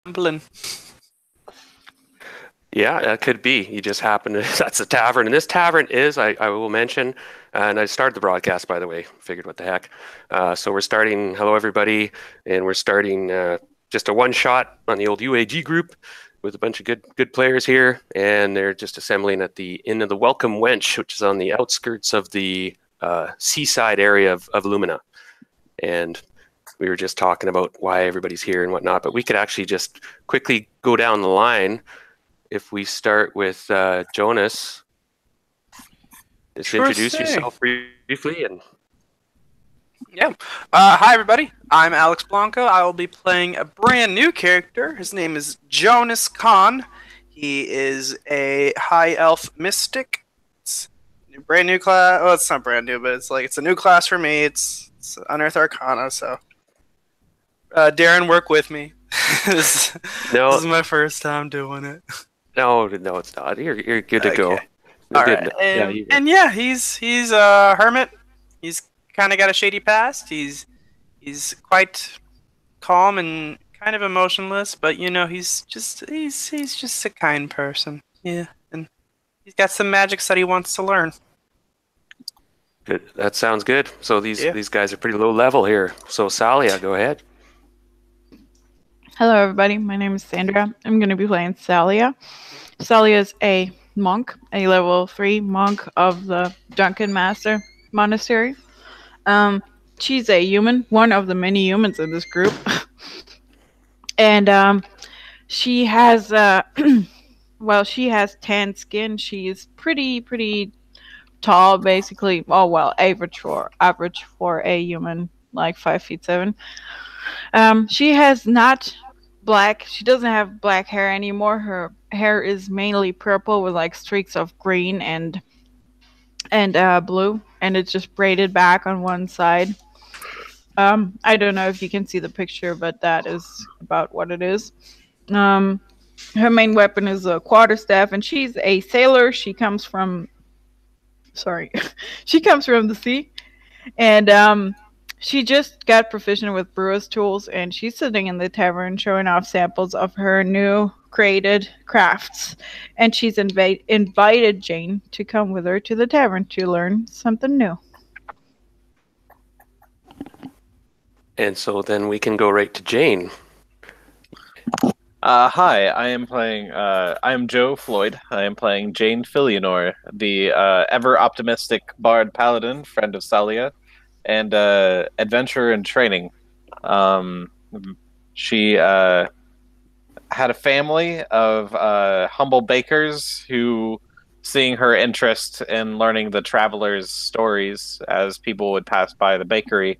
gambling. Yeah, that could be. You just happen to, that's a tavern. And this tavern is, I will mention, and I started the broadcast, by the way, figured what the heck. So we're starting, hello everybody, and we're starting just a one-shot on the old UAG group with a bunch of good players here, and they're just assembling at the Inn of the Welcome Wench, which is on the outskirts of the seaside area of Lumina. And we were just talking about why everybody's here and whatnot, but we could actually just quickly go down the line. If we start with Jonas, just introduce yourself briefly. And yeah. Hi, everybody. I'm Alex Blanco. I will be playing a brand new character. His name is Jonas Khan. He is a high elf mystic. It's a brand new class. Well, it's not brand new, but it's a new class for me. It's Unearthed Arcana. So, Darren, work with me. This is my first time doing it. No, it's not. You're good to go. All right. And he's a hermit. He's kind of got a shady past. He's quite calm and kind of emotionless, but he's just a kind person. Yeah, and he's got some magics that he wants to learn. Good. That sounds good. So these guys are pretty low level here. So Salia, go ahead. Hello, everybody. My name is Sandra. I'm going to be playing Salia. Salia is a monk, a level 3 monk of the Drunken Master Monastery. She's a human, one of the many humans in this group. And she has, she has tan skin. She's pretty tall, basically. Oh, well, average for a human, like 5'7". She has not black. She doesn't have black hair anymore. Her hair is mainly purple with like streaks of green and blue, and it's just braided back on one side. I don't know if you can see the picture, but that is about what it is. Her main weapon is a quarterstaff, and she's a sailor. She comes from the sea, and she just got proficient with brewer's tools, and she's sitting in the tavern showing off samples of her new created crafts. And she's invited Jane to come with her to the tavern to learn something new. And so then we can go right to Jane. Hi, I am Joe Floyd. I am playing Jane Filianor, the ever-optimistic bard paladin, friend of Salia, and adventurer in training. She had a family of humble bakers who, seeing her interest in learning the travelers' stories as people would pass by the bakery,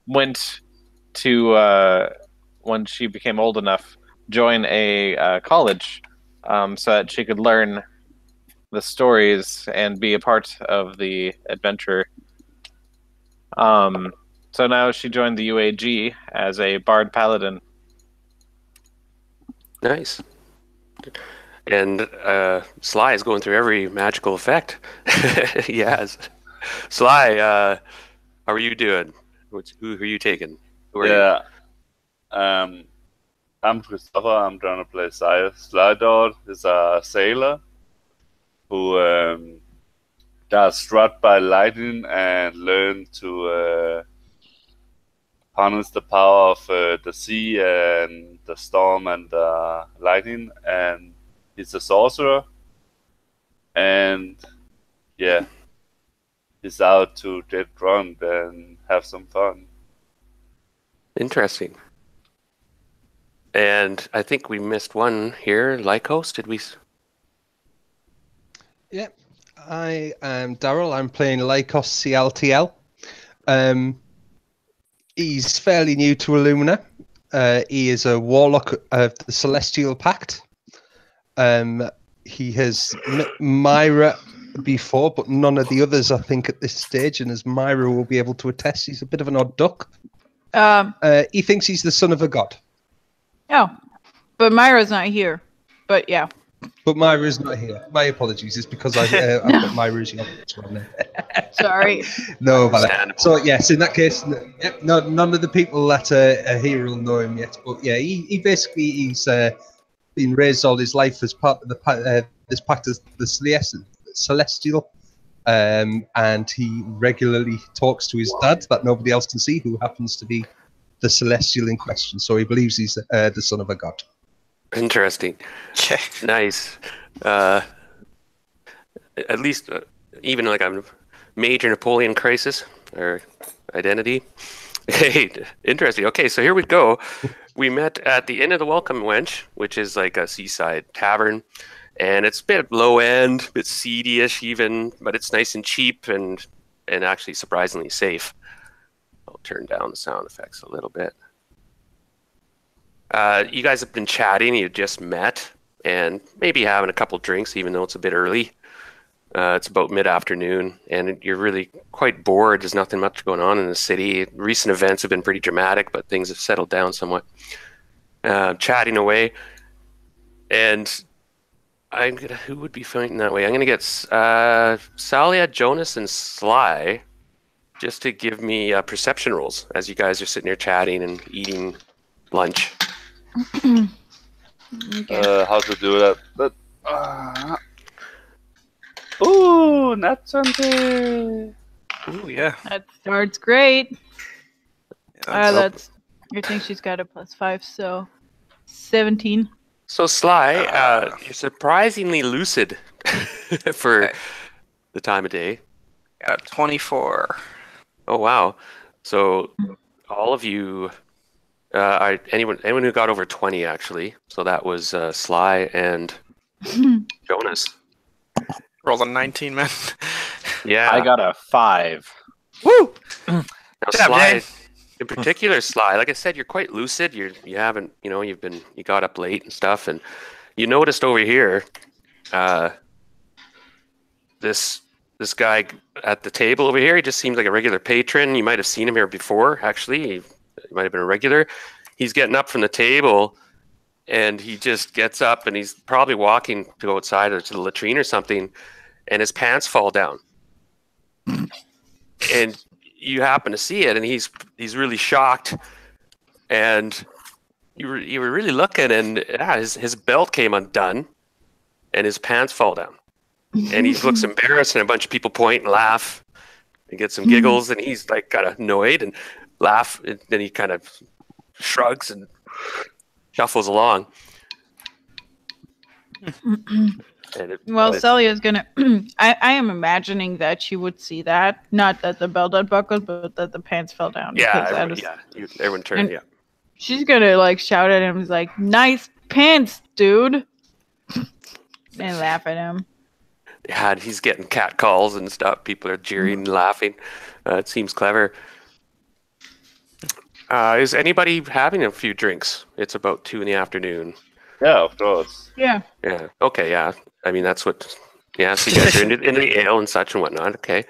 went to, when she became old enough, join a college so that she could learn the stories and be a part of the adventure. So now she joined the UAG as a bard paladin. Nice. And Sly is going through every magical effect. Yes. Sly, how are you doing? Who are you taking? I'm Christopher. I'm gonna play Slydor. Is a sailor who got struck by lightning and learned to harness the power of the sea and the storm and the lightning. And he's a sorcerer. And yeah, he's out to get drunk and have some fun. Interesting. And I think we missed one here. Lycos, did we? Yeah, I am Daryl. I'm playing Lycos CLTL. He's fairly new to Illumina. He is a warlock of the Celestial Pact. He has met Myra before, but none of the others, I think, at this stage. And as Myra will be able to attest, he's a bit of an odd duck. He thinks he's the son of a god. Oh, but Myra's not here. But yeah. But Myra's not here. My apologies. It's because I've got Myra's young. Sorry. No, but so yes, in that case, none of the people that are here will know him yet. But yeah, he's been raised all his life as part of this pact of the Celestial, and he regularly talks to his dad that nobody else can see, who happens to be the Celestial in question. So he believes he's the son of a god. Interesting. Nice. At least, even like a major Napoleon crisis or identity. Hey, interesting. Okay, so here we go. We met at the Inn of the Welcome Wench, which is like a seaside tavern, and it's a bit low end, a bit seedy-ish even, but it's nice and cheap and actually surprisingly safe. I'll turn down the sound effects a little bit. You guys have been chatting, you just met, and maybe having a couple drinks, even though it's a bit early. It's about mid-afternoon, and you're really quite bored. There's nothing much going on in the city. Recent events have been pretty dramatic, but things have settled down somewhat. Chatting away, and who would be fighting that way? I'm gonna get Salia, Jonas, and Sly, just to give me perception rolls as you guys are sitting here chatting and eating lunch. Okay. How to do that? But ooh, not 20. Ooh, yeah. That starts great. Yeah, I think she's got a +5, so 17. So Sly, you're surprisingly lucid for the time of day. got 24. Oh wow! So all of you, anyone who got over 20 actually. So that was Sly and Jonas. Rolled a 19, man. Yeah, I got a 5. Woo! Now Yeah, Sly, man. in particular, Sly, like I said, you're quite lucid. You haven't, you got up late and stuff, and you noticed over here, this guy at the table over here. He just seems like a regular patron. You might have seen him here before. Actually, he might have been a regular. He's getting up from the table, and he just gets up, and he's probably walking to go outside or to the latrine or something, and his pants fall down. And you happen to see it, and he's really shocked, and you were really looking, and his belt came undone, and his pants fall down, and he looks embarrassed, and a bunch of people point and laugh, and get some giggles, and he's like kind of annoyed and laugh, and then he kind of shrugs and shuffles along. Well, Celia's gonna. I am imagining that she would see that, not that the belt unbuckled, but that the pants fell down. Yeah, everyone turned. Yeah, she's gonna like shout at him, like, "Nice pants, dude," and laugh at him. Yeah, he's getting cat calls and stuff. People are jeering and laughing. It seems clever. Is anybody having a few drinks? It's about 2 PM. Yeah, of course. Yeah. Yeah. Okay. Yeah. I mean, that's what. Yeah. So you guys are into the ale and such and whatnot. Okay.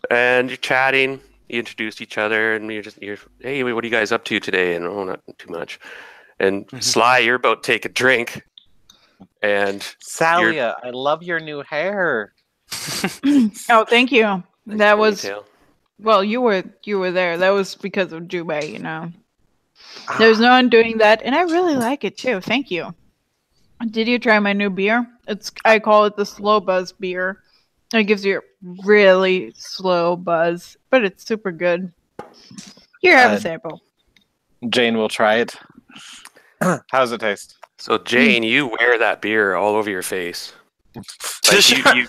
And you're chatting. You introduced each other, and you're. Hey, what are you guys up to today? And not too much. And Sly, you're about to take a drink. And Salia, I love your new hair. Oh, thank you. Nice That was. ponytail. Well, you were there. That was because of Jubei, There's no one doing that, and I really like it too. Thank you. Did you try my new beer? I call it the slow buzz beer. It gives you a really slow buzz, but it's super good. Here, have a sample. Jane will try it. How's it taste? So Jane, you wear that beer all over your face. Like you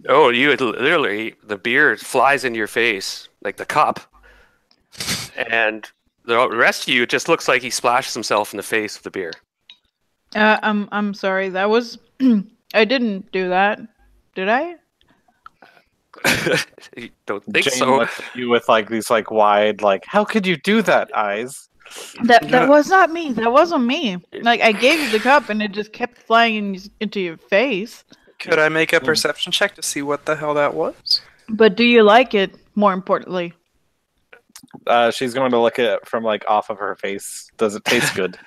literally, the beer flies into your face like the cup, and the rest of you, it just looks like he splashes himself in the face with the beer. I'm sorry. That was I didn't do that. Did I? You don't think Jane so? looks at you with like these like wide like, how could you do that, eyes? That was not me. That wasn't me. Like, I gave you the cup and it just kept flying into your face. Could I make a perception check to see what the hell that was? But do you like it, more importantly? She's going to look at it from like off of her face. Does it taste good?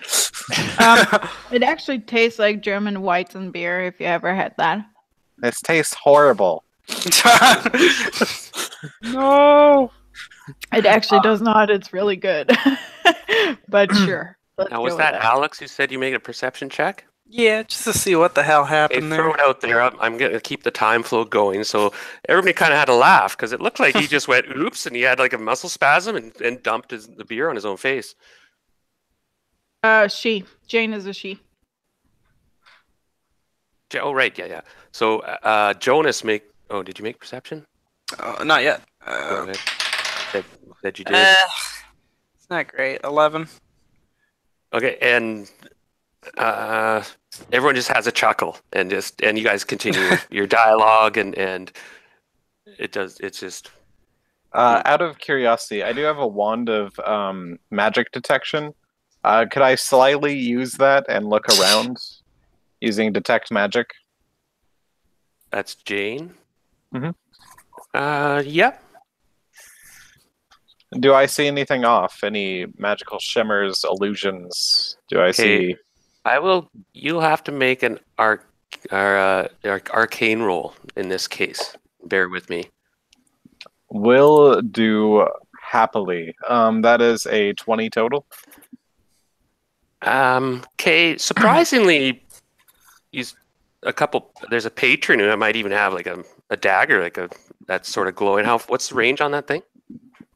It actually tastes like German Weizen beer, if you ever had that. This tastes horrible. No. It actually does not. It's really good. But sure. Let's Now, go was with that Alex who said you made a perception check? Yeah, just to see what the hell Hey, happened throw there. it out there. I'm going to keep the time flow going. So everybody kind of had to laugh because it looked like he just went oops and he had like a muscle spasm and dumped the beer on his own face. She. Jane is a she. Oh, right. Yeah. So Jonas did you make perception? Not yet. Go ahead. That you did. It's not great. 11. Okay, and everyone just has a chuckle and you guys continue your dialogue and it's just Out of curiosity, I do have a wand of magic detection. Could I slyly use that and look around using detect magic? that's Jane. Mm-hmm. Yeah. Do I see anything off? Any magical shimmers, illusions? Do I see? You'll have to make an arcane roll in this case. Bear with me. Will do happily. That is a 20 total. Okay, surprisingly, there's a patron who might even have like a dagger, that's sort of glowing. What's the range on that thing?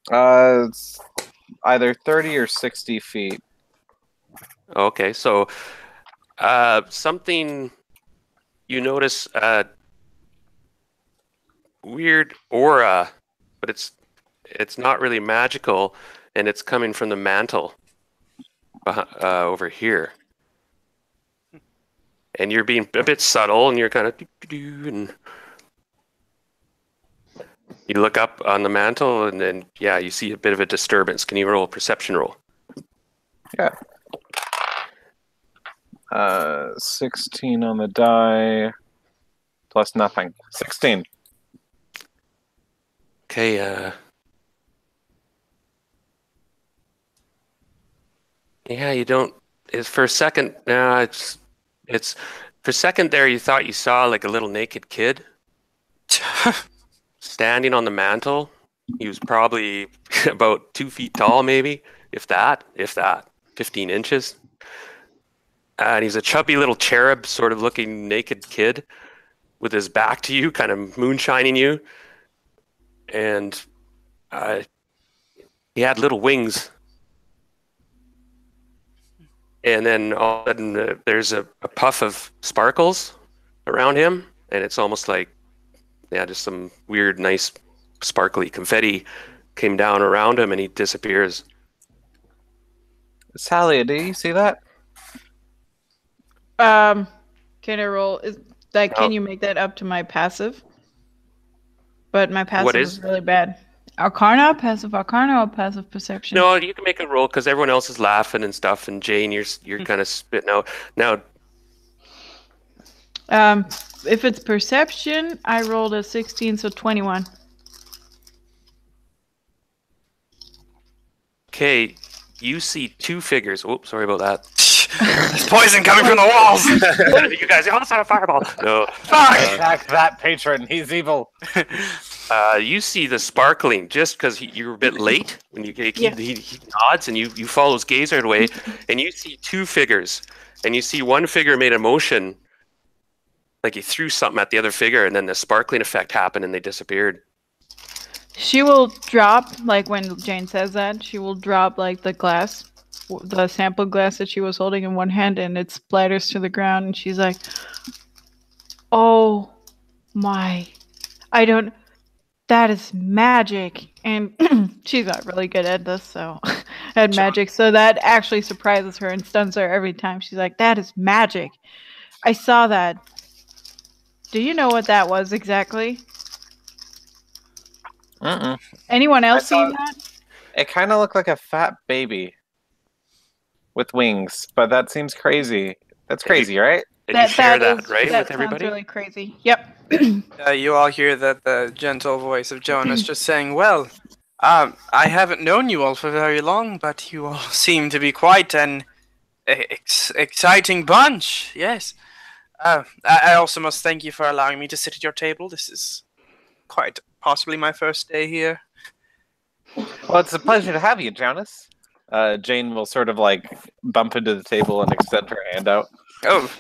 It's either 30 or 60 feet. Okay, so something you notice weird aura, but it's not really magical, and it's coming from the mantle over here. And you're being a bit subtle, and you're kind of and you look up on the mantle, and then you see a bit of a disturbance. Can you roll a perception roll? Yeah. 16 on the die, plus nothing. 16. Okay. You don't. It's for a second. It's for a second there. You thought you saw like a little naked kid standing on the mantle. He was probably about 2 feet tall, maybe, if that, 15 inches. And he's a chubby little cherub, sort of looking naked kid with his back to you, kind of moonshining you. And he had little wings. And then all of a sudden, there's a puff of sparkles around him. And it's almost like, just some weird, nice, sparkly confetti came down around him, and he disappears. Sally, do you see that? Can I roll? Can you make that up to my passive? But my passive is really bad. Arcana, passive Arcana, or passive Perception? No, you can make a roll because everyone else is laughing and stuff, and Jane, you're kind of spitting out. Now, if it's Perception, I rolled a 16, so 21. Okay, you see two figures. Oops, sorry about that. There's poison coming from the walls. You guys, it's not a fireball. No. Attack that patron. He's evil. You see the sparkling just because you were a bit late when he nods and you follow his gaze right away, and you see two figures, and you see one figure made a motion like he threw something at the other figure, and then the sparkling effect happened and they disappeared. She will drop, like when Jane says that, she will drop like the glass, the sample glass that she was holding in one hand, and it splatters to the ground, and she's like, oh my, that is magic. And she's not really good at this, at magic, so that actually surprises her and stuns her every time. She's like, that is magic. I saw that. Do you know what that was exactly? Anyone else seen that? It kind of looked like a fat baby with wings, but that seems crazy. That's crazy, right? Did you share that, right, with everybody? Sounds really crazy. Yep. You all hear the gentle voice of Jonas just saying, well, I haven't known you all for very long, but you all seem to be quite an Exciting bunch, yes. I also must thank you for allowing me to sit at your table. This is quite possibly my first day here. Well, it's a pleasure to have you, Jonas. Jane will sort of like bump into the table and extend her hand out. Oh,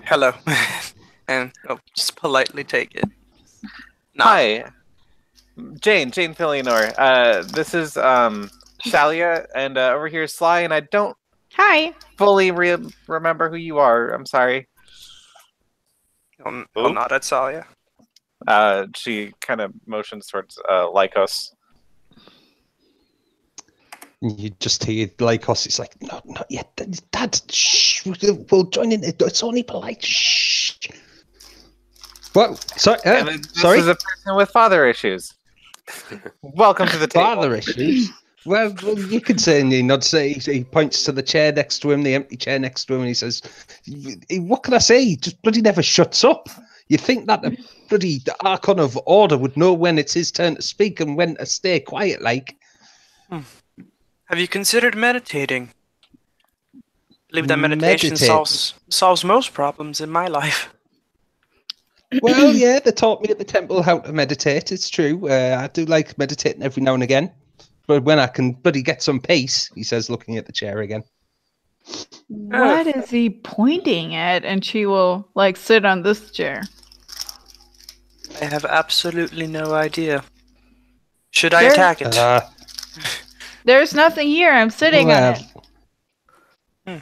hello. And just politely take it. No. Hi, Jane Filianor. This is Shalia, and over here is Sly, and I don't Hi. fully remember who you are. I'm sorry. I'm not at Salia. She kind of motions towards Lycos. You just hear Lycos. It's like, no, not yet, Dad. Shh, we'll join in. It's only polite. Shh. Well, sorry. This Sorry. is a person with father issues. Welcome to the table. Father issues. Well, you could say, and he nods. He points to the chair next to him, the empty chair next to him, and he says, "What can I say? He just bloody never shuts up. You think that a bloody Archon of Order would know when it's his turn to speak and when to stay quiet, like?" Have you considered meditating? I believe that meditation solves most problems in my life. Well, yeah, they taught me at the temple how to meditate. It's true. I do like meditating every now and again. But when I can bloody get some peace, he says, looking at the chair again. What is he pointing at? And she will like sit on this chair. I have absolutely no idea. Should I attack it? There's nothing here. I'm sitting on it.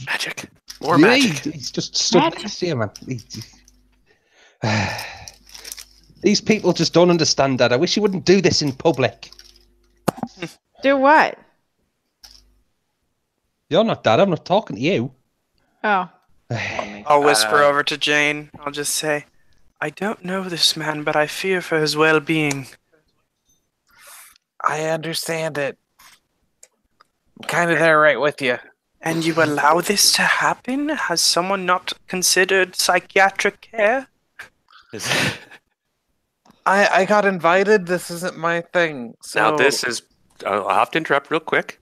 Magic. More magic. He's just stood next to you, man. These people just don't understand that. I wish you wouldn't do this in public. Do what? You're not Dad. I'm not talking to you. Oh. I'll whisper over to Jane. I'll just say, I don't know this man, but I fear for his well-being. I understand it. I'm kind of there right with you. And you allow this to happen? Has someone not considered psychiatric care? I got invited. This isn't my thing. So... Now this is. I'll have to interrupt real quick.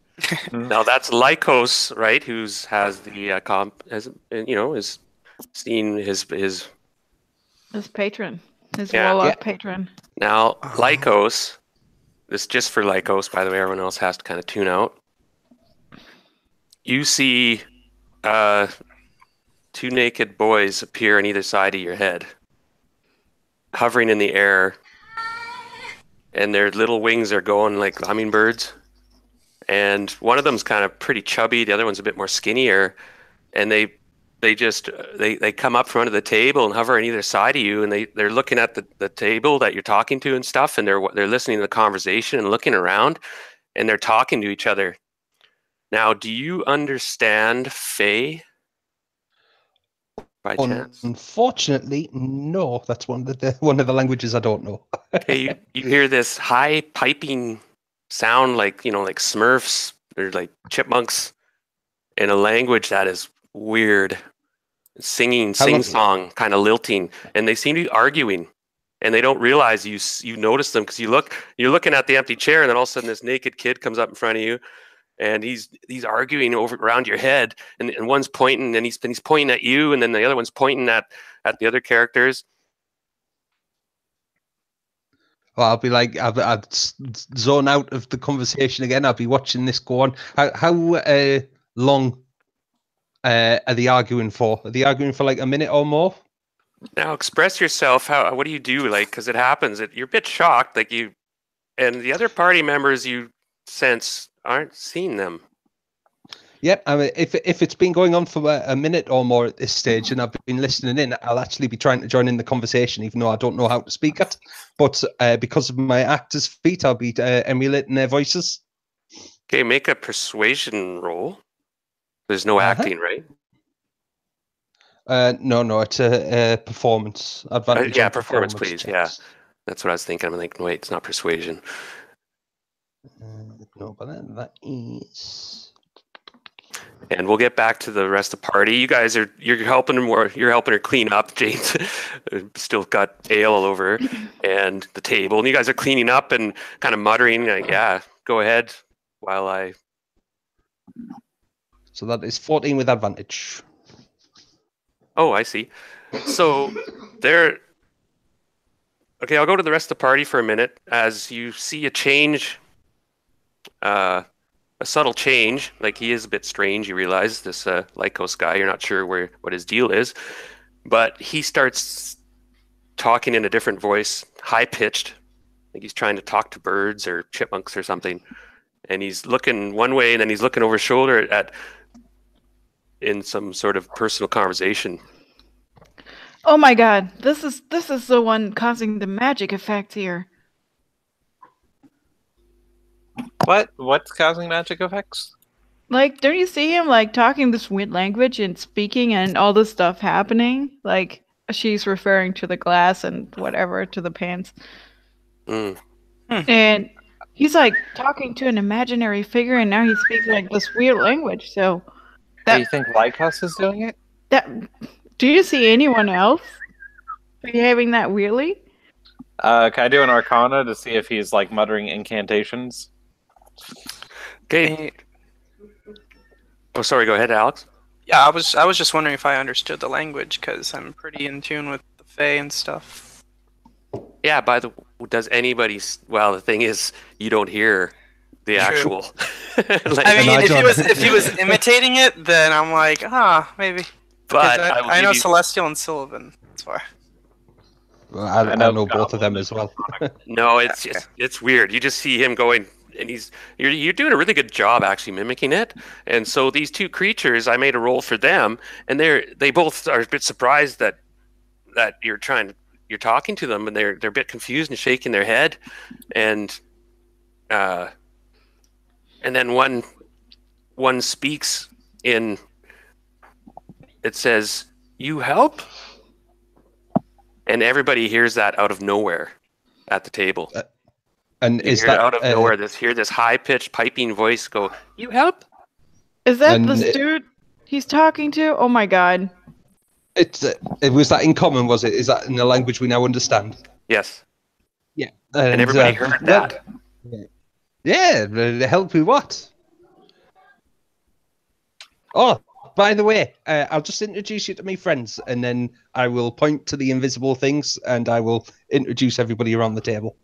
Now that's Lycos, right? Who's has the is seen his patron, his warlock patron. Now Lycos. This is just for Lycos, by the way. Everyone else has to kind of tune out. You see two naked boys appear on either side of your head, hovering in the air, and their little wings are going like hummingbirds. And one of them's kind of pretty chubby, the other one's a bit more skinnier, and they come up front of the table and hover on either side of you, and they're looking at the table that you're talking to and stuff, and they're listening to the conversation and looking around, and they're talking to each other. Now, do you understand Fae by chance? Unfortunately, no. That's one of the languages I don't know. Okay, you hear this high piping sound like Smurfs or like chipmunks in a language that is weird, singing sing-song, kind of lilting, and they seem to be arguing, and they don't realize you notice them because you're looking at the empty chair, and then all of a sudden this naked kid comes up in front of you. And he's arguing around your head, and one's pointing, and he's pointing at you, and then the other one's pointing at the other characters. Well, I'll be like, I'll zone out of the conversation again. I'll be watching this go on. How long are they arguing for? Are they arguing for like a minute or more? Now, express yourself. What do you do? Like, because it happens. You're a bit shocked, like you, and the other party members you sense aren't seeing them. Yep. I mean, if it's been going on for a minute or more at this stage, and I've been listening in, I'll actually be trying to join in the conversation, even though I don't know how to speak it. But because of my actor's feet, I'll be emulating their voices. Okay, make a persuasion roll. There's no acting, right? No, it's a performance advantage. Yeah, performance, please. Checks. Yeah, that's what I was thinking. I'm like, wait, it's not persuasion. No, but that is. And we'll get back to the rest of the party. You guys you're helping her clean up. Jane's still got ale all over her and the table, and you guys are cleaning up and kind of muttering, like, "Yeah, go ahead," while I So that is 14 with advantage. Oh, I see. So there. Okay, I'll go to the rest of the party for a minute as you see a change, a subtle change. Like he is a bit strange. You realize this Lycos guy. You're not sure what his deal is, but he starts talking in a different voice, high pitched. Like he's trying to talk to birds or chipmunks or something. And he's looking one way, and then he's looking over his shoulder in some sort of personal conversation. Oh my god, this is the one causing the magic effect here. What's causing magic effects? Like, don't you see him like talking this weird language and speaking and all this stuff happening? Like she's referring to the glass and whatever to the pants. And he's like talking to an imaginary figure, and now he speaks like this weird language. So Do you think Lycos is doing it? Do you see anyone else behaving that weirdly? Can I do an Arcana to see if he's like muttering incantations? Okay. Oh, sorry. Go ahead, Alex. Yeah, I was just wondering if I understood the language because I'm pretty in tune with the Fae and stuff. Yeah. Does anybody? Well, the thing is, you don't hear the True. actual. I mean, if he was imitating it, then I'm like, maybe. But I know Celestial and Sylvan. That's why. Well, I know both of them as well. No, it's weird. You just see him going, and you're doing a really good job actually mimicking it. And so these two creatures, I made a roll for them, and they both are a bit surprised that you're talking to them, and they're a bit confused and shaking their head, and then one speaks in. It says, "You help," and everybody hears that out of nowhere at the table. And you is hear that out of nowhere? This high pitched piping voice go, "You help." Is that this dude he's talking to? Oh my god! It was that in common, was it? Is that in a language we now understand? Yes. Yeah. And everybody heard that. Yeah. Help with what? Oh. By the way, I'll just introduce you to my friends, and then I will point to the invisible things, and I will introduce everybody around the table.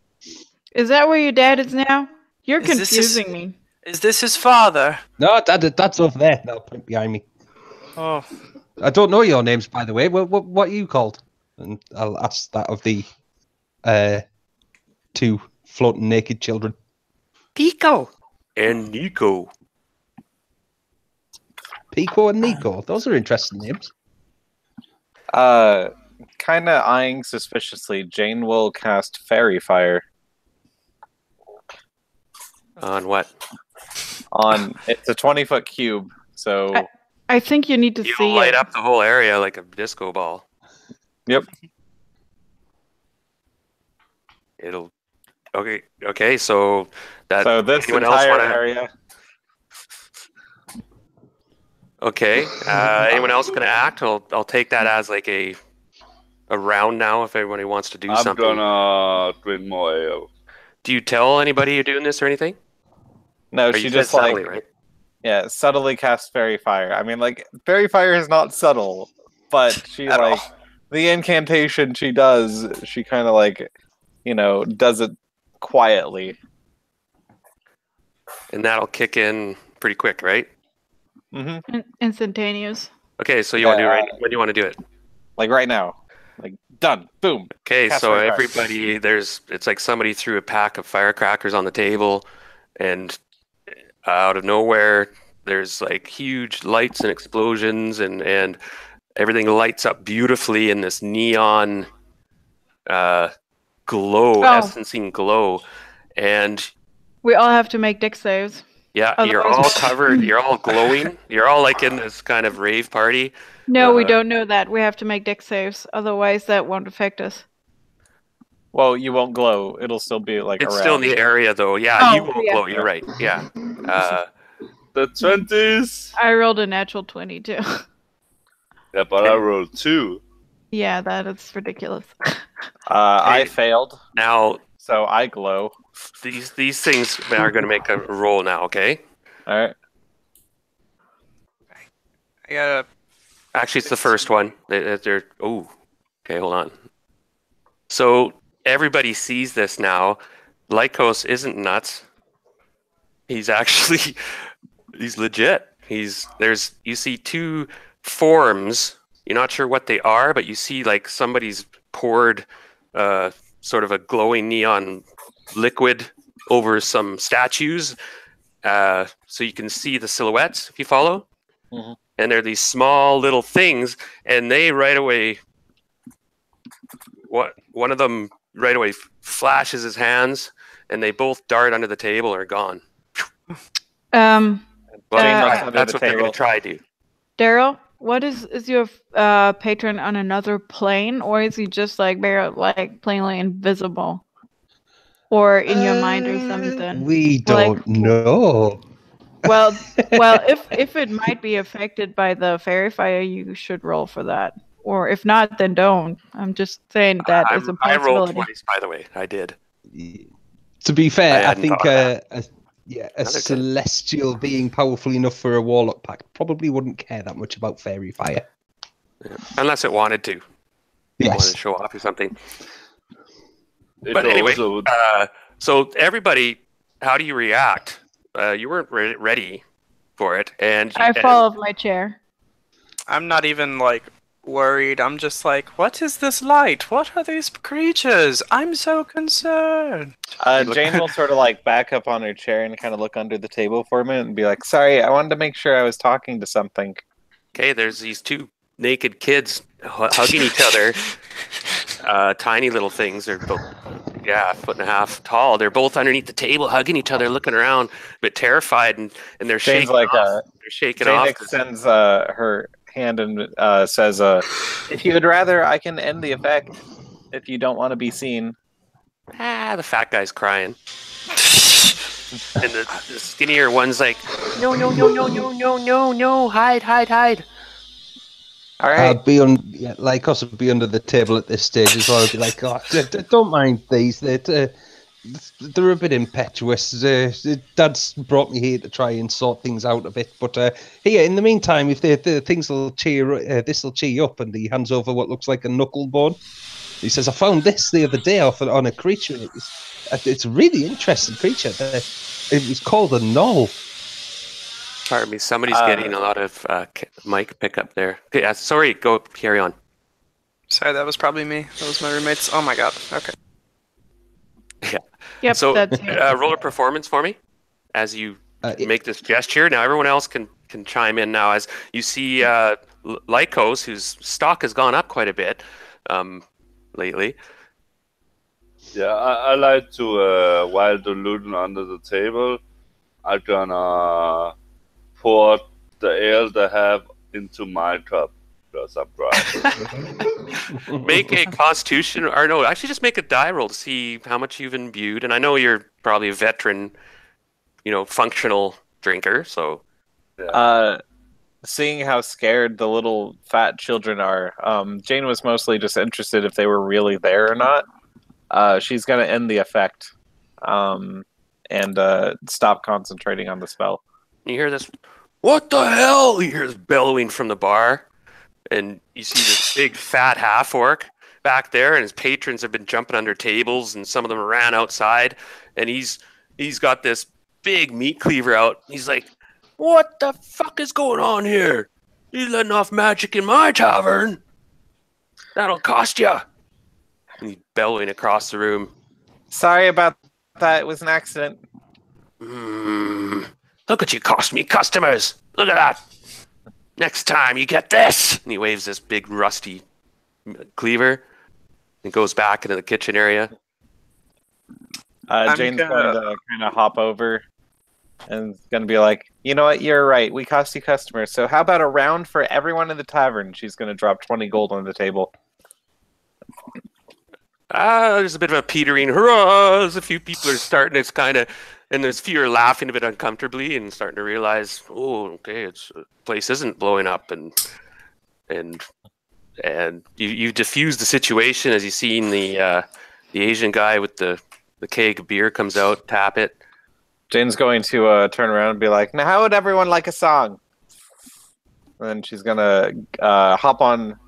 Is that where your dad is now? You're confusing me. Is this his father? No, that's over there. That'll point behind me. Oh. I don't know your names, by the way. What are you called? And I'll ask that of the two floating naked children. Pico and Nico. Pico and Nico. Those are interesting names. Kind of eyeing suspiciously, Jane will cast Fairy Fire. On what? It's a 20-foot cube, so... I think you need to see You'll light up the whole area like a disco ball. Yep. It'll... Okay, so... So this entire area... Okay. Anyone else going to act? I'll take that as like a round now if everybody wants to do something. I'm gonna drink more ale. Do you tell anybody you're doing this or anything? No, or she just like subtly, right? Yeah, subtly casts Fairy Fire. I mean, like Fairy Fire is not subtle, but she like the incantation she does. She kind of like, does it quietly, and that'll kick in pretty quick, right? Mm-hmm. Instantaneous. Okay, so you want to do it right? When do you want to do it? Like right now. Like done. Boom. Okay, Cast so Fairy Fire. everybody, it's like somebody threw a pack of firecrackers on the table, and out of nowhere, there's like huge lights and explosions, and everything lights up beautifully in this neon glow, essencing glow, and we all have to make dex saves. Yeah, you're all covered. You're all glowing. You're all like in this kind of rave party. No, we don't know that. We have to make dex saves. Otherwise, that won't affect us. Well, you won't glow. It'll still be like it's around. still in the area, though. Yeah, you won't glow. You're right. Yeah. The 20s. I rolled a natural 20 too. Yeah, but I rolled 2. Yeah, that is ridiculous. I failed. Now, so I glow. These things are going to make a roll now, okay? All right. I got Actually, it's the first one. They're oh, okay, hold on. So everybody sees this now. Lycos isn't nuts. He's actually he's legit. You see two forms. You're not sure what they are, but you see like somebody's poured sort of a glowing neon liquid over some statues. So you can see the silhouettes if you follow. Mhm. And they're these small little things, and they right away. One of them right away flashes his hands, and they both dart under the table or are gone. Um, Well, Jane looks under that's the what they're going table. to try to. Daryl, what is your patron on another plane, or is he just like plainly invisible, or in your mind or something? We Like, don't know. well, if it might be affected by the fairy fire, you should roll for that. Or if not, then don't. I'm just saying that is a I rolled possibility. twice, by the way. I did. To be fair, I hadn't think thought of a Another 10. celestial being powerful enough for a warlock pact probably wouldn't care that much about fairy fire. Yeah. Unless it wanted to. Wanted Yes. to show off or something. It But anyway, also- so everybody, how do you react? You weren't ready for it, and I fall off my chair. I'm not even like worried. I'm just like, what is this light? What are these creatures? I'm so concerned. Jane will sort of like back up on her chair and kind of look under the table for a minute and be like, "Sorry, I wanted to make sure I was talking to something." Okay, there's these two naked kids hugging each other. Tiny little things. They're both, a foot and a half tall. They're both underneath the table, hugging each other, looking around, but terrified, and they're Jane's shaking like, off. They're shaking Jane off. extends her hand and says, "If you would rather, I can end the effect. If you don't want to be seen." The fat guy's crying. And the skinnier one's like, no, hide. All right. I'd be like us would be under the table at this stage as well. I'd be like, oh, don't mind these. They're a bit impetuous. Dad's brought me here to try and sort things out a bit. But here, in the meantime, if the things will this will cheer you up. And he hands over what looks like a knuckle bone. He says, I found this the other day on a creature. It's a really interesting creature. It was called a knoll. Pardon me, somebody's getting a lot of mic pickup there. Okay, sorry, go carry on. Sorry, that was probably me. That was my roommates. Oh my god. Okay. Yeah. Yep, So that's roll a performance for me as you make this gesture. Now everyone else can chime in now as you see Lycos, whose stock has gone up quite a bit lately. Yeah, I like to, while diluting under the table, I'm gonna pour the ale they have into my cup because I'm dry. Make a constitution, or no, actually just make a die roll to see how much you've imbued. And I know you're probably a veteran, functional drinker, so. Yeah. Seeing how scared the little fat children are, Jane was mostly just interested if they were really there or not. She's going to end the effect and stop concentrating on the spell. You hear this, what the hell? You hear this bellowing from the bar, and you see this big fat half-orc back there, and his patrons have been jumping under tables, and some of them ran outside, and he's got this big meat cleaver out. He's like, what the fuck is going on here? You're letting off magic in my tavern. That'll cost you. And he's bellowing across the room. Sorry about that. It was an accident. Look what you cost me customers. Look at that. Next time you get this. And he waves this big rusty cleaver and goes back into the kitchen area. Jane's going to kind of hop over and going to be like, you know what? You're right. We cost you customers. So how about a round for everyone in the tavern? She's going to drop 20 gold on the table. There's a bit of a petering hurrah. There's a few people are starting. It's kind of, and there's few are laughing a bit uncomfortably and starting to realize, oh, okay, it's place isn't blowing up, and you diffuse the situation as you seen the Asian guy with the keg of beer comes out, tap it. Jane's going to turn around and be like, now how would everyone like a song? And then she's gonna hop on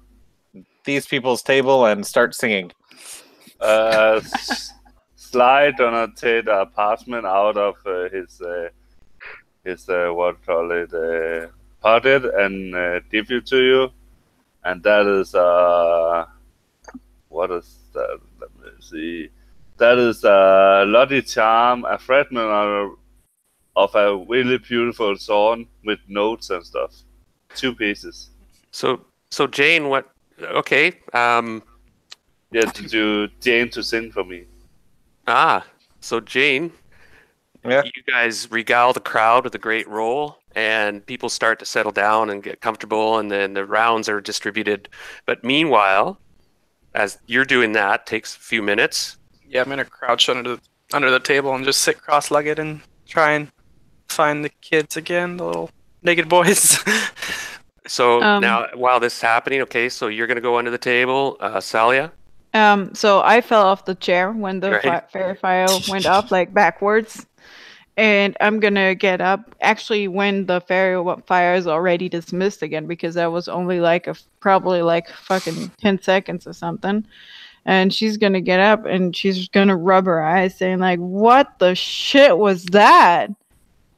these people's table and start singing. Sly gonna take a parchment out of his what call it pocket and give it to you, and that is what is that? Let me see. That is a lucky charm, a fragment of a really beautiful song with notes and stuff. 2 pieces. So Jane, what? Okay. Yeah, to Jane to sing for me. So Jane, Yeah. you guys regale the crowd with a great roll, and people start to settle down and get comfortable, and then the rounds are distributed. But meanwhile, as you're doing that, takes a few minutes. Yeah, I'm gonna crouch under the table and just sit cross-legged and try and find the kids again, the little naked boys. So now, while this is happening, okay, so you're gonna go under the table, Salia. So I fell off the chair when the Right. fairy fire went up, like backwards. And I'm gonna get up actually when the fairy fire is already dismissed again, because that was only like probably like fucking 10 seconds or something. And she's gonna get up and she's gonna rub her eyes, saying like, "What the shit was that?"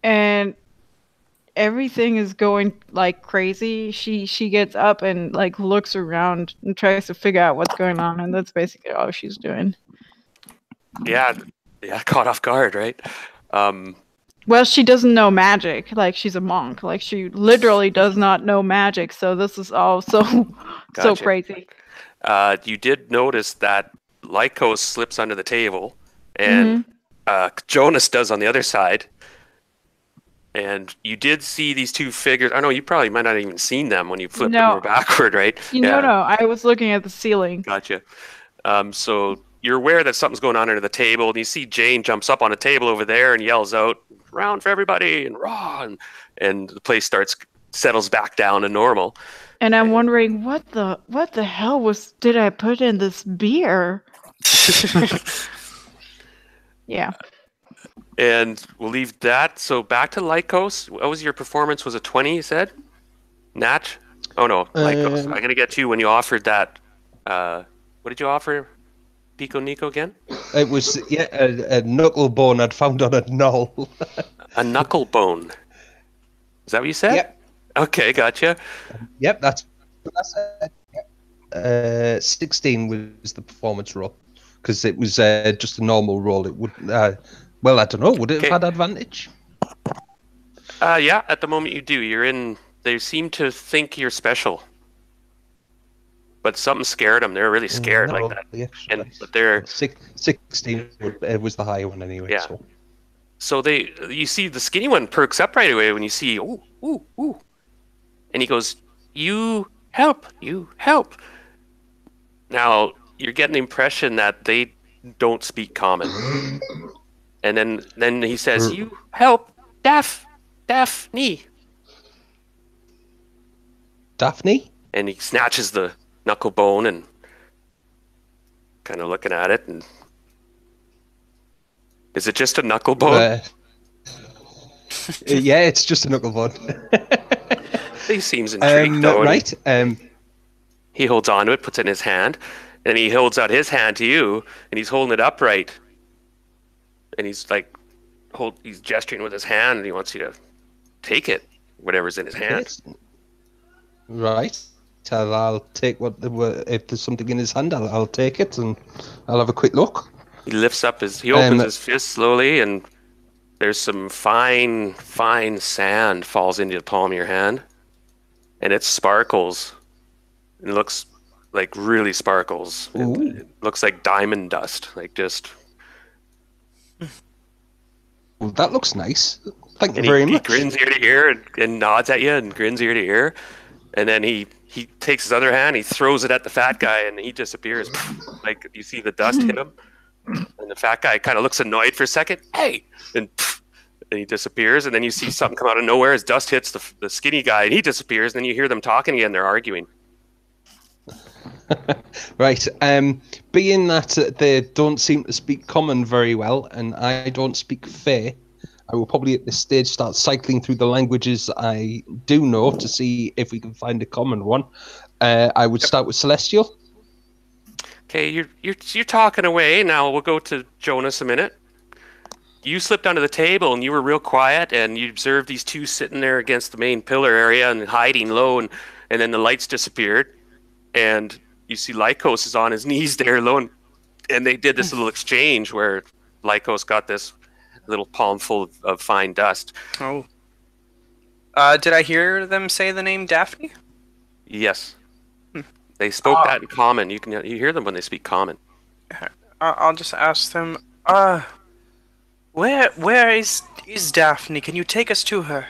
And everything is going like crazy. She gets up and like looks around and tries to figure out what's going on, and that's basically all she's doing. Yeah, caught off guard, right? Well, she doesn't know magic. Like, she's a monk. Like, she literally does not know magic. So this is all so Gotcha. crazy. You did notice that Lycos slips under the table, and Jonas does on the other side. And you did see these 2 figures. I know you probably might not have even seen them when you flipped them over backward, right? No, I was looking at the ceiling. Gotcha. So you're aware that something's going on under the table, and you see Jane jumps up on a table over there and yells out, "Round for everybody!" and "Raw!" and the place settles back down to normal. And I'm wondering, what the hell did I put in this beer? Yeah. And we'll leave that. So back to Lycos. What was your performance? Was it 20, you said? Natch? Oh, no. Lycos. I'm going to get you when you offered that. What did you offer, Pico Nico, again? It was, a knuckle bone I'd found on a knoll. A knuckle bone. Is that what you said? Yep. Okay, gotcha. Yep, that's what I said. 16 was the performance roll, because it was just a normal roll. It would, well, I don't know. Would it have had advantage? Yeah, at the moment you do. They seem to think you're special. But something scared them. They're really scared like that. But they're 16 was the higher one anyway. Yeah. So you see the skinny one perks up right away when you see, ooh, ooh, ooh. And he goes, you help. Now, you're getting the impression that they don't speak common. And then he says, you help Daphne. Daphne? And he snatches the knuckle bone and kind of looking at it. And is it just a knuckle bone? Yeah, it's just a knuckle bone. He seems intrigued, though. Right. He holds on to it, puts it in his hand, and he holds out his hand to you, and he's holding it upright. And he's like, he's gesturing with his hand, and he wants you to take it, whatever's in his hand. Right. I'll take if there's something in his hand, I'll take it, and I'll have a quick look. He lifts up he opens his fist slowly, and there's some fine sand falls into the palm of your hand, and it sparkles. It looks like really sparkles. It looks like diamond dust, like just. Well, that looks nice. Thank you very much. He grins ear to ear and nods at you and grins ear to ear, and then he takes his other hand, he throws it at the fat guy, and he disappears. Like you see the dust hit him, and the fat guy kind of looks annoyed for a second. Hey, and he disappears, and then you see something come out of nowhere as dust hits the skinny guy, and he disappears. And then you hear them talking again. They're arguing. Right. Being that they don't seem to speak common very well, and I don't speak Fae, I will probably at this stage start cycling through the languages I do know to see if we can find a common one. I would start with Celestial. Okay, you're talking away. Now we'll go to Jonas a minute. You slipped onto the table and you were real quiet, and you observed these two sitting there against the main pillar area and hiding low, and then the lights disappeared, and you see Lycos is on his knees there alone, and they did this little exchange where Lycos got this little palm full of fine dust. Oh. Did I hear them say the name Daphne? Yes. They spoke that in common. You hear them when they speak common. I'll just ask them, where is Daphne? Can you take us to her?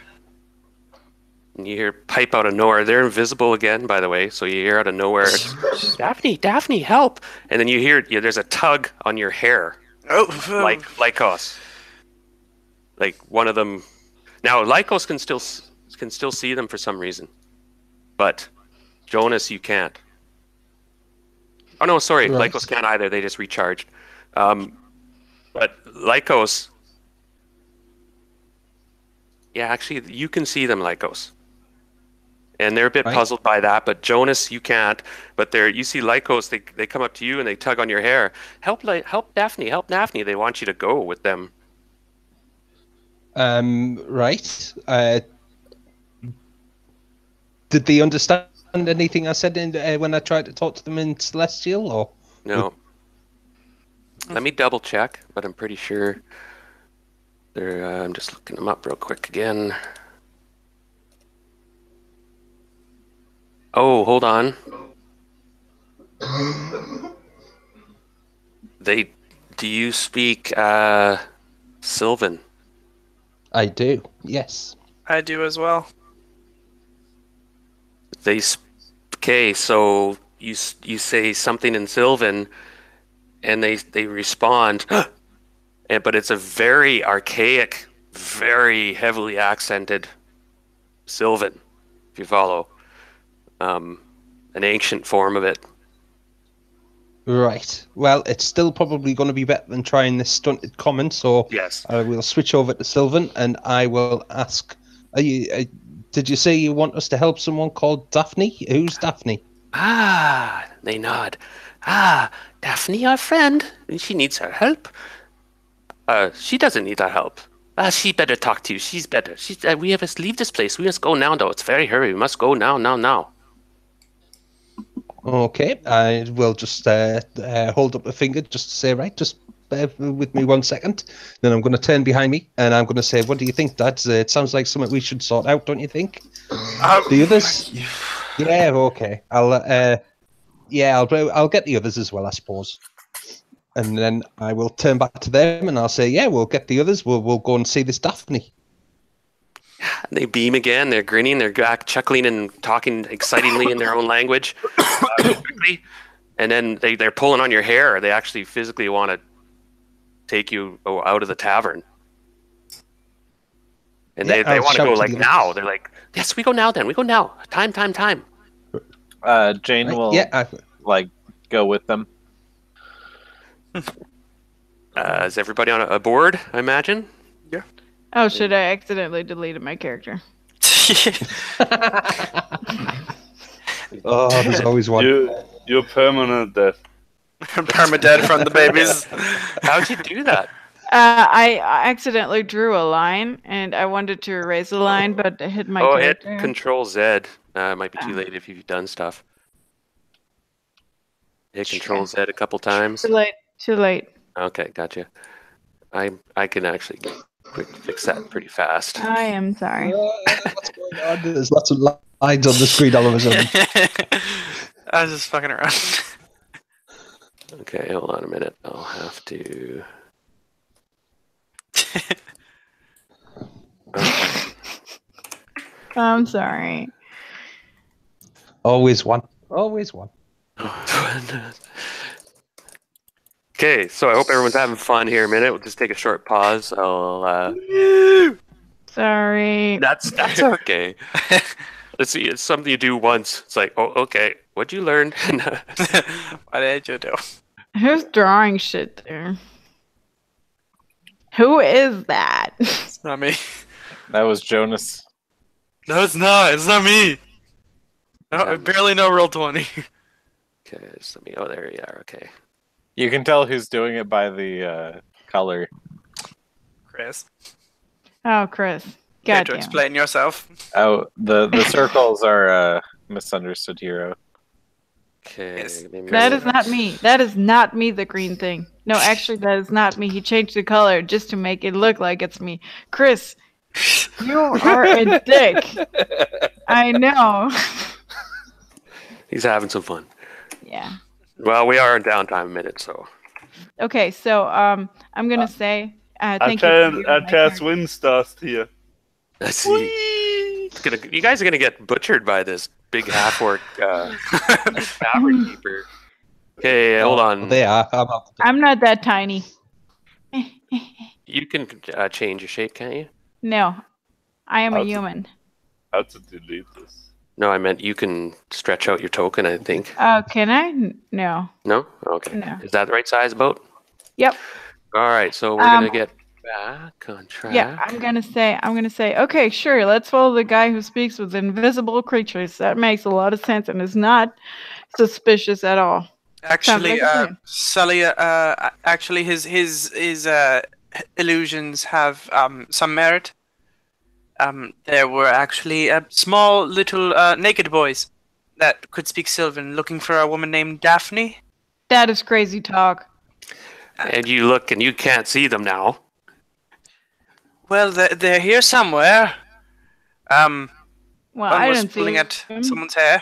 And you hear pipe out of nowhere. They're invisible again, by the way, so you hear out of nowhere, Daphne, help! And then you hear there's a tug on your hair. Oh. Like Lycos. Like one of them. Now Lycos can still see them for some reason, but Jonas, you can't. Oh no, sorry, Right. Lycos can't either. They just recharged. But Lycos, yeah, actually, you can see them, Lycos, and they're a bit Right. puzzled by that. But Jonas, you can't. But you see Lycos. They come up to you and they tug on your hair. Help Daphne, help Daphne. They want you to go with them. Right. Did they understand anything I said when I tried to talk to them in Celestial? Or No. Let me double check, but I'm pretty sure they're. I'm just looking them up real quick again. Oh, hold on. Do you speak Sylvan? I do. Yes. I do as well. Okay, so you say something in Sylvan, and they respond, but it's a very archaic, very heavily accented Sylvan, if you follow, an ancient form of it. Right. Well, it's still probably going to be better than trying this stunted common, so Yes. I will switch over to Sylvan, and I will ask. Did you say you want us to help someone called Daphne? Who's Daphne? They nod. Daphne, our friend. She needs our help. She doesn't need our help. She better talk to you. She's better. We have to leave this place. We must go now, though. It's very hurry. We must go now. Okay, I will just hold up a finger just to say, right, just bear with me 1 second. Then I'm going to turn behind me and I'm going to say, what do you think, Dad? It sounds like something we should sort out, don't you think? The others? Yeah, okay. I'll get the others as well, I suppose. And then I will turn back to them and I'll say, yeah, we'll get the others. We'll go and see this Daphne. They beam again. They're grinning. They're chuckling and talking excitingly in their own language. Quickly. And then they're pulling on your hair. They actually physically want to take you out of the tavern. And Yeah, they I'll want to shout go to like the now. others. They're like, yes, we go now then. We go now. Time. Jane Right? will Yeah, go with them. Is everybody on a board, I imagine? Oh, should I accidentally deleted my character? oh, there's always one. You're permanent death. Permadead from the babies. How'd you do that? I accidentally drew a line, and I wanted to erase the line, but I hit my Hit character. Control Z. It might be too late if you've done stuff. Hit Control Z a couple times. Too late. Okay, gotcha. I can actually fix that pretty fast. I am sorry. What's going on? There's lots of lines on the screen all of a sudden. I was just fucking around. Okay, hold on a minute. I'll have to. I'm sorry. Always one. Always one. Okay, so I hope everyone's having fun here a minute. We'll just take a short pause. I'll. Sorry. That's okay. Let's see. It's something you do once. It's like, oh, okay. What'd you learn? What did you do? Who's drawing shit there? Who is that? Not me. That was Jonas. No, it's not. It's not me. No, I barely know roll 20. Okay, just let me. Oh, there you are. Okay. You can tell who's doing it by the color. Chris, Oh, Chris. care God to damn. explain yourself? Oh, the circles are misunderstood hero. Okay. Yes. let me That move is not me. That is not me, the green thing. No, actually, that is not me. He changed the color just to make it look like it's me. Chris, you are a dick. I know. He's having some fun. Yeah. Well, we are in downtime a minute, so. Okay, so I'm gonna say I thank you. For cast viewing my character. Windstars here. Let's see. You guys are gonna get butchered by this big half-orc tavern keeper. Okay, hold on. They are. I'm not that tiny. You can change your shape, can't you? No, I am a How's it- human. How to delete this? No, I meant you can stretch out your token, I think. Oh, can I? No. No? Okay. No. Is that the right size boat? Yep. All right, so we're gonna get back on track. Yeah, I'm gonna say, okay, sure, let's follow the guy who speaks with invisible creatures. That makes a lot of sense and is not suspicious at all. Actually, like a plan. Sully, actually, his illusions have some merit. There were actually small little naked boys that could speak Sylvan looking for a woman named Daphne. That is crazy talk. And you look and you can't see them now. Well, they're here somewhere. Well, One I was don't pulling see at him. someone's hair.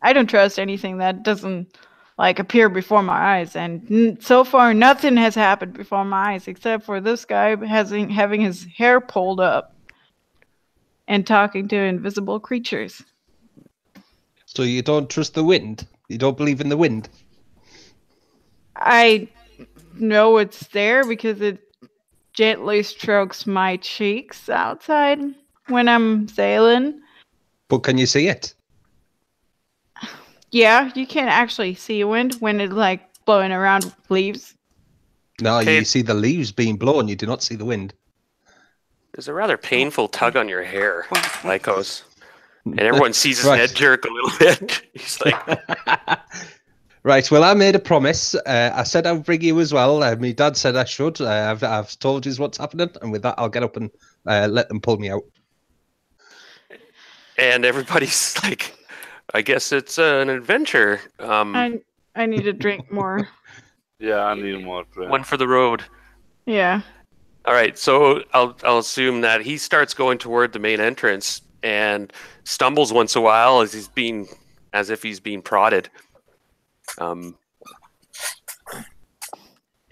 I don't trust anything that doesn't appear before my eyes, and so far nothing has happened before my eyes except for this guy having his hair pulled up and talking to invisible creatures. So you don't trust the wind? You don't believe in the wind? I know it's there because it gently strokes my cheeks outside when I'm sailing. But can you see it? Yeah, you can actually see wind when it's blowing around leaves. No, Okay. you see the leaves being blown. You do not see the wind. There's a rather painful tug on your hair, Lycos. And everyone sees his head jerk a little bit. He's like, Right, well, I made a promise. I said I'd bring you as well. My dad said I should. I've told you what's happening, and with that, I'll get up and let them pull me out. and everybody's like, I guess it's an adventure. I need to drink more. Yeah, I need more drink. One for the road. Yeah. All right, so I'll assume that he starts going toward the main entrance and stumbles once in a while as if he's being prodded.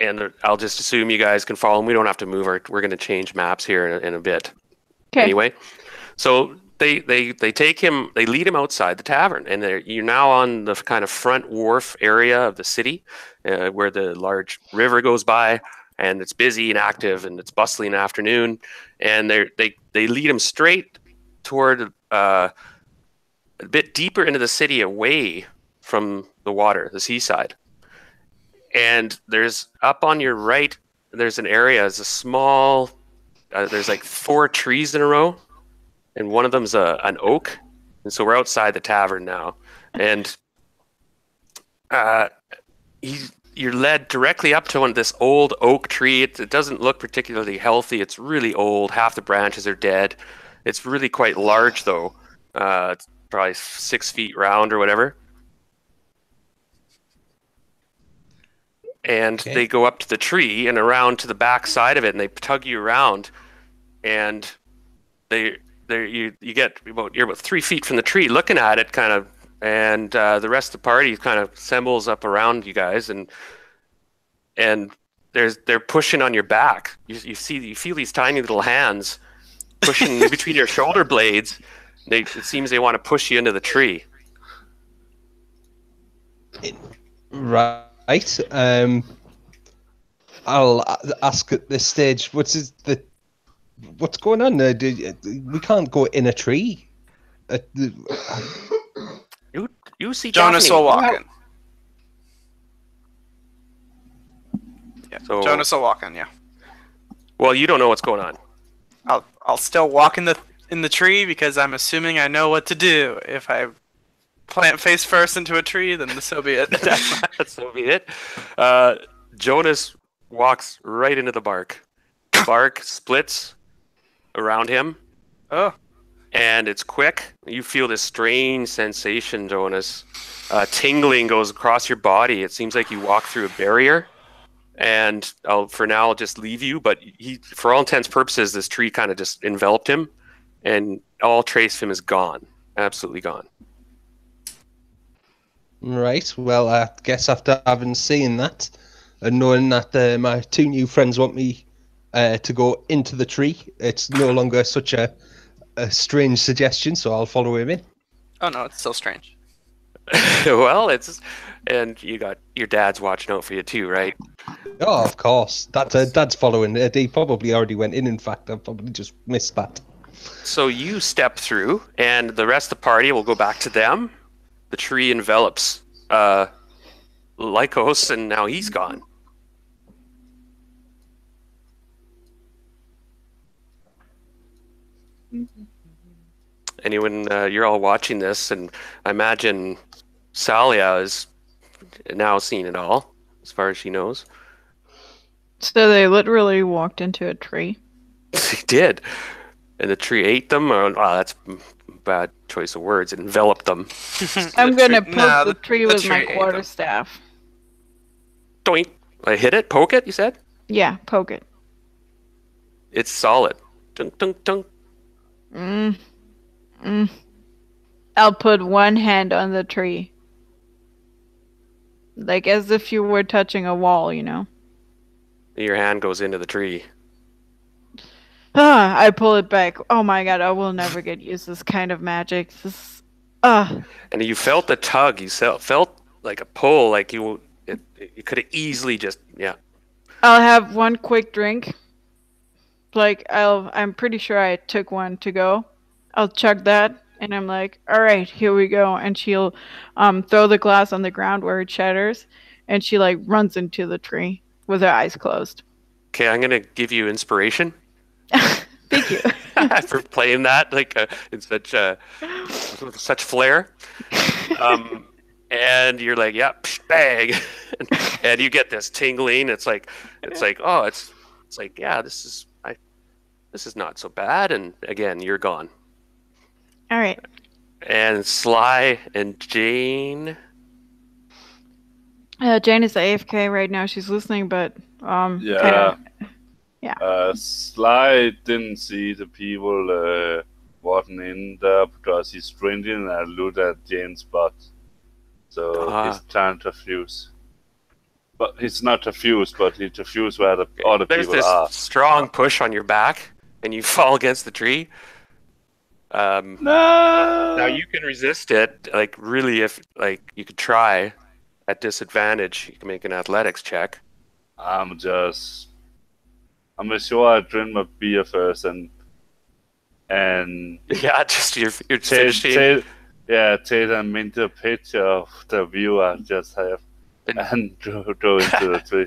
And I'll just assume you guys can follow him. We don't have to move. We're going to change maps here in a bit. Okay. Anyway, so they take him. They lead him outside the tavern, and you're now on the kind of front wharf area of the city, where the large river goes by, and it's busy and active, and it's bustling afternoon. And they lead him straight toward a bit deeper into the city, away from the water, the seaside. And there's up on your right, there's an area, it's a small, there's like 4 trees in a row, and one of them's an oak. And so we're outside the tavern now. And you're led directly up to this old oak tree. It doesn't look particularly healthy. It's really old. Half the branches are dead. It's really quite large, though. It's probably 6 feet round or whatever. And Okay. they go up to the tree and around to the back side of it, and they tug you around, and you're about 3 feet from the tree, looking at it, kind of, and the rest of the party kind of assembles up around you guys, and they're pushing on your back. You feel these tiny little hands pushing between your shoulder blades. It seems they want to push you into the tree. Right. I'll ask at this stage, what's going on? We can't go in a tree. You see Jonas Daphne. will walk in. Yeah, So- Jonas will walk in, yeah. Well, you don't know what's going on. I'll still walk in the tree because I'm assuming I know what to do. If I plant face first into a tree, then so be it. So be it. Jonas walks right into the bark. Bark splits around him. Oh. And it's quick. You feel this strange sensation, Jonas. Tingling goes across your body. It seems like you walk through a barrier. And for now, I'll just leave you. But for all intents and purposes, this tree kind of just enveloped him. And all trace of him is gone. Absolutely gone. Right. Well, I guess after having seen that and knowing that my two new friends want me to go into the tree, it's no longer such a strange suggestion, so I'll follow him in. Oh no, it's still strange. Well, and you got your dad's watching out for you too, right? Oh, of course. Dad's following. He probably already went in. In fact, I've probably just missed that. So you step through, and the rest of the party will go back to them. The tree envelops Lycos, and now he's gone. Anyone, you're all watching this, and I imagine Salia is now seen it all, as far as she knows. So they literally walked into a tree. They did. And the tree ate them? Or, that's a bad choice of words. It enveloped them. I'm going to poke the tree with tree my ate them. quarterstaff. Doink. I hit it? Poke it, you said? Yeah, poke it. It's solid. Dunk, dunk, dunk. I'll put one hand on the tree. Like as if you were touching a wall, you know? Your hand goes into the tree. I pull it back. Oh my god, I will never get used to this kind of magic. And you felt the tug. You felt like a pull, like you could have easily just, yeah. I'll have one quick drink. Like I'm pretty sure I took one to go. I'll chug that, and I'm like, all right, here we go. And she'll throw the glass on the ground where it shatters, and she like runs into the tree with her eyes closed. Okay, I'm gonna give you inspiration. Thank you for playing that like in such flair. And you're like, yeah, bang, and you get this tingling. It's like, oh, it's like, yeah, this is not so bad. And again, you're gone. All right. And Sly and Jane. Jane is AFK right now. She's listening, but Yeah. Yeah. Sly didn't see the people walking in there because he's drinking and looked at Jane's butt. So he's trying to fuse. But he's not to fuse, but he's to fuse where the other There's people this are. strong push on your back, and you fall against the tree. No! Now you can resist it. Like really, if like you could try at disadvantage, you can make an athletics check. I'm sure I drink my beer first and Yeah, just you're take a mental picture of the view I just have and go into the tree.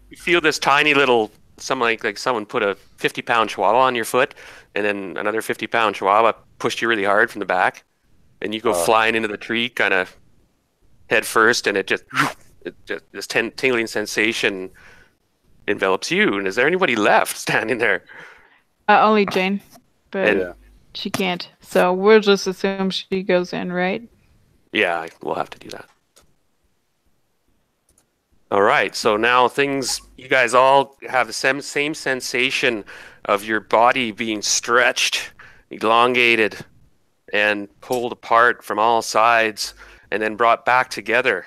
You feel this tiny little, like someone put a 50-pound chihuahua on your foot, and then another 50-pound chihuahua pushed you really hard from the back, and you go flying into the tree, kind of head first, and it just this tingling sensation envelops you. And is there anybody left standing there? Only Jane, but she can't. So we'll just assume she goes in, right? Yeah, we'll have to do that. All right, so now you guys all have the same sensation of your body being stretched, elongated, and pulled apart from all sides, and then brought back together.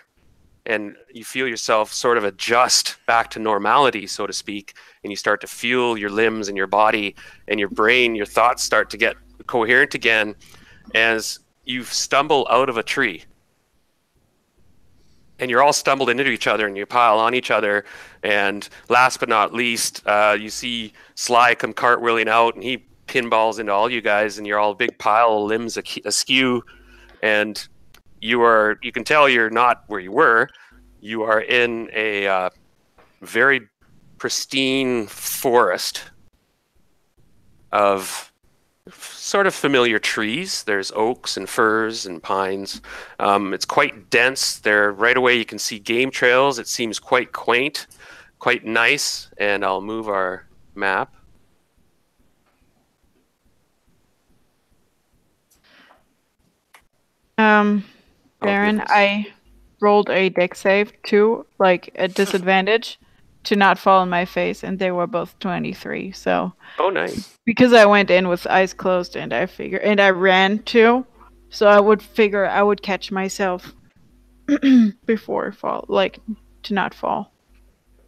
And you feel yourself sort of adjust back to normality, so to speak, and you start to feel your limbs and your body and your brain, your thoughts start to get coherent again as you stumble out of a tree. And you're all stumbled into each other, and you pile on each other. And last but not least, you see Sly come cartwheeling out, and he pinballs into all you guys, and you're all a big pile of limbs askew. And you can tell you're not where you were. You are in a very pristine forest. of sort of familiar trees. There's oaks and firs and pines. It's quite dense. There, right away, you can see game trails. It seems quite quaint, quite nice. And I'll move our map. Baron, I rolled a deck save too, like at disadvantage, to not fall on my face, and they were both 23. So. Oh, nice. Because I went in with eyes closed, and I ran too, so I would figure I would catch myself before I fall, like to not fall.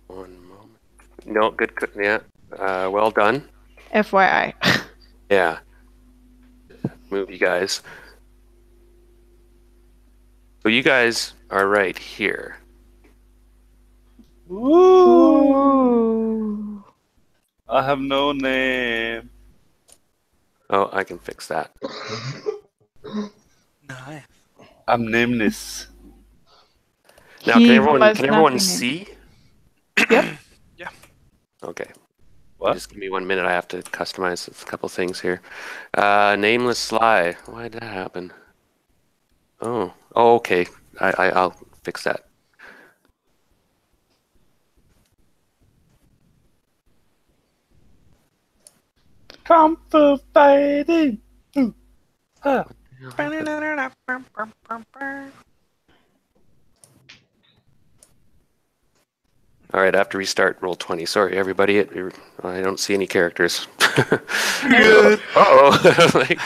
One moment. No, good. Yeah. Well done. FYI. Yeah. Move you guys. So you guys are right here. Ooh. I have no name. Oh, I can fix that. Nice. I'm nameless. Now, can everyone see? Yep. Yeah. Okay. What? Just give me 1 minute. I have to customize a couple things here. Nameless Sly. Why did that happen? Oh, okay. I'll fix that. Come for fighting. Ah. All right, I have to restart roll 20. Sorry, everybody. I don't see any characters. Like,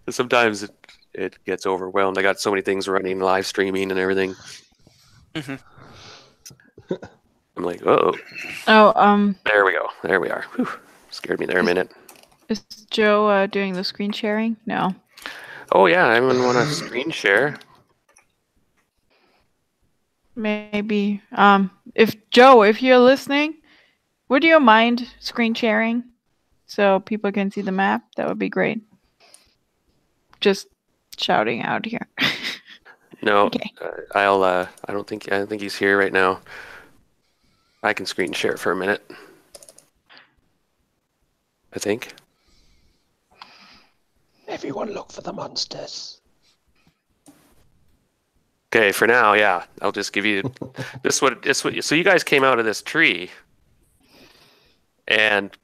sometimes it gets overwhelmed. I got so many things running, live streaming and everything. I'm like, oh. Oh, There we go. There we are. Whew. Scared me there a minute. is Joe doing the screen sharing? No. Oh yeah, anyone want to screen share? Maybe. If you're listening, would you mind screen sharing so people can see the map? That would be great. Just shouting out here. No, Okay. I don't think he's here right now. I can screen share for a minute. I think. Everyone look for the monsters. Okay, for now, yeah. I'll just give you so you guys came out of this tree, and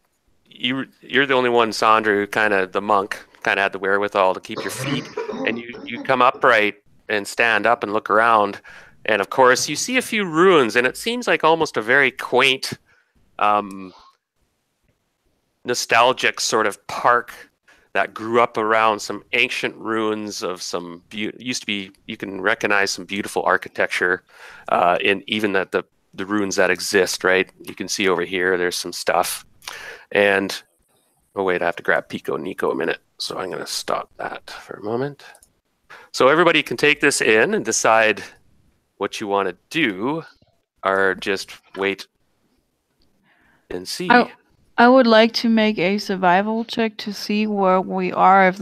you're the only one, Sandra, who the monk had the wherewithal to keep your feet, and you come upright and stand up and look around, and of course you see a few ruins, and it seems like almost a very quaint, nostalgic sort of park that grew up around some ancient ruins of some used to be. You can recognize some beautiful architecture in even the ruins that exist. Right, you can see over here. There's some stuff, and oh wait, I have to grab Pico Nico a minute, so I'm going to stop that for a moment. So everybody can take this in and decide what you want to do, or just wait and see. I would like to make a survival check to see where we are, if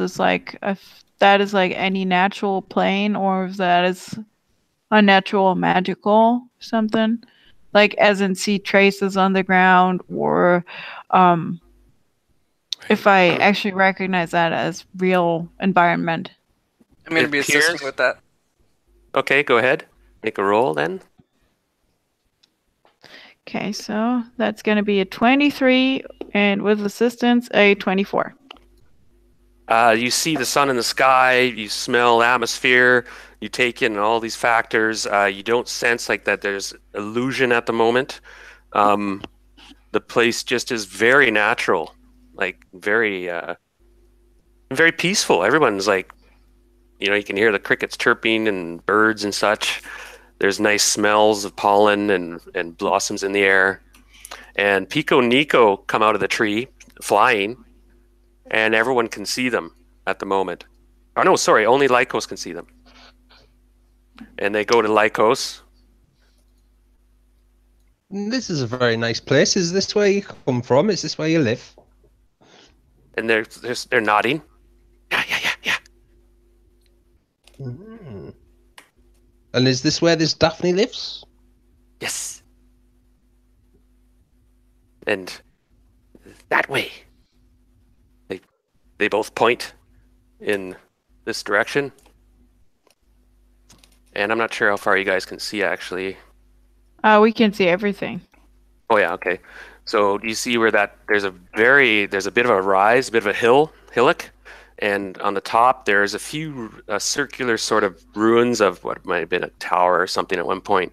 that is like any natural plane, or if that is unnatural magical something. Like as in see traces on the ground, or if I actually recognize that as real environment. I'm going to be assisting with that. Okay, go ahead. Make a roll then. Okay, so that's going to be a 23, and with assistance, a 24. You see the sun in the sky, you smell atmosphere, you take in all these factors. You don't sense like that there's illusion at the moment. The place just is very natural, like very peaceful. Everyone's like, you can hear the crickets chirping and birds and such. There's nice smells of pollen and blossoms in the air. And Pico Nico come out of the tree, flying, and everyone can see them at the moment. Oh, no, sorry, only Lycos can see them. And they go to Lycos. This is a very nice place. Is this where you come from? Is this where you live? And they're nodding. Yeah. Mm-hmm. And is this where this Daphne lives? Yes. And that way. they both point in this direction. And I'm not sure how far you guys can see, actually. We can see everything. Oh, yeah, okay. So do you see where there's a bit of a rise, a bit of a hillock, and on the top there's a few circular sort of ruins of what might have been a tower or something at one point.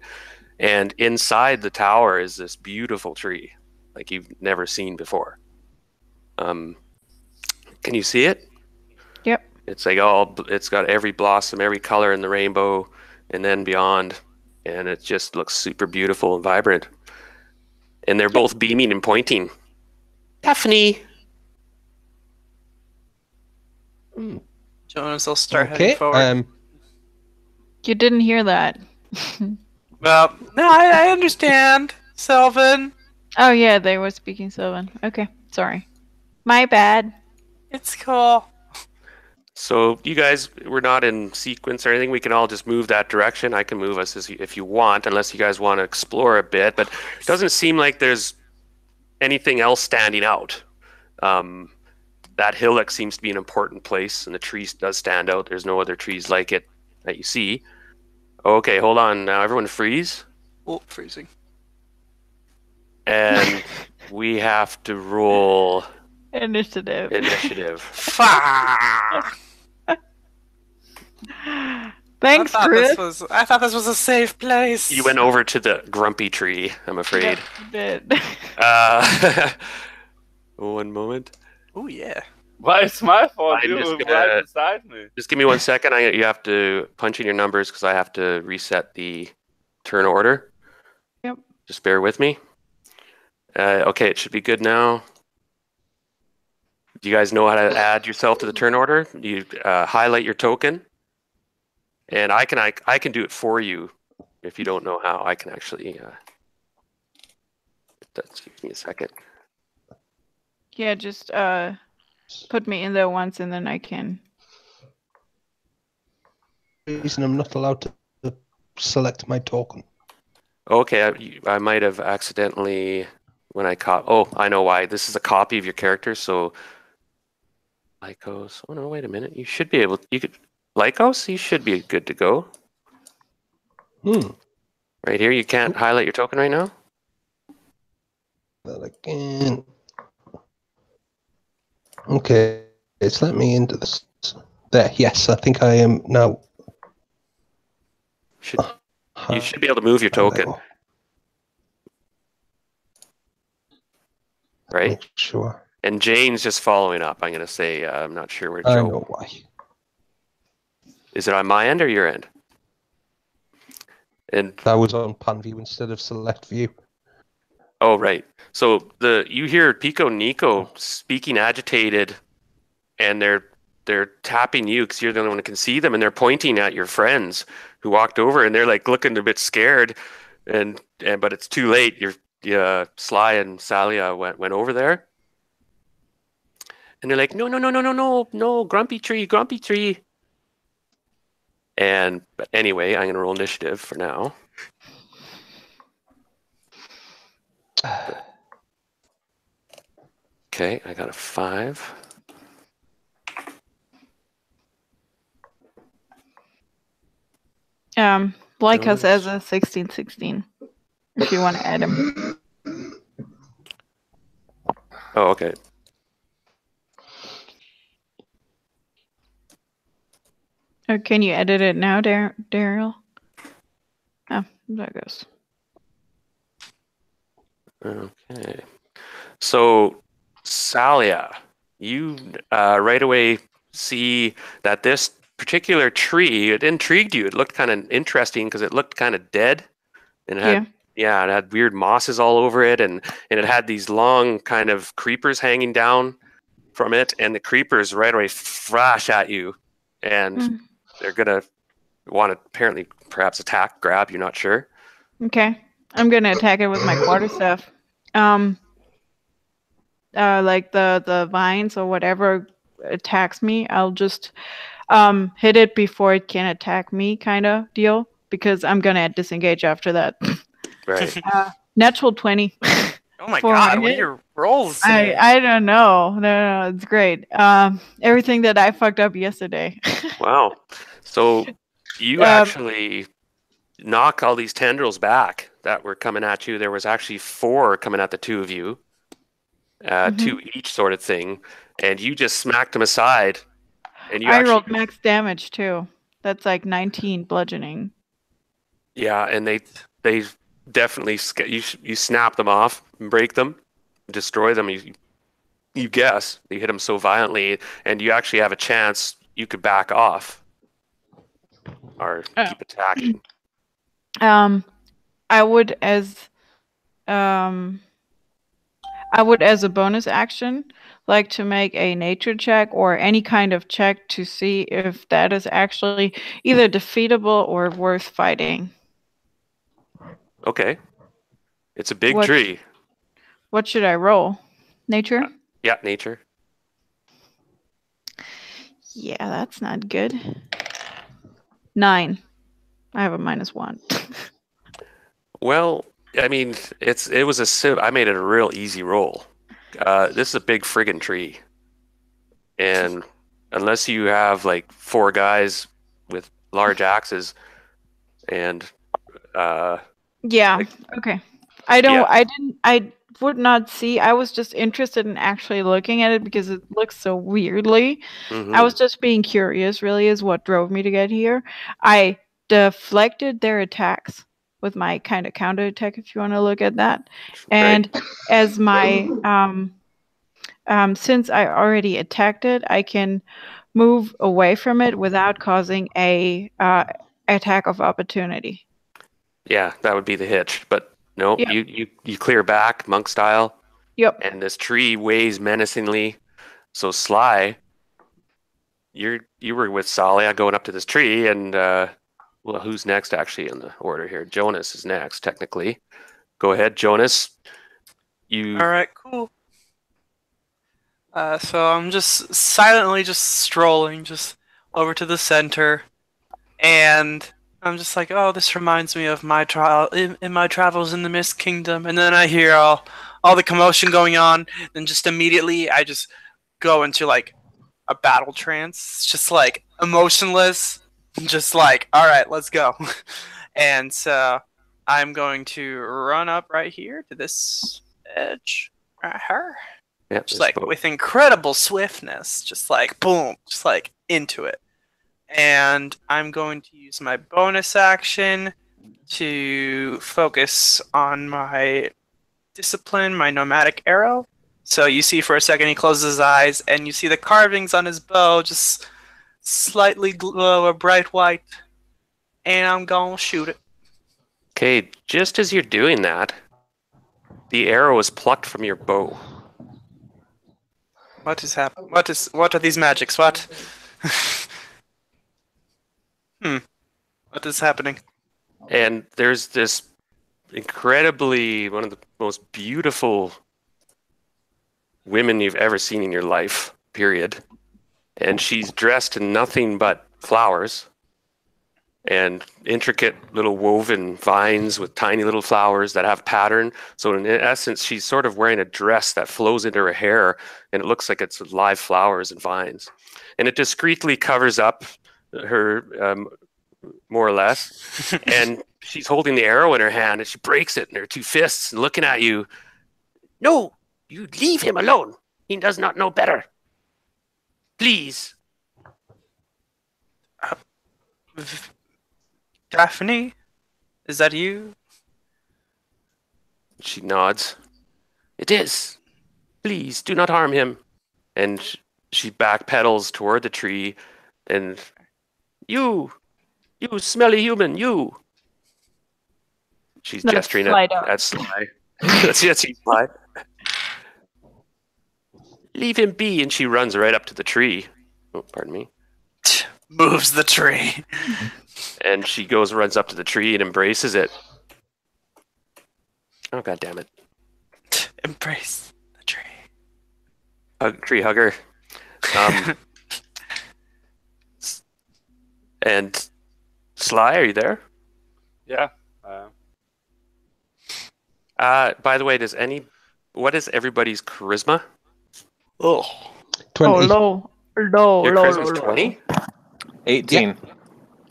And inside the tower is this beautiful tree, like you've never seen before. Can you see it? Yep. It's like it's got every blossom, every color in the rainbow, and then beyond, and it just looks super beautiful and vibrant. And they're both beaming and pointing. Daphne! Jonas will start heading forward. You didn't hear that. Well, no, I understand, Sylvan. Oh yeah, they were speaking Sylvan. Okay, sorry. My bad. It's cool. So you guys, we're not in sequence or anything. We can all just move that direction. I can move us if you want, unless you guys want to explore a bit. But it doesn't seem like there's anything else standing out. That hillock seems to be an important place, and the trees does stand out. There's no other trees like it that you see. Okay, hold on. Now everyone freeze. Oh, freezing. And we have to roll Initiative. Fuck! Thanks, Chris. I thought this was a safe place. You went over to the grumpy tree, I'm afraid. Yep, you did. 1 moment. Oh, yeah. Why it's my fault? I'm You just were gonna- right beside me. Just give me 1 second. You have to punch in your numbers because I have to reset the turn order. Yep. Just bear with me. Okay, it should be good now. Do you guys know how to add yourself to the turn order? You highlight your token, and I can do it for you. If you don't know how, I can actually. Give me a second. Yeah, just put me in there once, and then I can. Reason I'm not allowed to select my token. Okay, I might have accidentally when I caught. Oh, I know why. This is a copy of your character, so. Lycos. Oh no, wait a minute. You should be able. You could. Lycos. You should be good to go. Right here, you can't highlight your token right now. That again. Okay, it's let me into this. There, yes, I think I am now. You should be able to move your token. Right? Sure. And Jane's just following up. I'm going to say, I'm not sure where I Joe. know why. Is it on my end or your end? And That was on pan view instead of select view. oh, right. So you hear Pico Nico speaking agitated, and they're tapping you because you're the only one who can see them, and they're pointing at your friends who walked over, and they're like looking a bit scared, but it's too late. Sly and Salia went over there. And they're like, no, grumpy tree. But anyway, I'm going to roll initiative for now. Okay, I got a 5. Lycos as a 1616. If you want to add him. Oh, okay. Or can you edit it now, Daryl? Oh, there goes. Okay. So, Salia, you right away see that this particular tree, it intrigued you. It looked kind of interesting because it looked kind of dead. And it had, it had weird mosses all over it. And it had these long kind of creepers hanging down from it. And the creepers right away flash at you. And they're going to want to apparently perhaps attack, grab, you're not sure. Okay. I'm going to attack it with my quarterstaff. Like the vines or whatever attacks me, I'll just hit it before it can attack me, kind of deal, because I'm going to disengage after that. Right. Natural 20. Oh my For god, my what are hit? your rolls today? I don't know. No, it's great. Everything that I fucked up yesterday. Wow. So you actually knock all these tendrils back that were coming at you. There was actually 4 coming at the 2 of you, 2 each sort of thing, and you just smacked them aside. And you I actually, rolled max damage too. That's like 19 bludgeoning. yeah, and they definitely you snap them off, break them, destroy them. You guess you hit them so violently, and you actually have a chance. You could back off or keep attacking. I would as a bonus action like to make a nature check or any kind of check to see if that is actually either defeatable or worth fighting. Okay, it's a big What- tree. What should I roll? Nature? Yeah, nature. Yeah, that's not good. 9. I have a -1. Well, I mean, I made it a real easy roll. This is a big friggin' tree, and unless you have like 4 guys with large axes, and Yeah. like, Okay. I don't. yeah. I would not see. I was just interested in actually looking at it because it looks so weirdly. I was just being curious. Really, is what drove me to get here. I deflected their attacks with my kind of counterattack, if you want to look at that. And as my since I already attacked it, I can move away from it without causing a attack of opportunity. Yeah, that would be the hitch. But no, Yep. you clear back monk style. Yep. And this tree weighs menacingly. So Sly, you were with Salia going up to this tree, and well, who's next actually in the order here? Jonas is next, technically. Go ahead, Jonas. All right, cool. So I'm just silently just strolling just over to the center, and I'm just like, oh, this reminds me of my trial in my travels in the Mist Kingdom. And then I hear all the commotion going on, and just immediately I just go into like a battle trance. It's just like emotionless, just like, all right, let's go. And so I'm going to run up right here to this edge, right here. Yep, Just like with incredible swiftness, just like boom, just like into it. And I'm going to use my bonus action to focus on my discipline, my nomadic arrow. So you see for a second he closes his eyes, and you see the carvings on his bow just slightly glow a bright white. And I'm gonna shoot it. Okay, just as you're doing that, the arrow is plucked from your bow. What is happening? What are these magics? What? What is happening? And there's this incredibly one of the most beautiful women you've ever seen in your life, period. And she's dressed in nothing but flowers and intricate little woven vines with tiny little flowers that have pattern. So in essence, she's sort of wearing a dress that flows into her hair, and it looks like it's live flowers and vines. And it discreetly covers up her, more or less. And she's holding the arrow in her hand, and she breaks it in her 2 fists and looking at you. No, you leave him alone. He does not know better. Please. Daphne? Is that you? She nods. It is. Please, do not harm him. And she backpedals toward the tree, and you smelly human, you. She's gesturing at Sly. That's Sly. Leave him be, and she runs right up to the tree. Oh, pardon me. Moves the tree. And she runs up to the tree and embraces it. Oh, god damn it. Embrace the tree. Tree hugger. And Sly, are you there? Yeah. By the way, does what is everybody's charisma? Oh. 20. Oh, low. Your charisma's 20? 18.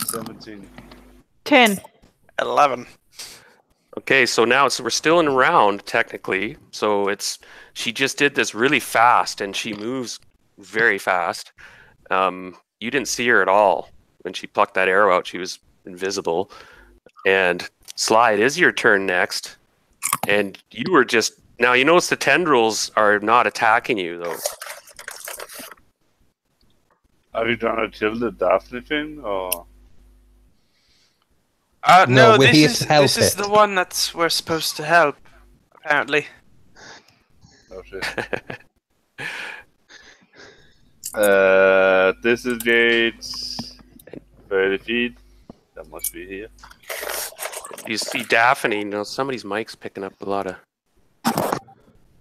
17. 10. 11. Okay, so now we're still in a round technically. So she just did this really fast, and she moves very fast. You didn't see her at all when she plucked that arrow out. She was invisible. And Sly, it is your turn next. And you were just now. You notice the tendrils are not attacking you though. Are we gonna kill the Daphne thing, or? No, No, we're here this to help is it. the one that we're supposed to help, apparently. Oh shit. This is gate 30 feet. That must be here. You see Daphne. Somebody's mic's picking up a lot of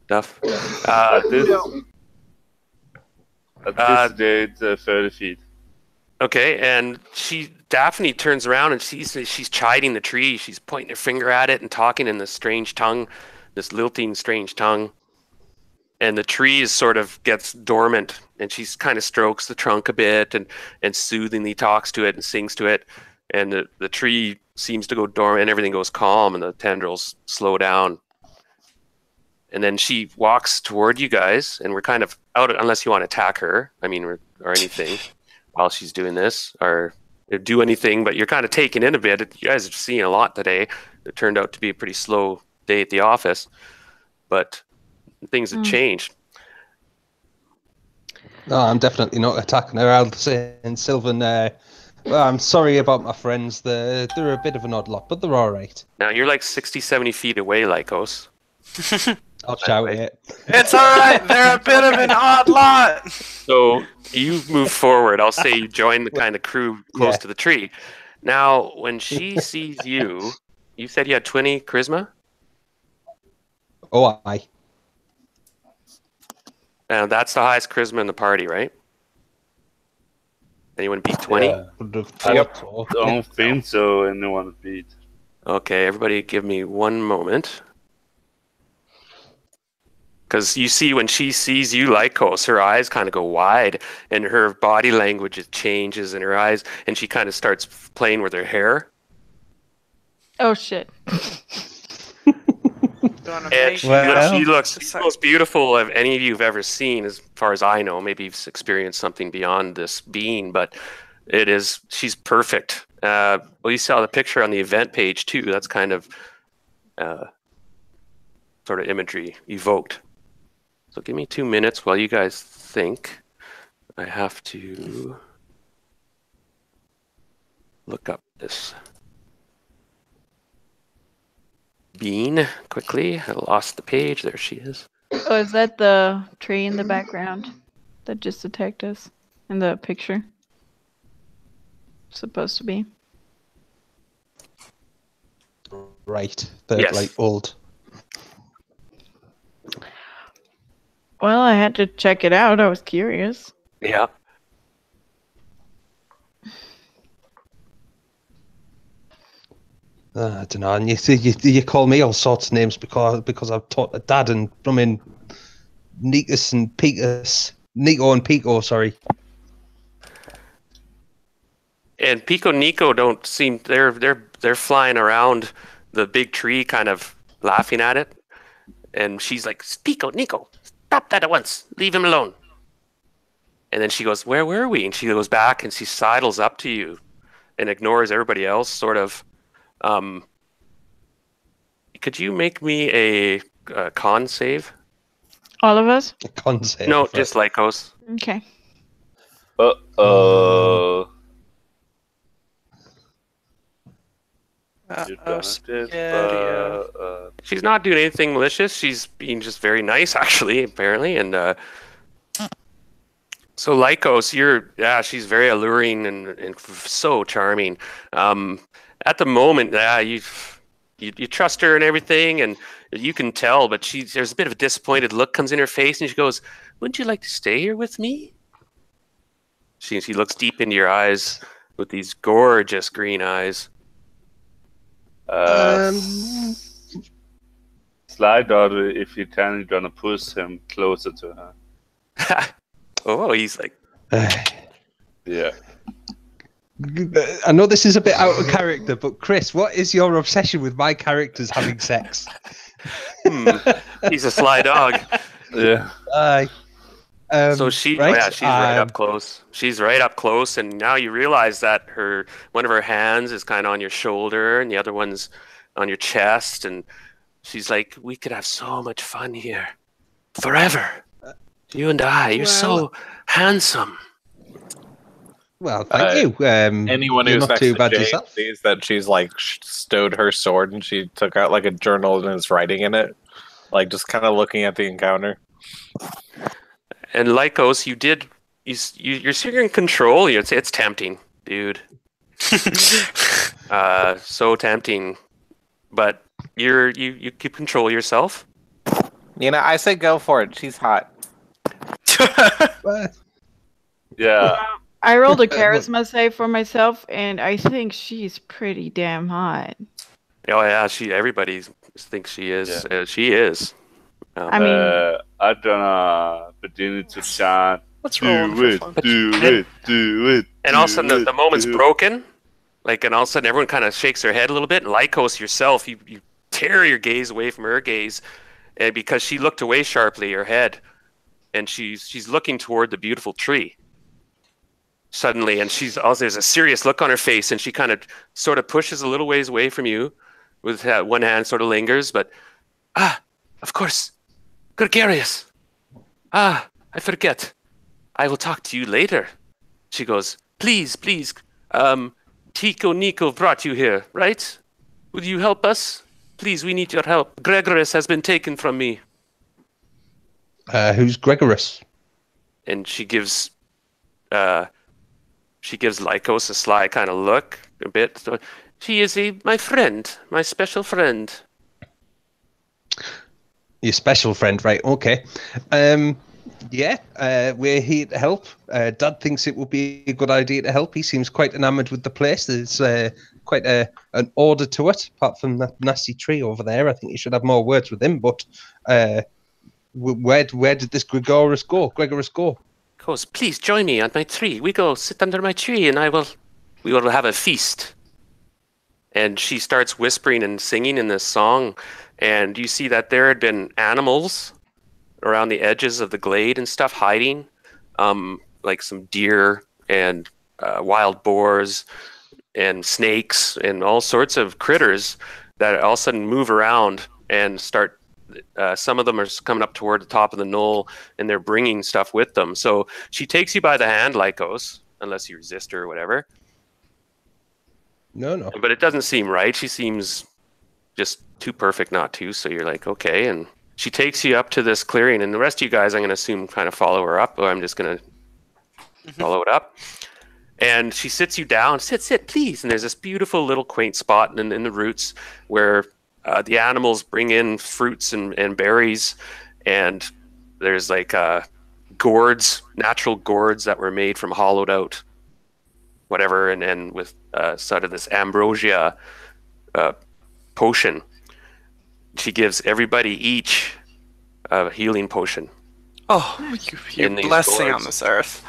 stuff. This gate 30 feet. Okay, and Daphne turns around and she's chiding the tree. She's pointing her finger at it and talking in this strange tongue, this lilting strange tongue. And the tree sort of gets dormant, and she kind of strokes the trunk a bit and soothingly talks to it and sings to it. And the tree seems to go dormant, and everything goes calm, and the tendrils slow down. And then she walks toward you guys, and we're kind of out, unless you want to attack her, or anything, while she's doing this, or do anything, but you're kind of taking in a bit. You guys have seen a lot today. It turned out to be a pretty slow day at the office, but things have changed. No, I'm definitely not attacking her. I'll say in Sylvan, well, I'm sorry about my friends. They're a bit of an odd lot, but they're all right. Now, you're like 60, 70 feet away, Lycos. I'll shout it. It's alright, they're a bit of an odd lot! So you move forward. I'll say you join the kind of crew close to the tree. Now, when she sees you, you said you had 20 charisma? Oh, aye. Now, that's the highest charisma in the party, right? Anyone beat 20? Yeah. Would have I thought so. don't think so. Anyone beat. Okay, everybody give me one moment. Because you see, when she sees you, Lycos, her eyes kind of go wide, and her body language changes in her eyes, and she kind of starts playing with her hair. Oh shit. And she looks the most beautiful of any of you have ever seen, as far as I know. Maybe you've experienced something beyond this being, but she's perfect. Well, you saw the picture on the event page too. That's kind of sort of imagery evoked. So give me 2 minutes while you guys think. I have to look up this bean quickly. I lost the page. There she is. Oh, is that the tree in the background that just attacked us in the picture? Supposed to be. Right. They're Yes. like old. Well, I had to check it out. I was curious. Yeah. I don't know. And you call me all sorts of names because I've taught Dad and Nico and Pico. Sorry. And Pico and Nico don't seem they're flying around the big tree, kind of laughing at it. And she's like, "Pico, Nico, stop that at once. Leave him alone." And then she goes, "Where were we?" And she goes back and she sidles up to you and ignores everybody else, sort of. Could you make me a con save? All of us? A con save. No, just Lycos. Okay. Uh-oh. You Oh, done it, She's not doing anything malicious. She's being just very nice, actually, apparently. And so Lycos, she's very alluring and so charming. At the moment, you trust her and everything, and you can tell, but there's a bit of a disappointed look comes in her face, and she goes, "Wouldn't you like to stay here with me?" She looks deep into your eyes with these gorgeous green eyes. Sly Dog, if you can, gonna push him closer to her. Oh, he's like, Yeah. I know this is a bit out of character, but Chris, what is your obsession with my characters having sex? he's a sly dog. Yeah. So she's right? right up close. She's right up close, and now you realize that one of her hands is kind of on your shoulder, and the other one's on your chest, and she's like, "We could have so much fun here, forever. You and I. You're so handsome." Well, thank you. Anyone you're who's not next too to bad Jane yourself. sees that she's like stowed her sword and she took out like a journal and is writing in it, like just kind of looking at the encounter. And Lycos, you're still in control. It's tempting, dude. So tempting, but you keep control yourself. I say go for it. She's hot. Yeah. I rolled a charisma save for myself, and I think she's pretty damn hot. Oh yeah, everybody thinks she is. Yeah. She is. I mean, I gonna begin to chant. Let's roll Do it, for fun. do it. And all of a sudden, the moment's broken. And all of a sudden, everyone kind of shakes their head a little bit. And Lycos, yourself, you tear your gaze away from her gaze, and because she looked away sharply, her head, and she's looking toward the beautiful tree. Suddenly, and there's a serious look on her face, and she kind of sort of pushes a little ways away from you, with one hand sort of lingers, but of course, Gregarius. I forget. I will talk to you later. She goes, please, Tico Nico brought you here, right? Would you help us? Please, we need your help. Gregarius has been taken from me. Who's Gregarius? And she gives Lycos a sly kind of look, a bit. So, she is my friend, my special friend. Your special friend, right? Okay. We're here to help. Dad thinks it would be a good idea to help. He seems quite enamored with the place. There's quite an order to it, apart from that nasty tree over there. I think you should have more words with him. But where did this Gregarius go? Goes, please join me on my tree. We go sit under my tree, and we will have a feast. And she starts whispering and singing in this song, and you see that there had been animals around the edges of the glade and stuff hiding, like some deer and wild boars and snakes and all sorts of critters that all of a sudden move around and start. Some of them are coming up toward the top of the knoll, and they're bringing stuff with them. So she takes you by the hand, Lycos, unless you resist her or whatever. No. But it doesn't seem right. She seems just too perfect not to. So you're like, okay. And she takes you up to this clearing, and the rest of you guys, I'm going to assume, kind of follow her up, or I'm just going to follow it up. And she sits you down. Sit, please. And there's this beautiful little quaint spot in the roots where the animals bring in fruits and berries, and there's like gourds, natural gourds that were made from hollowed out whatever, and with sort of this ambrosia potion. She gives everybody each a healing potion. Oh, your blessing on this earth.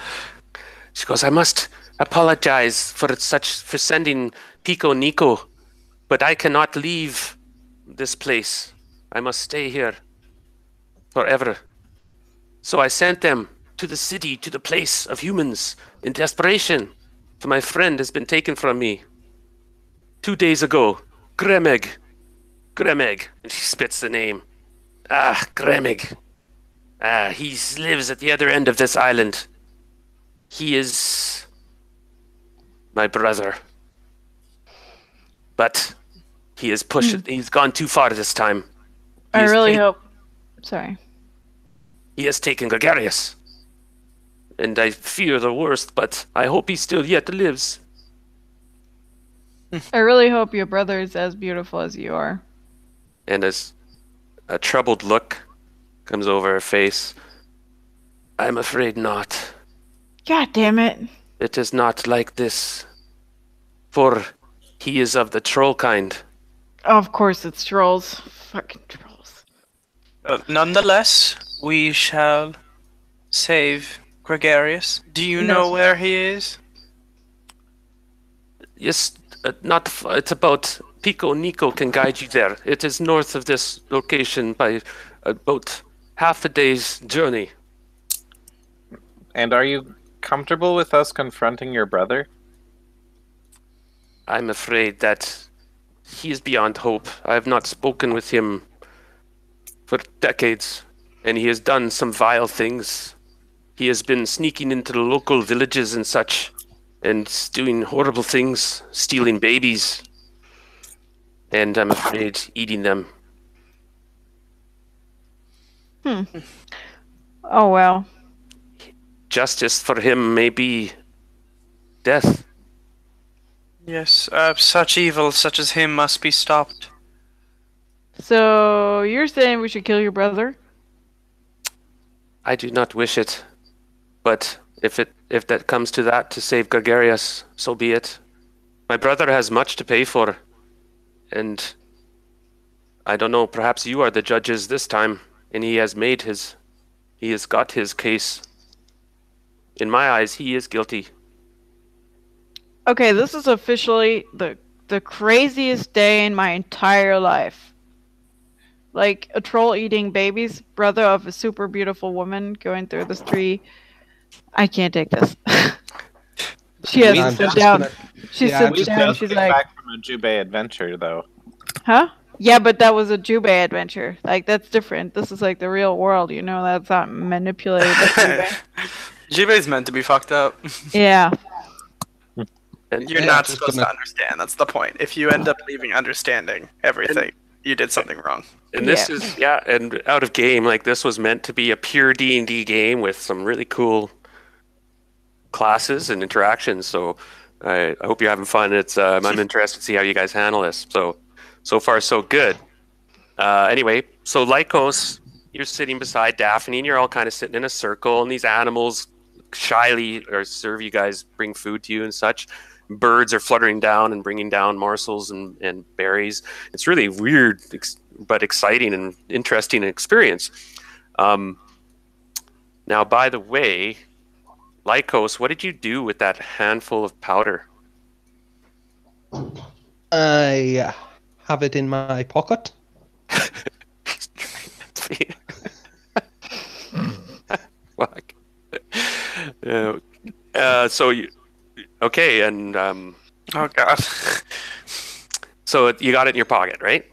She goes, I must apologize for sending Pico Nico, but I cannot leave this place. I must stay here forever. So I sent them to the city, to the place of humans in desperation, for my friend has been taken from me 2 days ago. Gremeg. And she spits the name. Gremeg. He lives at the other end of this island. He is my brother. But he has pushed it. He's gone too far this time. I really hope. Sorry. He has taken Gregarius. And I fear the worst, but I hope he still yet lives. I really hope your brother is as beautiful as you are. And as a troubled look comes over her face, I'm afraid not. God damn it. It is not like this. For he is of the troll kind. Oh, of course it's trolls. Fucking trolls. Nonetheless, we shall save Gregarius. Do you know Yes. where he is? Yes, it's about Pico Nico can guide you there. It is north of this location by about half a day's journey. And are you comfortable with us confronting your brother? I'm afraid that he is beyond hope. I have not spoken with him for decades, and he has done some vile things. He has been sneaking into the local villages and such, and doing horrible things, stealing babies, and I'm afraid eating them. Oh well. Justice for him may be death. Yes, such evil such as him must be stopped. So you're saying we should kill your brother? I do not wish it, but if that comes to that, to save Gregarius, so be it. My brother has much to pay for, and I don't know, perhaps you are the judges this time, and he has got his case. In my eyes, he is guilty. Okay, this is officially the craziest day in my entire life. Like a troll eating babies, brother of a super beautiful woman going through the street. I can't take this. She has I'm to sit just down. gonna- She yeah, sits we down. Just She's came like, back from a Jubei adventure, though. huh? Yeah, but that was a Jubei adventure. Like, that's different. This is like the real world, you know? That's not manipulated by Jubei. Jubei's meant to be fucked up. Yeah. You're Yeah, not just supposed gonna- to understand. That's the point. If you end up leaving understanding everything, you did something wrong. And this Yeah. is, and out of game, like this was meant to be a pure D&D game with some really cool classes and interactions. So I hope you're having fun. I'm interested to see how you guys handle this. So far so good. Anyway, so Lycos, you're sitting beside Daphne, and you're all kind of sitting in a circle, and these animals shyly serve you guys, bring food to you and such. Birds are fluttering down and bringing down morsels and berries. It's really weird, but exciting and interesting experience. Now, by the way, Lycos, what did you do with that handful of powder? I have it in my pocket. Fuck. So you, okay, and Oh god. so you got it in your pocket, right?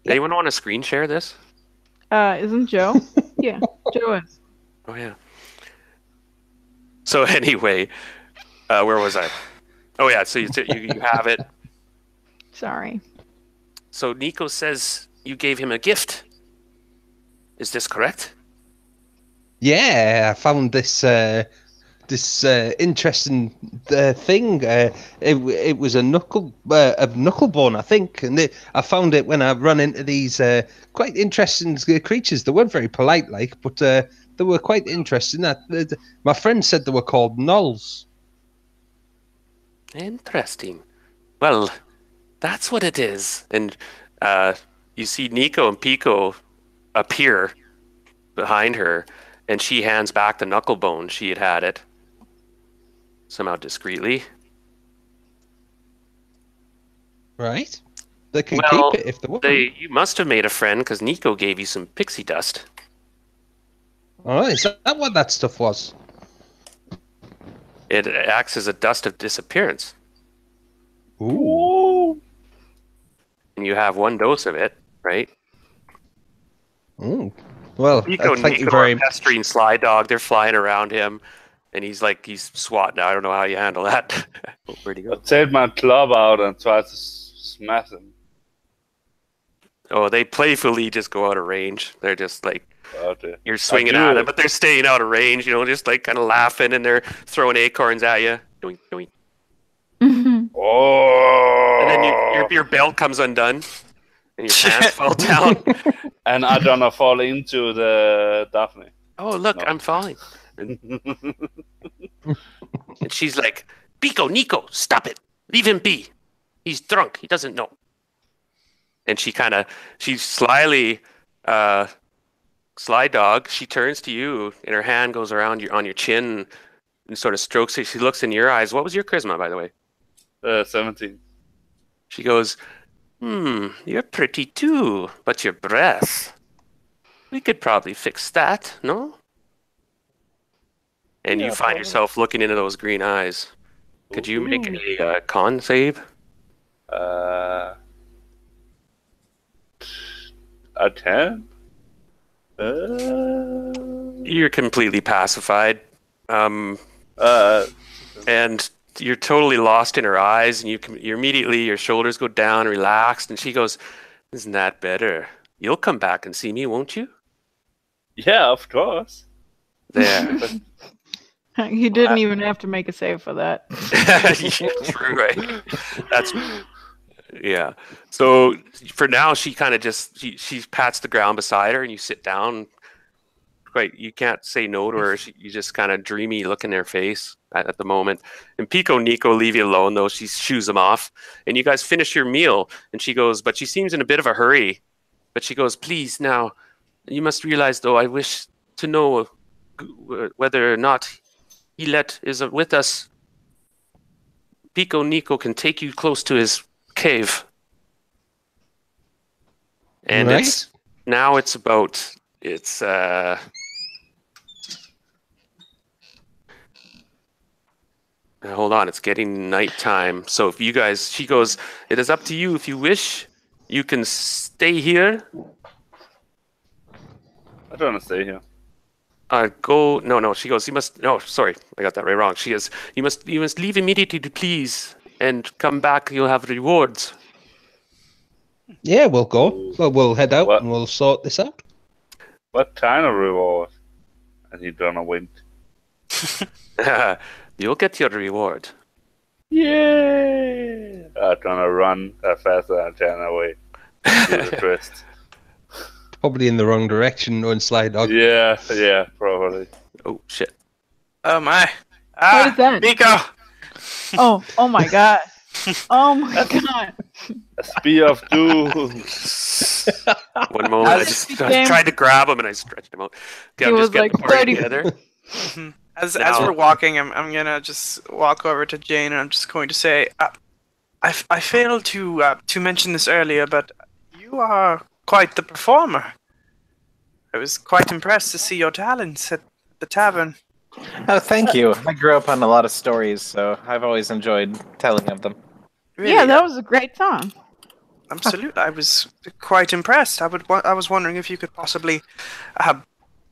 Anyone want to screen share this? Isn't Joe? Yeah, Joe is. Oh yeah. So anyway, where was I? Oh yeah, so you have it. Sorry. So Nico says you gave him a gift. Is this correct? Yeah, I found this interesting thing. It was a knuckle bone, I think, and I found it when I run into these quite interesting creatures. They weren't very polite, like, but they were quite interesting. My friend said they were called gnolls. Interesting. Well, that's what it is. And you see Nico and Pico appear behind her, and she hands back the knuckle bone. She had it somehow discreetly. Right? They can Well, keep it if they want. you must have made a friend because Nico gave you some pixie dust. All right, is that what that stuff was? It acts as a dust of disappearance. Ooh. And you have one dose of it, right? Ooh. Well, Nico and thank you Nico very are much. pestering Sly Dog. They're flying around him, and he's swatting. I don't know how you handle that. Where'd he I go? take my club out and try to smash him. Oh, they playfully just go out of range. They're just like, Okay. you're swinging do at it. them, but they're staying out of range, just like kind of laughing, and they're throwing acorns at you. Doink, doink. Oh! And then your belt comes undone, and your pants fall down. And I don't fall into the Daphne. Oh, look, No. I'm falling. And she's like, Pico, Nico, stop it. Leave him be. He's drunk. He doesn't know. And she slyly Sly Dog, she turns to you, and her hand goes around on your chin and sort of strokes it. She looks in your eyes. What was your charisma, by the way? 17. She goes, you're pretty too, but your breath. We could probably fix that, no? And Yeah, you find probably. yourself looking into those green eyes. Could you make a con save? A 10? You're completely pacified. And you're totally lost in her eyes, and you immediately, your shoulders go down, relaxed, and she goes, isn't that better? You'll come back and see me, won't you? Yeah, of course. There. You didn't even have to make a save for that. Yeah, true, right? That's yeah. So for now, she kind of just she pats the ground beside her, and you sit down. You can't say no to her. You just kind of dreamy look in her face at the moment. And Pico Nico leave you alone, though. She shoos them off, and you guys finish your meal. And she goes, but she seems in a bit of a hurry. But she goes, please, now, you must realize, though, I wish to know whether or not Elet is with us. Pico Nico can take you close to his cave. And Right. Hold on, it's getting nighttime. So if you guys, she goes, it is up to you. If you wish, you can stay here. I don't want to stay here. No, she goes, sorry, I got that right wrong. She goes, you must leave immediately, please, and come back, you'll have rewards. Yeah, we'll go. Well, we'll head out What? and we'll sort this out. What kind of reward? And he gonna win. You'll get your reward. Yeah! I'm gonna run as fast as I can away. To the crest. Probably in the wrong direction, knowing Sly Dog. Yeah, probably. Oh, shit. Oh my. What is that? Nico! Oh my god. Oh my god. A spear of doom. One moment, I tried to grab him and I stretched him out. Okay, He I'm was just getting like the party 30. together. As Now- we're walking, I'm gonna just walk over to Jane and I'm just going to say, I failed to mention this earlier, but you are quite the performer. I was quite impressed to see your talents at the tavern. Oh, thank you. I grew up on a lot of stories, so I've always enjoyed telling of them. Really, Yeah, that was a great song. absolutely. I was quite impressed. I was wondering if you could possibly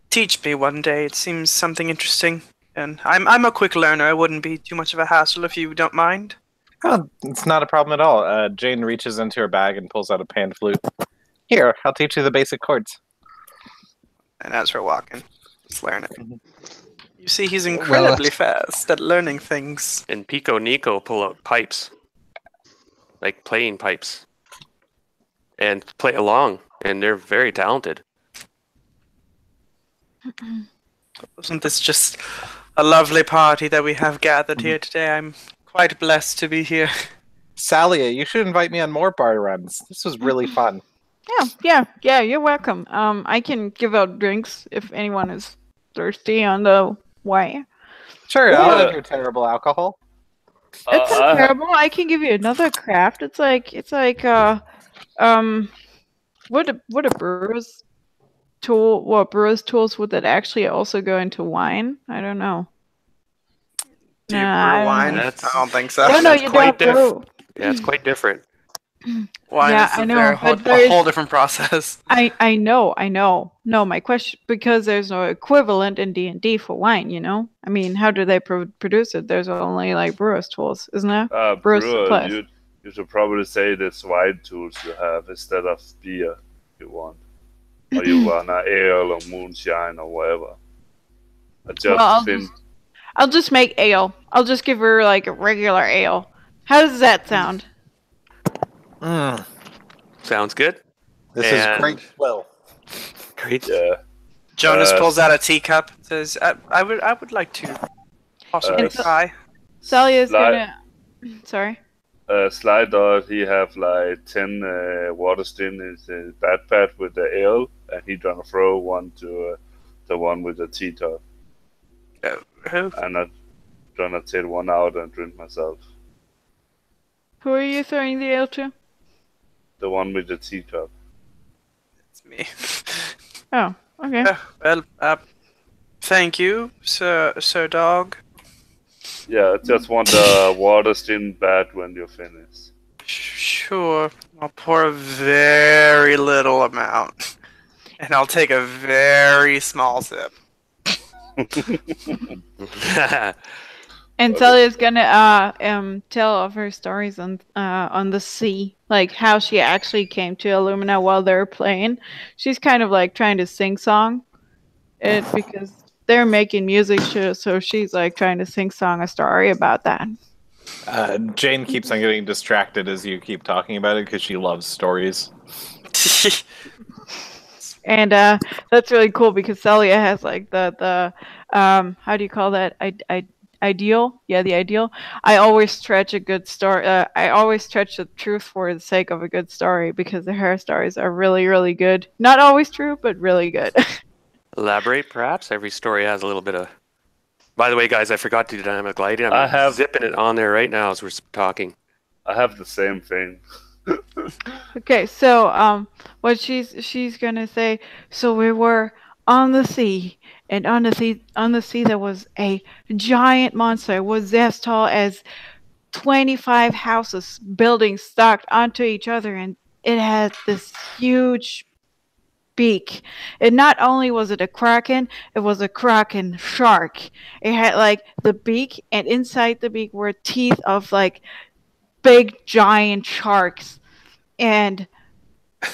teach me one day. It seems something interesting, and I'm a quick learner. It wouldn't be too much of a hassle if you don't mind. Oh, it's not a problem at all. Jane reaches into her bag and pulls out a pan flute. Here, I'll teach you the basic chords. And as we're walking, just learn it. You see, he's incredibly fast at learning things. And Pico Nico pull out pipes. Like playing pipes. And play along. And they're very talented. Wasn't this just a lovely party that we have gathered here today? I'm quite blessed to be here. Salia, you should invite me on more bar runs. This was really fun. Yeah, you're welcome. I can give out drinks if anyone is thirsty on the way. Sure, Yeah. I'll have your terrible alcohol. It's not terrible. I can give you another craft. It's like what a brewer's tool. What brewer's tools would that actually also go into wine? I don't know. Do you Nah, I brew don't wine? know. That's- I don't think so. No, that's you quite don't brew. Yeah, it's quite different. Wine Yeah, is I know, a but there's- whole different process. I know. No, my question, because there's no equivalent in D&D for wine, you know? I mean, how do they produce it? There's only like brewer's tools, isn't there? Brewer's Brewer, supplies. you should probably say this wine tools you have instead of beer you want. Or you want an ale or moonshine or whatever. I just Well, think I'll just make ale. I'll just give her like a regular ale. How does that sound? Sounds good. This And- is great. Well, Great. yeah. Jonas pulls out a teacup and says, I would like to possibly Uh, try. Salia's Sly- gonna... Sorry. Sly Dog, he have like 10 water skin in his backpack with the ale. and he gonna throw one to the one with the teacup, Who? and I'm gonna take one out and drink myself. Who are you throwing the ale to? The one with the teacup. It's me. Oh, okay. Well, thank you, Sir Dog. Yeah, I just want the water steam bad when you're finished. Sure. I'll pour a very little amount, and I'll take a very small sip. And Celia's gonna tell of her stories on the sea, like how she actually came to Illumina while they're playing. She's kind of like trying to sing song it because they're making music, so she's like trying to sing song a story about that. Jane keeps on getting distracted as you keep talking about it because she loves stories. And that's really cool because Celia has like the how do you call that? Ideal? Yeah, the ideal. I always stretch a good story. I always stretch the truth for the sake of a good story because her stories are really, really good. Not always true, but really good. Elaborate, perhaps? Every story has a little bit of... By the way, guys, I forgot to do dynamic lighting. I have- zipping it on there right now as we're talking. I have the same thing. Okay, so what she's gonna say. So we were on the sea, and on the sea there was a giant monster. It was as tall as 25 houses, buildings stacked onto each other, and it had this huge beak. And not only was it a kraken, it was a kraken shark. It had like the beak, and inside the beak were teeth of like big giant sharks. And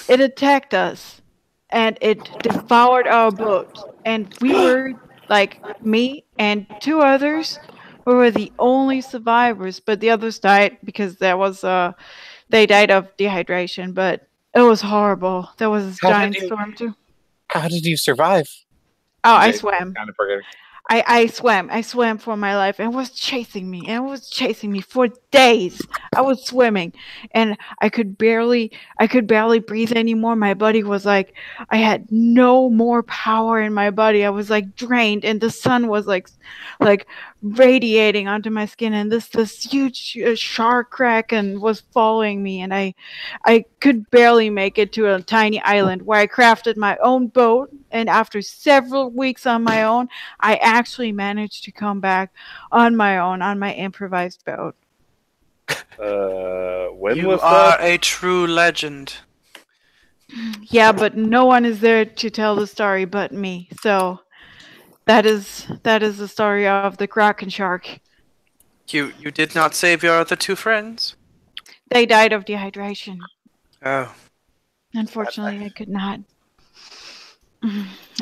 it attacked us, and it devoured our boat. And we were like me and two others. We were the only survivors, but the others died because there was they died of dehydration. But it was horrible. There was this How did giant you- storm too. How did you survive? Oh, I Jane swam. Kind of forgetting. I swam. I swam for my life, and it was chasing me. And it was chasing me for days. I was swimming, and I could barely breathe anymore. My body was like, I had no more power in my body. I was like drained, and the sun was like radiating onto my skin. And this huge shark kraken was following me, and I could barely make it to a tiny island where I crafted my own boat. And after several weeks on my own, I actually managed to come back on my own on my improvised boat. When You was are that? a true legend. Yeah, but no one is there to tell the story but me. So that is the story of the Kraken shark. You did not save your other two friends? They died of dehydration. Oh. Unfortunately, I could not.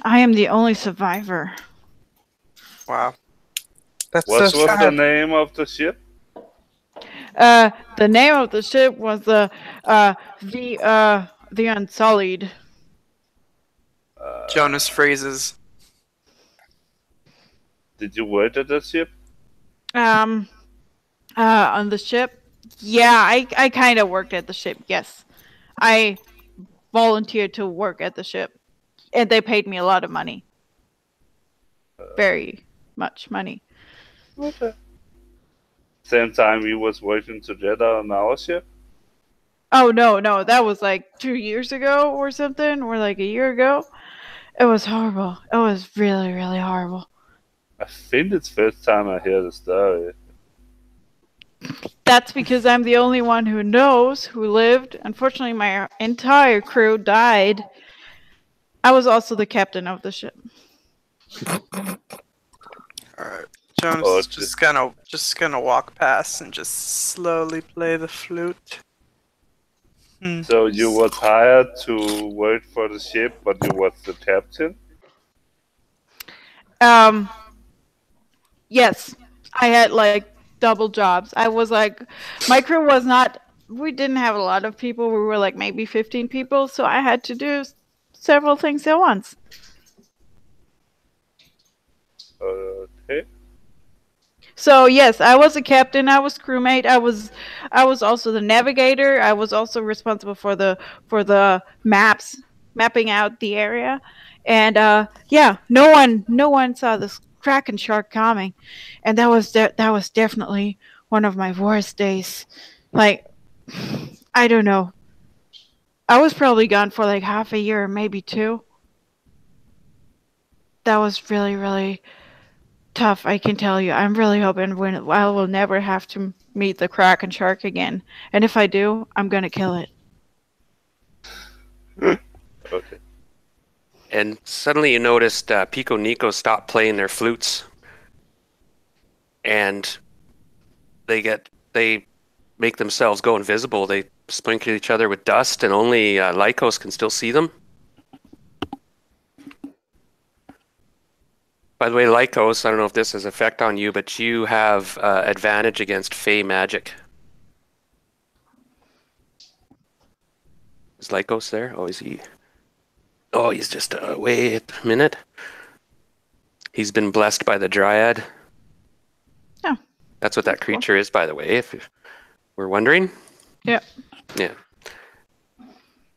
I am the only survivor. Wow. That's What so was the sad. name of the ship? The name of the ship was the Unsullied. Jonas phrases. Did you work at the ship? On the ship. Yeah, I kind of worked at the ship. Yes, I volunteered to work at the ship, and they paid me a lot of money. Very much money. Okay. Same time we was working together on our ship? Oh no, that was like 2 years ago or something, or like a year ago. It was horrible. It was really, really horrible. I think it's first time I hear the story. That's because I'm the only one who knows, who lived. Unfortunately, my entire crew died. I was also the captain of the ship. Alright. Jonas Oh, is just gonna walk past and just slowly play the flute. So you was hired to work for the ship, but you was the captain? Yes, I had like double jobs. I was like, my crew was not. We didn't have a lot of people. We were like maybe 15 people, so I had to do several things at once. Okay. So yes, I was a captain. I was crewmate. I was also the navigator. I was also responsible for the maps mapping out the area, and yeah, no one saw this kraken shark coming, and that was definitely one of my worst days. Like, I don't know. I was probably gone for like half a year, maybe 2. That was really, really tough, I can tell you. I'm really hoping I will never have to meet the kraken shark again. And if I do, I'm gonna kill it. Okay. And suddenly you noticed Pico Nico stopped playing their flutes, and they make themselves go invisible. They sprinkle each other with dust, and only Lycos can still see them. By the way, Lycos, I don't know if this has effect on you, but you have advantage against Fey magic. Is Lycos there? Oh, is he? Oh, he's just wait a minute. He's been blessed by the Dryad. Oh. That's what that creature is, by the way, if we're wondering. Yeah. Yeah.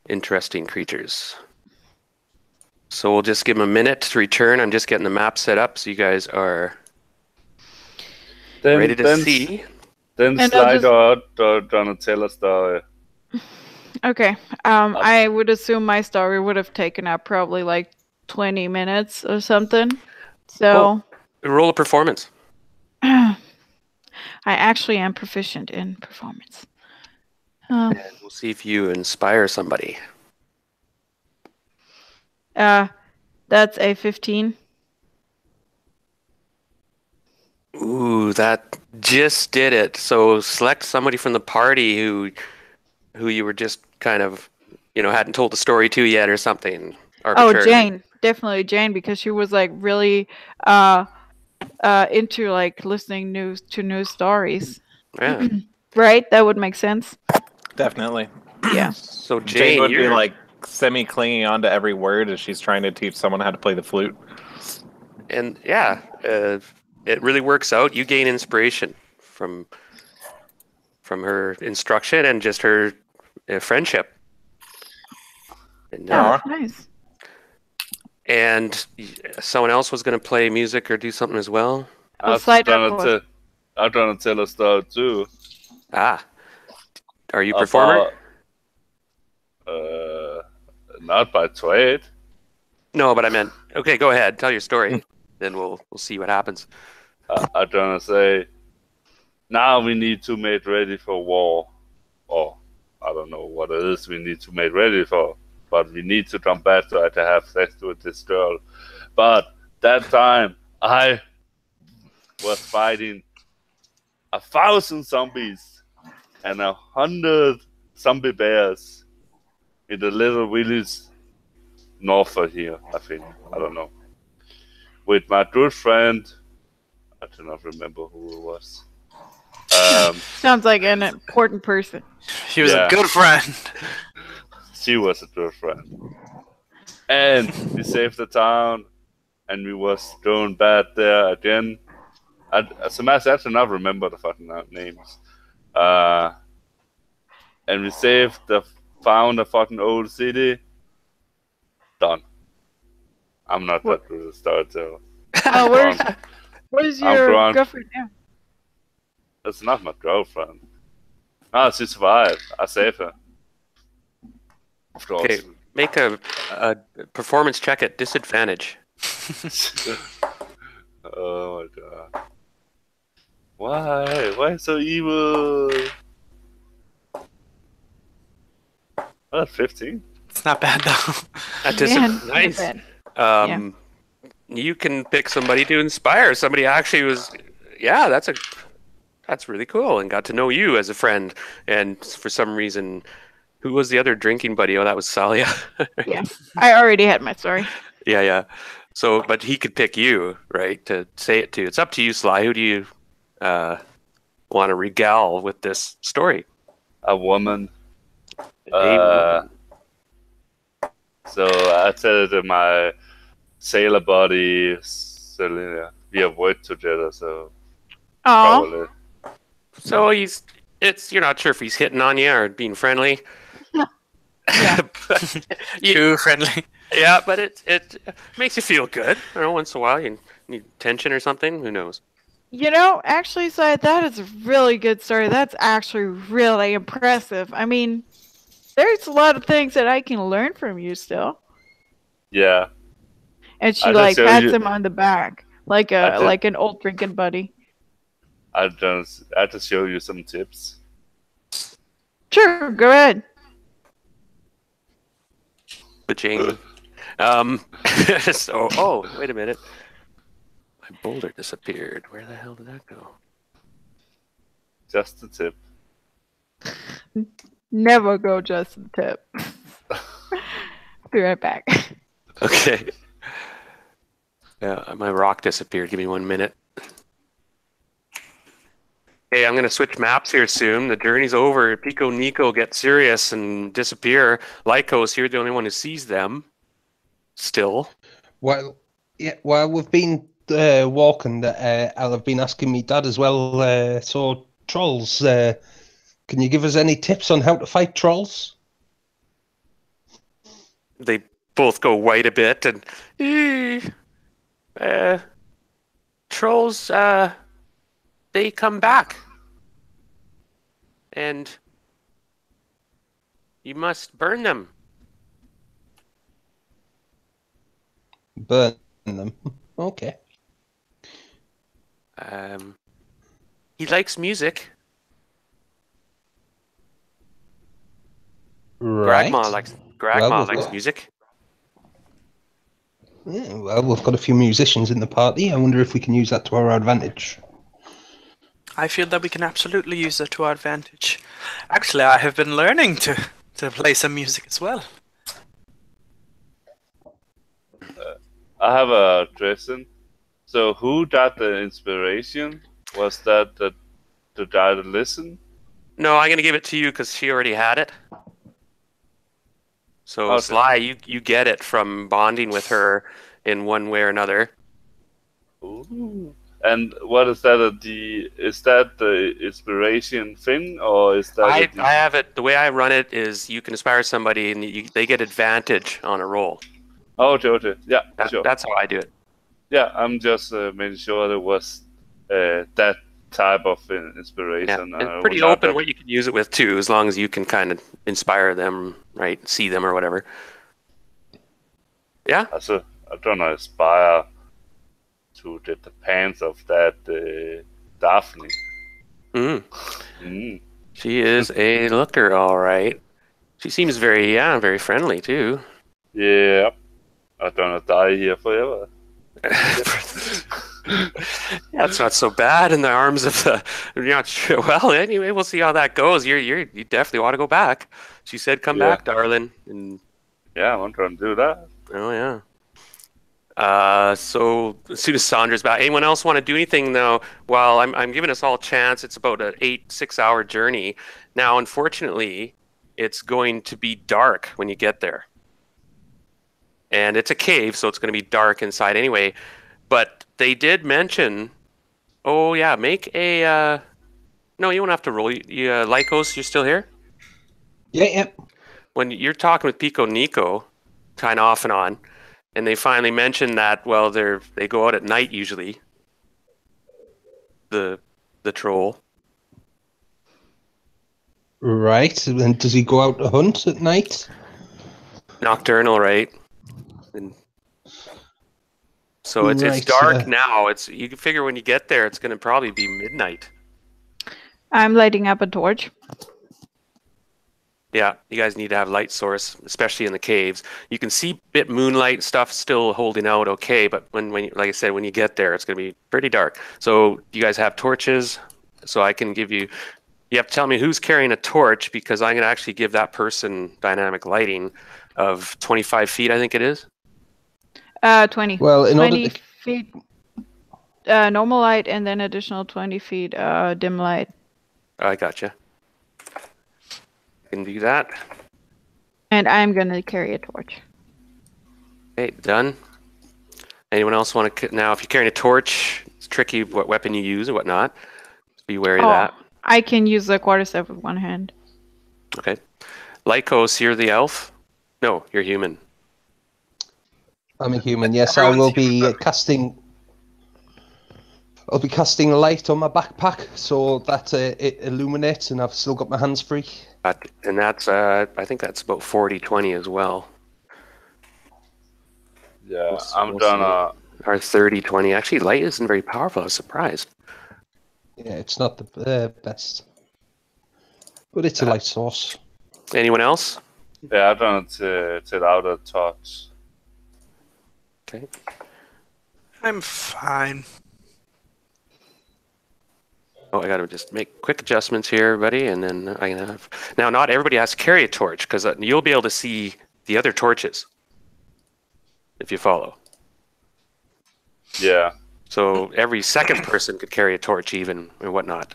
Interesting creatures. So we'll just give him a minute to return. I'm just getting the map set up so you guys are ready to see. Then And slide out the Donatella story. Okay. I would assume my story would have taken up probably like 20 minutes or something. So Roll a performance. I actually am proficient in performance. And we'll see if you inspire somebody. That's a 15. Ooh, that just did it. So select somebody from the party who you were just kind of, hadn't told the story to yet or something. Oh, Jane. Definitely Jane, because she was like really into like listening to news stories. Yeah. Right? That would make sense. Definitely. Yeah. So Jane would be you're like semi-clinging onto every word as she's trying to teach someone how to play the flute. And yeah, it really works out. You gain inspiration from her instruction and just her friendship. And, Nice. And someone else was going to play music or do something as well. I'm trying to tell a story too. Ah, are you a performer? Not by trade. No, but I meant. Okay, go ahead. Tell your story. Then we'll see what happens. I'm trying to say. Now we need to make ready for war. Or I don't know what it is we need to make ready for. But we need to come back to have sex with this girl. But that time I was fighting 1,000 zombies and 100 zombie bears in the little village north of here, I think. I don't know. With my good friend, I do not remember who it was. Sounds like an important person. He was a good friend. She was a good friend. And we saved the town, and we was going bad there again. As a matter of fact, I don't remember the fucking names. And we found a fucking old city. Done. I'm not that good at storytelling. Oh, where's your girlfriend now? That's not my girlfriend. Ah, she survived. I saved her. Of course. Okay, make a performance check at disadvantage. Oh my god. Why? Why so evil? Oh, 15. It's not bad though. Nice. You can pick somebody to inspire. Somebody actually was, that's really cool, and got to know you as a friend. And for some reason, who was the other drinking buddy? Oh, that was Salia. Yeah, I already had my story. Yeah. So, but he could pick you, right, to say it to. It's up to you, Sly. Who do you want to regale with this story? A woman. A woman. So I tell it to my sailor buddy, Selena. We have worked together, so probably. So you're not sure if he's hitting on you or being friendly. Yeah. Too friendly. Yeah, but it makes you feel good. I don't know, once in a while you need tension or something. Who knows? You know, actually, Si, that is a really good story. That's actually really impressive. I mean, there's a lot of things that I can learn from you still. Yeah. And she I just like show pats you- him on the back, like I a just- like an old drinking buddy. I just show you some tips. Sure, go ahead. But Jane. So, wait a minute. My boulder disappeared. Where the hell did that go? Just a tip. Never go just the tip. Be right back. Okay. Yeah, my rock disappeared. Give me 1 minute. Hey, I'm going to switch maps here soon. The journey's over. Pico Nico get serious and disappear. Lycos, you're the only one who sees them. Still. Well, yeah. While we've been walking, I'll have been asking me dad as well. So trolls, can you give us any tips on how to fight trolls? They both go white a bit and trolls they come back. And you must burn them. Burn them. Okay. He likes music. Right. Grandma likes Well, music. Yeah, well, we've got a few musicians in the party. I wonder if we can use that to our advantage. I feel that we can absolutely use that to our advantage. Actually, I have been learning to play some music as well. I have a question. So who got the inspiration? Was that the guy to listen? No, I'm gonna give it to you because she already had it. So Okay. Sly, you get it from bonding with her in one way or another. Ooh. And what is that? Is that the inspiration thing, or is that? I have it. The way I run it is you can inspire somebody and they get advantage on a roll. Oh, okay. Yeah, sure. That's how I do it. Yeah, I'm just making sure there was that type of Yeah, inspiration. and pretty open what you can use it with too, as long as you can kind of inspire them, right? See them or whatever. Yeah. Also, I don't know, aspire to get the pants of that Daphne. Mm. Mm. She is a looker, all right. She seems very friendly too. Yeah, I don't want to die here forever. Yeah, it's not so bad in the arms of the. You're not sure. Well, anyway, we'll see how that goes. You definitely want to go back. She said, "Come Yeah. back, darling." And Yeah, I'm trying to do that. oh yeah. So as soon as Sandra's back, anyone else want to do anything though? Well, I'm giving us all a chance. It's about an 6-hour journey. Now, unfortunately, it's going to be dark when you get there, and it's a cave, so it's going to be dark inside anyway. But they did mention, oh yeah, make a. No, you won't have to roll. Lycos, you're still here. Yeah. When you're talking with Pico Nico, kind of off and on, and they finally mentioned that, well, they go out at night usually. The troll. Right. And does he go out to hunt at night? Nocturnal, right? And so it's Right, dark now. You can figure when you get there, it's going to probably be midnight. I'm lighting up a torch. Yeah, you guys need to have light source, especially in the caves. You can see bit moonlight stuff still holding out okay, but when like I said, when you get there, it's going to be pretty dark. So you guys have torches, so I can give you. You have to tell me who's carrying a torch because I'm going to actually give that person dynamic lighting of 25 feet, I think it is. 20. Well, in 20 order to... feet normal light and then additional 20 feet dim light. I gotcha. Can do that. And I'm going to carry a torch. Okay, done. Anyone else want to? Now, if you're carrying a torch, it's tricky what weapon you use and whatnot. Just be wary of that. I can use the quarterstaff with one hand. Okay. Lycos, you're the elf. No, you're human. I'm a human. Yes, I Everyone's will human, be but- casting. I'll be casting light on my backpack so that it illuminates, and I've still got my hands free. And that's, I think that's about 40-20 as well. Yeah, I'm gonna. Or 30-20. Actually, light isn't very powerful. I was surprised. Yeah, it's not the best, but it's a light source. Anyone else? Yeah, I'm gonna take out a torch. Okay. I'm fine. Oh, I got to just make quick adjustments here, everybody, and then I can have... Now, not everybody has to carry a torch, because you'll be able to see the other torches, if you follow. Yeah, So every second person could carry a torch even, or whatnot.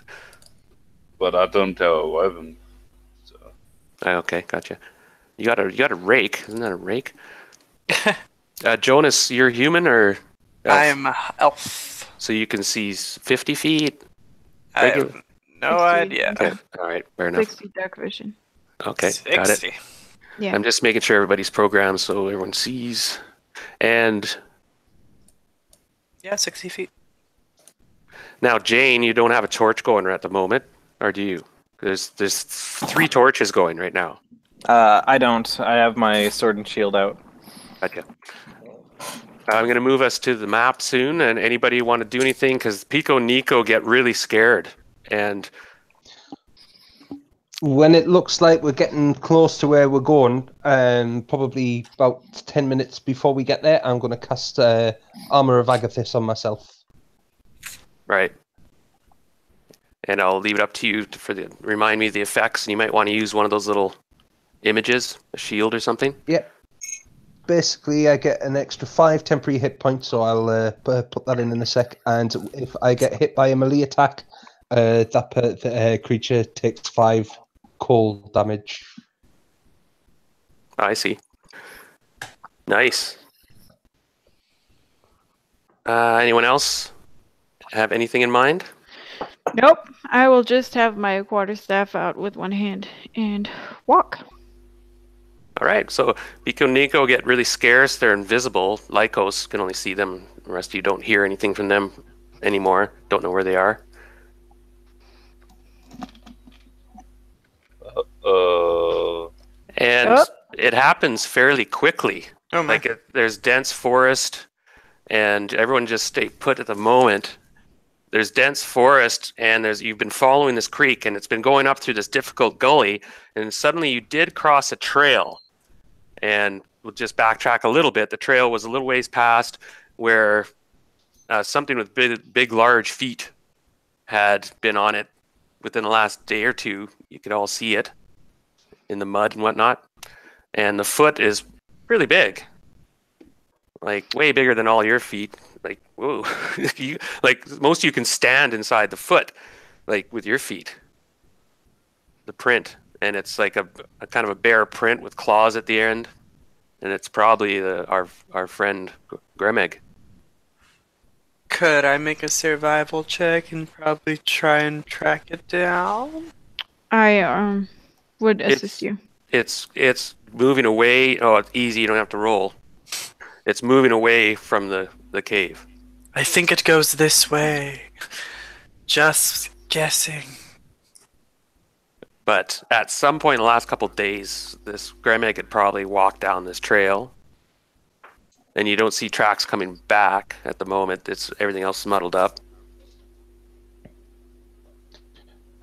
but I don't have a weapon. So. Okay, gotcha. You got a rake, isn't that a rake? Jonas, you're human or elf? I'm an elf. So you can see 50 feet? I Regular? have no idea. Okay, all right, fair enough. 60 dark vision. Okay, got it. 60. Yeah. I'm just making sure everybody's programmed so everyone sees. And Yeah, 60 feet. now, Jane, you don't have a torch going right at the moment, or do you? There's 3 torches going right now. I don't. I have my sword and shield out. Gotcha. I'm going to move us to the map soon, and anybody want to do anything? Because Pico and Nico get really scared. And When it looks like we're getting close to where we're going, probably about 10 minutes before we get there, I'm going to cast Armor of Agathis on myself. right. And I'll leave it up to you remind me of the effects, and you might want to use one of those little images, a shield or something. Yep. Basically, I get an extra 5 temporary hit points, so I'll put that in a sec. And if I get hit by a melee attack, that creature takes 5 cold damage. I see. Nice. Anyone else have anything in mind? Nope. I will just have my quarterstaff out with one hand and walk. All right, so Pico and Nico get really scarce. They're invisible. Lycos can only see them. The rest of you don't hear anything from them anymore. Don't know where they are. And Oh. it happens fairly quickly. Oh my. There's dense forest, and everyone just stay put at the moment. There's dense forest, and you've been following this creek, and it's been going up through this difficult gully, and suddenly you did cross a trail. And we'll just backtrack a little bit. The trail was a little ways past where something with big, large feet had been on it within the last day or two. You could all see it in the mud and whatnot. And the foot is really big, like way bigger than all your feet. Like, whoa, most of you can stand inside the foot, like with your feet. The print, and it's like a kind of a bare print with claws at the end, and it's probably our friend Gremeg. Could I make a survival check and probably try and track it down? I would assist you. It's moving away. Oh, it's easy. You don't have to roll. It's moving away from the cave. I think it goes this way. Just guessing. But at some point in the last couple of days, this Gremeg had probably walked down this trail. And you don't see tracks coming back at the moment. Everything else is muddled up.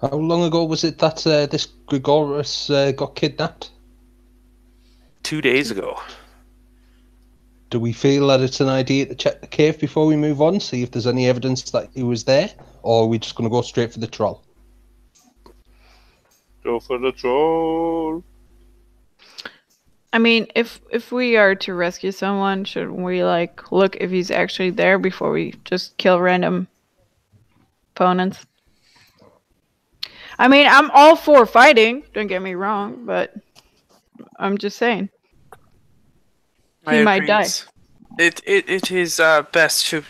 How long ago was it that this Gregarius got kidnapped? 2 days ago. Do we feel that it's an idea to check the cave before we move on, see if there's any evidence that he was there? Or are we just going to go straight for the troll? Go for the troll. I mean, if we are to rescue someone, shouldn't we look if he's actually there before we just kill random opponents? I mean, I'm all for fighting, don't get me wrong, but I'm just saying. He might die. It is best to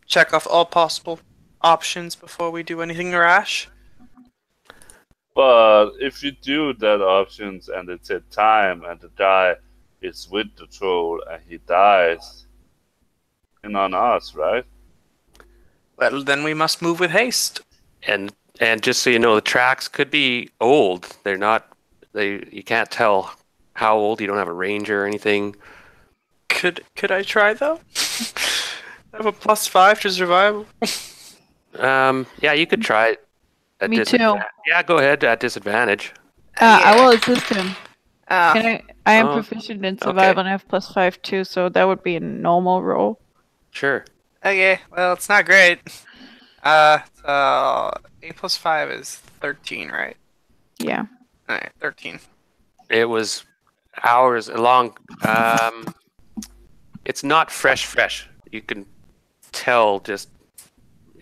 check off all possible options before we do anything rash. But if you do that options and it's a time and to die, is with the troll and he dies, and on us, right? Well, then we must move with haste. And just so you know, the tracks could be old. They're not. You can't tell how old. You don't have a ranger or anything. Could I try though? I have a +5 to survival. Yeah, you could try it. At Me too. Yeah, go ahead at disadvantage. I will assist him. Ah, Can I am Oh, proficient in survival and I have +5 too, so that would be a normal roll. Sure. okay. Well, it's not great. So 8 + 5 is 13, right? Yeah. All right, 13. It was hours long. It's not fresh. You can tell just.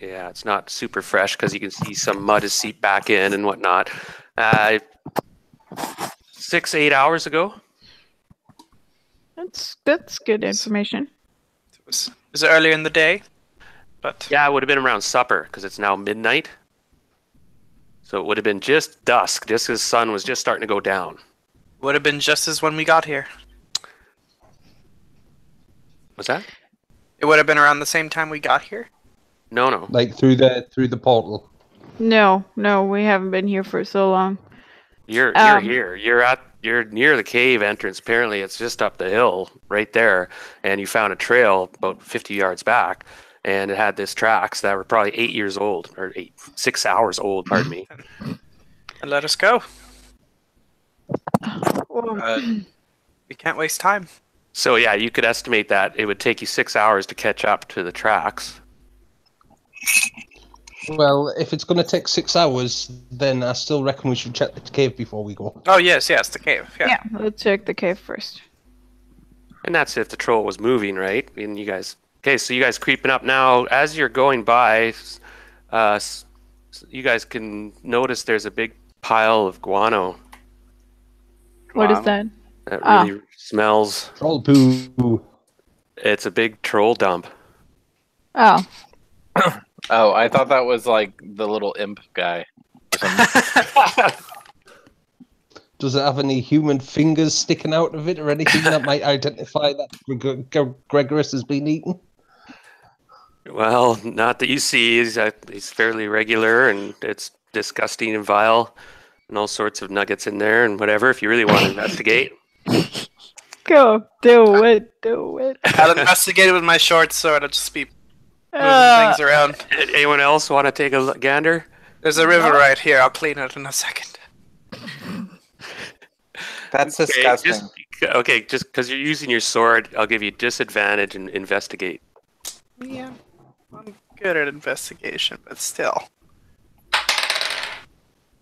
Yeah, it's not super fresh because you can see some mud has seeped back in and whatnot. 6-8 hours ago. That's good information. It was earlier in the day, but Yeah, it would have been around supper because it's now midnight. So it would have been just dusk, just as the sun was just starting to go down. would have been just as when we got here. What's that? It would have been around the same time we got here. No. Like through the portal. No, we haven't been here for so long. You're here. You're near the cave entrance. Apparently, it's just up the hill right there, and you found a trail about 50 yards back, and it had these tracks that were probably 8 years old or 6 hours old. Pardon me. And let us go. Well, We can't waste time. So yeah, you could estimate that it would take you 6 hours to catch up to the tracks. Well, if it's going to take 6 hours, then I still reckon we should check the cave before we go. Oh yes, the cave. Yeah. yeah, let's check the cave first. And that's if the troll was moving, right? And you guys, okay, so you guys creeping up now. As you're going by, you guys can notice there's a big pile of guano What is that? that really smells. Troll poo. It's a big troll dump. Oh, Oh, I thought that was like the little imp guy. Does it have any human fingers sticking out of it or anything that might identify that Gregarius has been eaten? Well, not that you see. He's fairly regular, and it's disgusting and vile, and all sorts of nuggets in there and whatever. If you really want to investigate, go do it. I'll investigate it with my short sword. I'll just be moving things around. anyone else want to take a gander? There's a river right here. I'll clean it in a second. That's disgusting. Just because you're using your sword, I'll give you disadvantage and investigate. Yeah, I'm good at investigation, but still.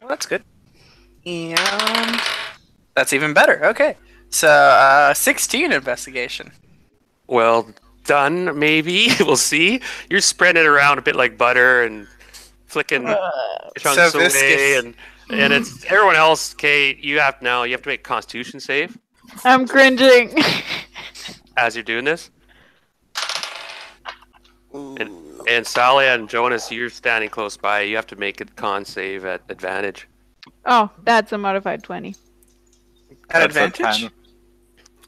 Well, that's good. And that's even better. Okay, so 16 investigation. Well done, maybe. We'll see. You're spreading it around a bit like butter and flicking chunks so away, viscous. and it's everyone else. Okay, you have to make a Constitution save I'm cringing. as you're doing this. And Salia and Jonas, you're standing close by. You have to make a con save at advantage. Oh, that's a modified 20. At That's a advantage? 10.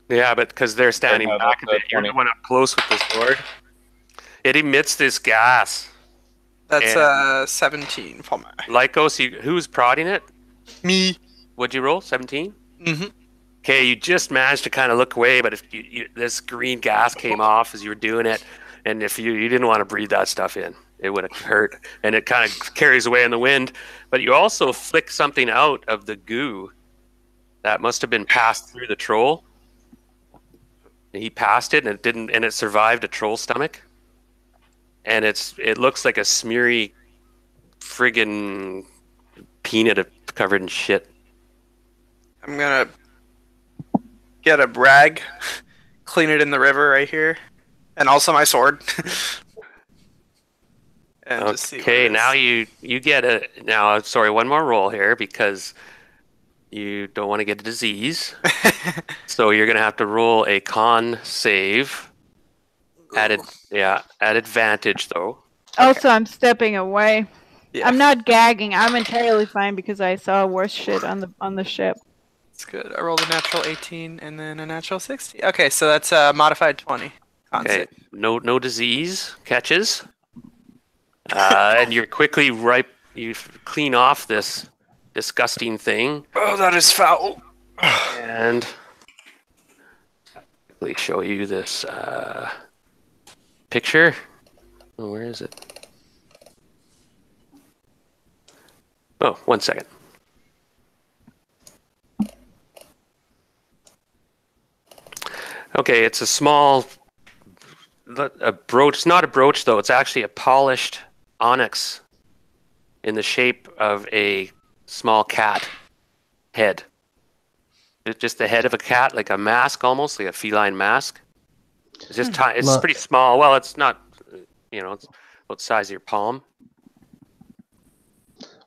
Yeah, but because they're standing Yeah, back a that's bit, you're 20. the one up close with the sword. It emits this gas. That's 17 for me. Lycos, who's prodding it? Me. What'd you roll? 17? Mm-hmm. Okay, you just managed to kind of look away, but if this green gas came off as you were doing it, and if you didn't want to breathe that stuff in, it would have hurt, and it kind of carries away in the wind. But you also flick something out of the goo that must have been passed through the troll. He passed it, and it didn't, and it survived a troll stomach. And it looks like a smeary friggin' peanut covered in shit. I'm gonna get a rag, clean it in the river right here, and also my sword. And just see what Okay, it now is. you get one more roll here because you don't want to get a disease. So you're gonna have to roll a con save. At advantage though. Also, I'm stepping away. Yeah. I'm not gagging. I'm entirely fine because I saw worse shit on the ship. That's good. I rolled a natural 18 and then a natural 60. Okay, so that's modified 20. Okay, no disease catches. And you're quickly you clean off this disgusting thing. Oh, that is foul. And quickly show you this picture. Oh, where is it? Oh, 1 second. Okay, it's a small brooch. It's not a brooch, though. It's actually a polished onyx in the shape of a small cat head. It's just the head of a cat, like a mask almost, like a feline mask. It's just it's pretty small. Well, it's not, it's about the size of your palm.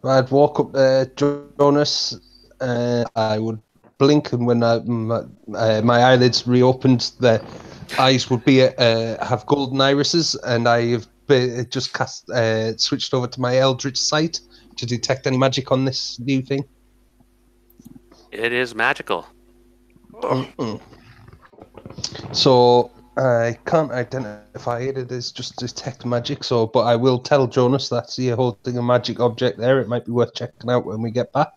I'd walk up there, Jonas. I would blink, and when my eyelids reopened, the eyes would be have golden irises, and I have just switched over to my Eldritch Sight to detect any magic on this new thing. It is magical. Oh. So I can't identify it. It is just detect magic. But I will tell Jonas that you're holding a magic object there. It might be worth checking out when we get back.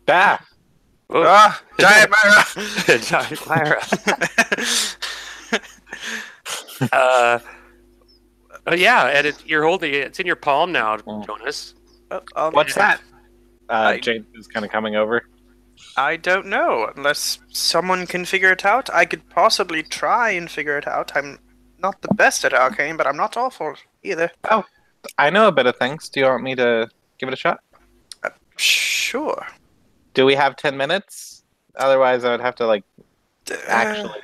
Ah! Giant Myra! Giant Myra. Yeah, and you're holding it. It's in your palm now, Jonas. What's that? James is kind of coming over. I don't know. Unless someone can figure it out, I could possibly try and figure it out. I'm not the best at arcane, but I'm not awful either. Oh, I know a bit of things. Do you want me to give it a shot? Sure. Do we have 10 minutes? Otherwise, I would have to, actually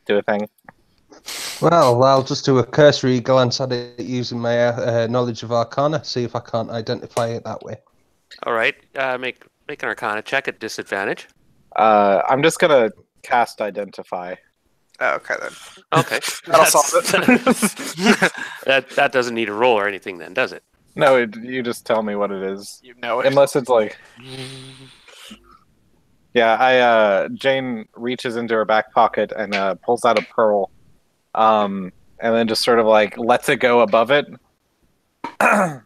do a thing. Well, I'll just do a cursory glance at it using my knowledge of Arcana, see if I can't identify it that way. All right, make an Arcana check at disadvantage. I'm just gonna cast Identify. Okay then. Okay, That'll solve it. that doesn't need a roll or anything, then, does it? No, you just tell me what it is. You know it. Unless it's like... Yeah, Jane reaches into her back pocket and pulls out a pearl. And then just sort of lets it go above it. And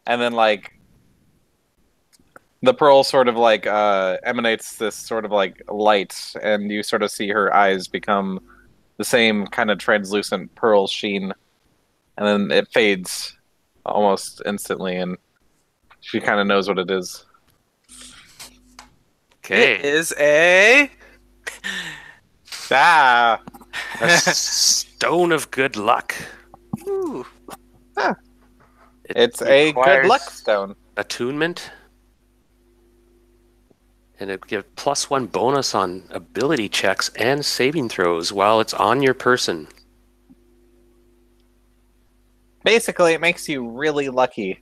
then the pearl sort of emanates this sort of light, and you sort of see her eyes become the same kind of translucent pearl sheen. And then it fades almost instantly, and she kind of knows what it is. Okay. It is a... Ah! A stone of good luck. Ooh. It's a good luck stone. Attunement. And it gives +1 bonus on ability checks and saving throws while it's on your person. Basically, it makes you really lucky.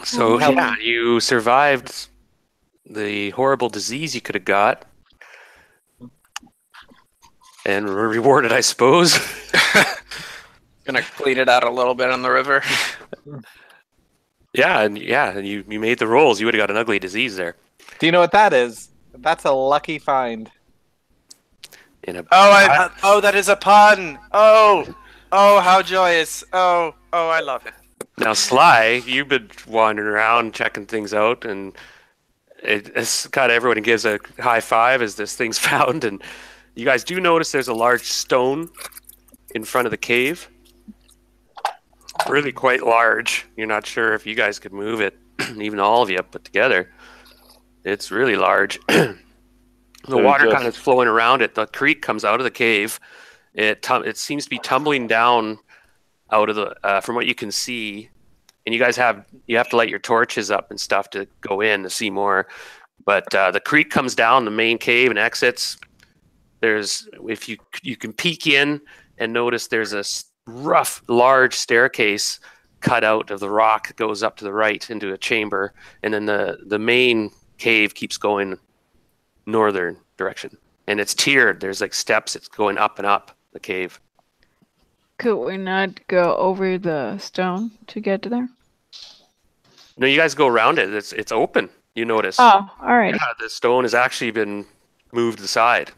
So, yeah, you survived the horrible disease you could have got. And were rewarded, I suppose. Gonna clean it out a little bit on the river. And you made the rolls. You would have got an ugly disease there. Do you know what that is? That's a lucky find. That is a pun. Oh, how joyous. Oh, I love it. Now, Sly, you've been wandering around checking things out, and it's kind of everyone gives a high five as this thing's found, and you guys do notice there's a large stone in front of the cave. Really quite large. You're not sure if you guys could move it, even all of you put together. It's really large. The water kind of is flowing around it. The creek comes out of the cave. It seems to be tumbling down out of the from what you can see. And you guys have to light your torches up and stuff to go in to see more. But the creek comes down the main cave and exits. If you can peek in and notice there's a rough, large staircase cut out of the rock that goes up to the right into a chamber, and then the main cave keeps going northern direction, and it's tiered. There's steps. It's going up and up the cave. Could we not go over the stone to get to there? No, you guys go around it. It's open. you notice Oh, alrighty. the stone has actually been moved aside.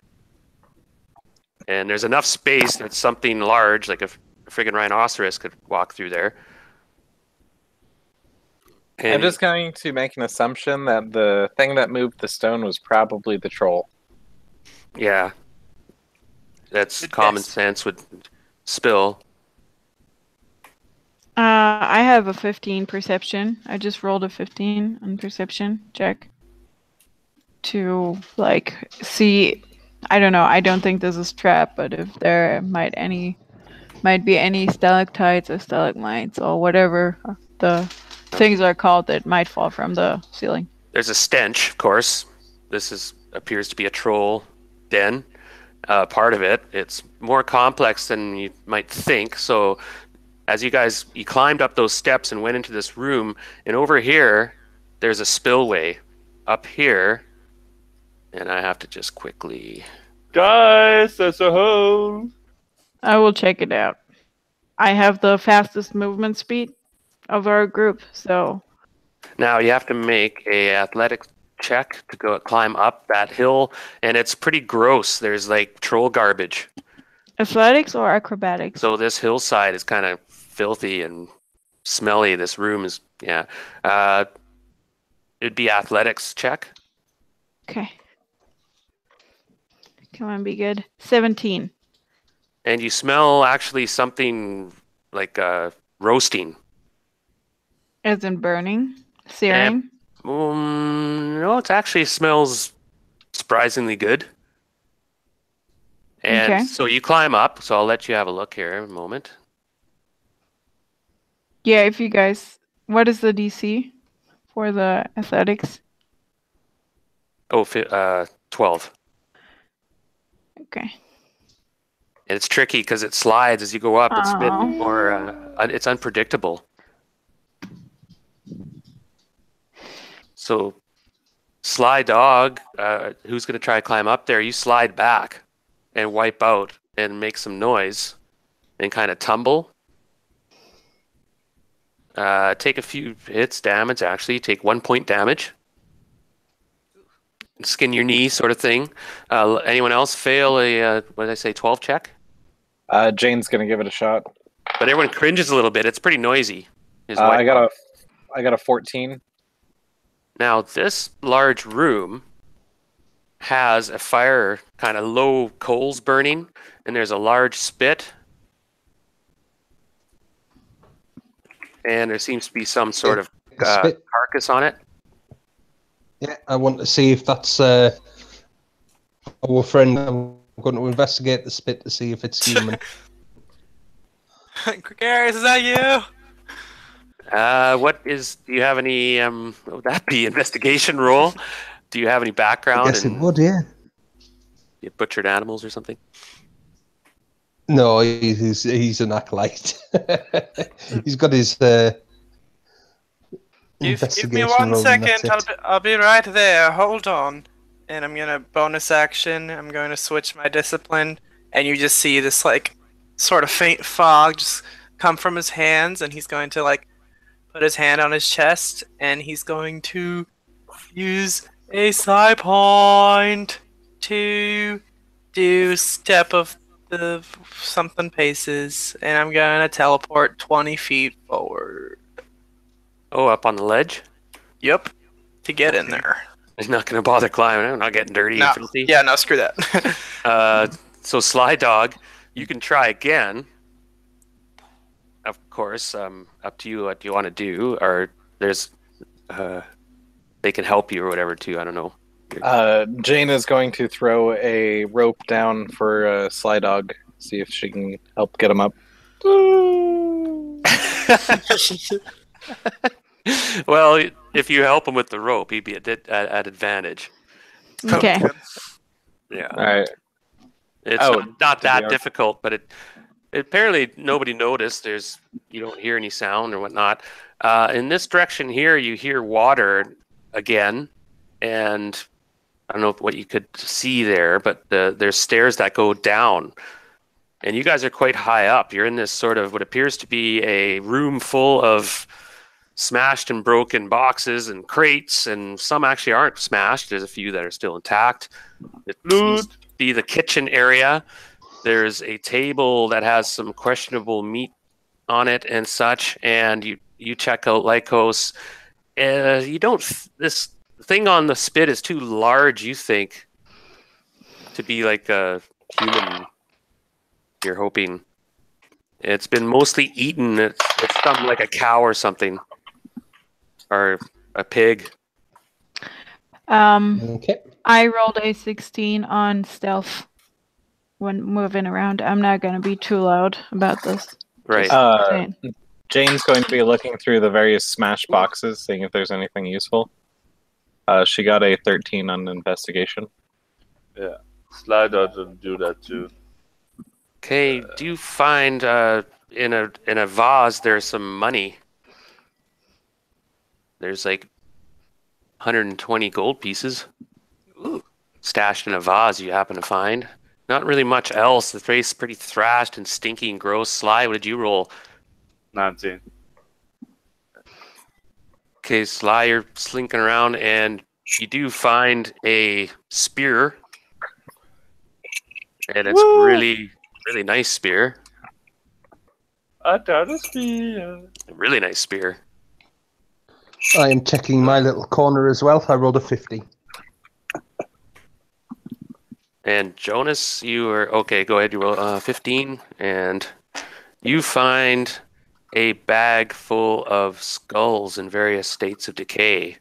And there's enough space that something large, like a friggin' rhinoceros, could walk through there. And I'm just going to make an assumption that the thing that moved the stone was probably the troll. yeah, that's Good common guess. sense would spill. I have a 15 perception. I just rolled a 15 on perception check to like see. I don't know. I don't think this is trap, but if there might be any stalactites or stalagmites or whatever the things are called that might fall from the ceiling. There's a stench, of course. This appears to be a troll den. Part of it. It's more complex than you might think. So, as you climbed up those steps and went into this room, and over here, there's a spillway. Up here, and I have to just quickly. Guys, there's a hole. I will check it out. I have the fastest movement speed of our group, so Now you have to make a athletics check to go climb up that hill, and it's pretty gross. There's like troll garbage. athletics or acrobatics? So this hillside is kind of filthy and smelly. This room is it'd be athletics check. Okay. Come on, be good. 17. And you smell actually something like roasting. As in burning? Searing? No, it actually smells surprisingly good. And Okay. so you climb up, so I'll let you have a look here in a moment. Yeah, if you guys... What is the DC for the athletics? Oh, 12. Okay. And it's tricky because it slides as you go up. It's a bit Oh. more, it's unpredictable. So, Sly Dog, who's going to try to climb up there, you slide back and wipe out and make some noise and kind of tumble. Take a few hits damage, actually. Take 1 point damage. Skin your knee sort of thing. Anyone else fail a, what did I say, 12 check? Jane's gonna give it a shot. But everyone cringes a little bit. It's pretty noisy. I got a 14. Now, this large room has a fire, kind of low coals burning, and there's a large spit. And there seems to be some sort of Spit. carcass on it. Yeah, I want to see if that's our friend. I'm going to investigate the spit to see if it's human. Gregarius, is that you? Do you have any, would that be investigation roll? Do you have any I background guess it in would, yeah. you butchered animals or something? No, he's an acolyte. He's got his Give me investigation one roll, and second. that's it. I'll be right there. Hold on. And I'm gonna bonus action. I'm going to switch my discipline, and you just see this like sort of faint fog just come from his hands, and he's going to like put his hand on his chest, and he's going to use a psi point to do step of the something paces, and I'm gonna teleport 20 feet forward. Oh, up on the ledge? Yep, to get in there. I'm not going to bother climbing. I'm not getting dirty and filthy. Yeah, no, screw that. So Sly Dog, you can try again. Of course, up to you what you want to do. Or there's, they can help you or whatever too. I don't know. Jane is going to throw a rope down for Sly Dog. See if she can help get him up. Well, if you help him with the rope, he'd be at advantage. Okay. Yeah. All right. It's Oh, not that are- difficult, but it apparently nobody noticed. You don't hear any sound or whatnot. In this direction here, you hear water again, and I don't know what you could see there, but there's stairs that go down, and you guys are quite high up. You're in this sort of what appears to be a room full of smashed and broken boxes and crates, and some actually aren't smashed. There's a few that are still intact. It seems to be the kitchen area. There's a table that has some questionable meat on it and such, and you check out Lycos. You don't. This thing on the spit is too large, you think, to be like a human. You're hoping. It's been mostly eaten. It's something like a cow or something, or a pig. Okay. I rolled a 16 on stealth when moving around. I'm not going to be too loud about this. Right. Saying. Jane's going to be looking through the various smash boxes, seeing if there's anything useful. She got a 13 on investigation. Yeah. Slide out and do that too. Okay. Do you find in a vase there's some money? There's like 120 gold pieces. Ooh. Stashed in a vase you happen to find. Not really much else. The place is pretty thrashed and stinky and gross. Sly, what did you roll? 19. Okay, Sly, you're slinking around and you do find a spear. And it's really, really nice spear. I got a spear. A really nice spear. I am checking my little corner as well. I rolled a 50. And Jonas, you are okay. Go ahead. You roll 15, and you find a bag full of skulls in various states of decay.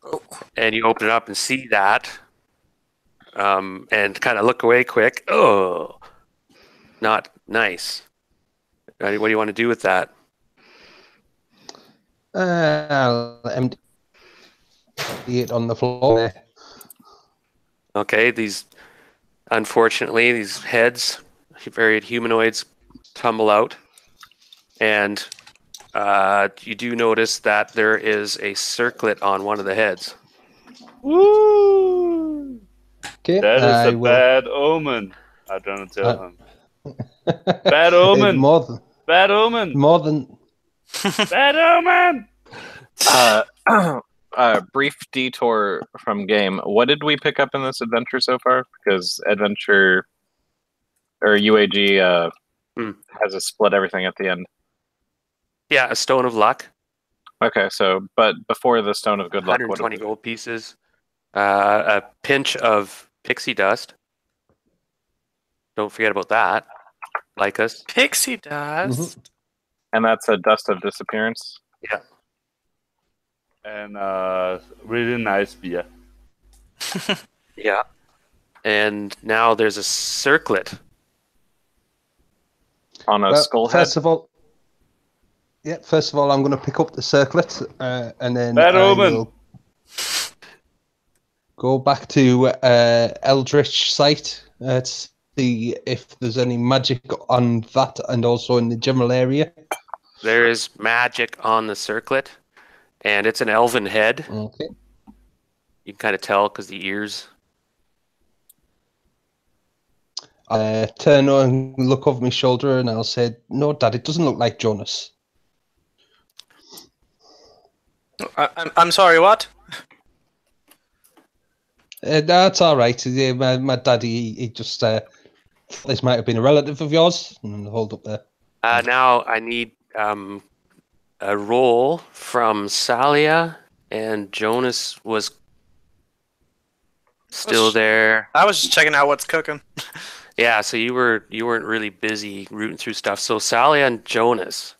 Oh. And you open it up and see that, and kind of look away quick. Oh, not nice. What do you want to do with that? I'll empty it on the floor there. Okay, unfortunately, these heads, varied humanoids, tumble out. And you do notice that there is a circlet on one of the heads. Woo! Okay, That is a bad omen. I'm gonna tell him. Bad omen. Bad omen. More than. Bad omen. Brief detour from game. What did we pick up in this adventure so far? Because adventure or UAG has a split everything at the end. Yeah, a stone of luck. Okay, so but before the stone of good luck, 120 gold pieces, a pinch of pixie dust. Don't forget about that. Like us. Pixie dust. Mm-hmm. And that's a dust of disappearance. Yeah. And really nice beer. Yeah. And now there's a circlet On a skull head. First of all, I'm going to pick up the circlet, and then Bad I omen. will go back to Eldritch site to see if there's any magic on that, and also in the general area. There is magic on the circlet, and it's an elven head. Okay. You can kind of tell because the ears. I turn and look over my shoulder, and I'll say, "No, Dad, it doesn't look like Jonas." I'm sorry, what? That's all right. Yeah, my daddy, he just this might have been a relative of yours. And hold up there. Now I need a roll from Salia, and Jonas was still there. I was just checking out what's cooking. Yeah, so you weren't really busy rooting through stuff. So Salia and Jonas,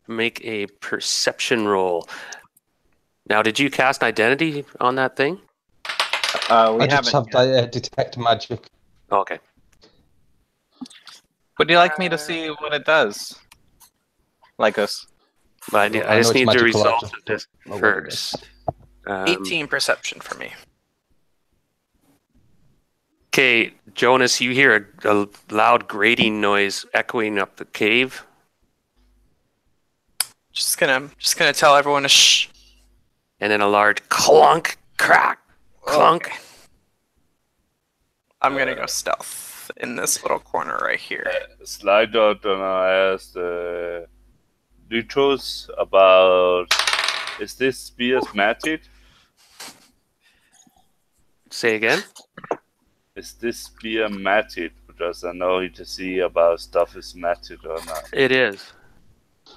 make a perception roll. Now, did you cast identity on that thing? I just have detect magic. Oh, okay. Would you like me to see what it does? Like us. But I just need the results of this first. 18 perception for me. Okay, Jonas, you hear a loud grating noise echoing up the cave. Just gonna tell everyone to shh. And then a large clunk, crack, clunk. Okay. I'm gonna go stealth in this little corner right here. Slide out and I asked Lytos about, is this spear magic? Say again? Is this spear magic? Because I know he to see about stuff is magic or not. It is.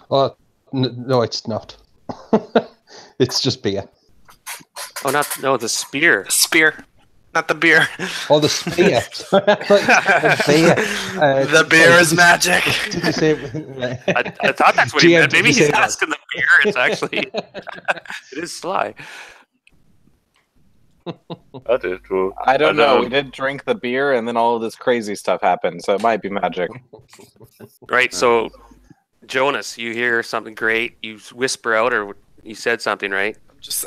Oh, no, it's not. It's just beer. Oh, the spear. Spear, not the beer. Oh, the spear. The beer. The beer is magic. Did you say? I thought that's what he GM, meant. did Maybe you he's say that? asking the beer. It's actually it is sly. That is true. I don't know. We did drink the beer, and then all of this crazy stuff happened, so it might be magic. Right. So, Jonas, you hear something great. You whisper out, or you said something, right?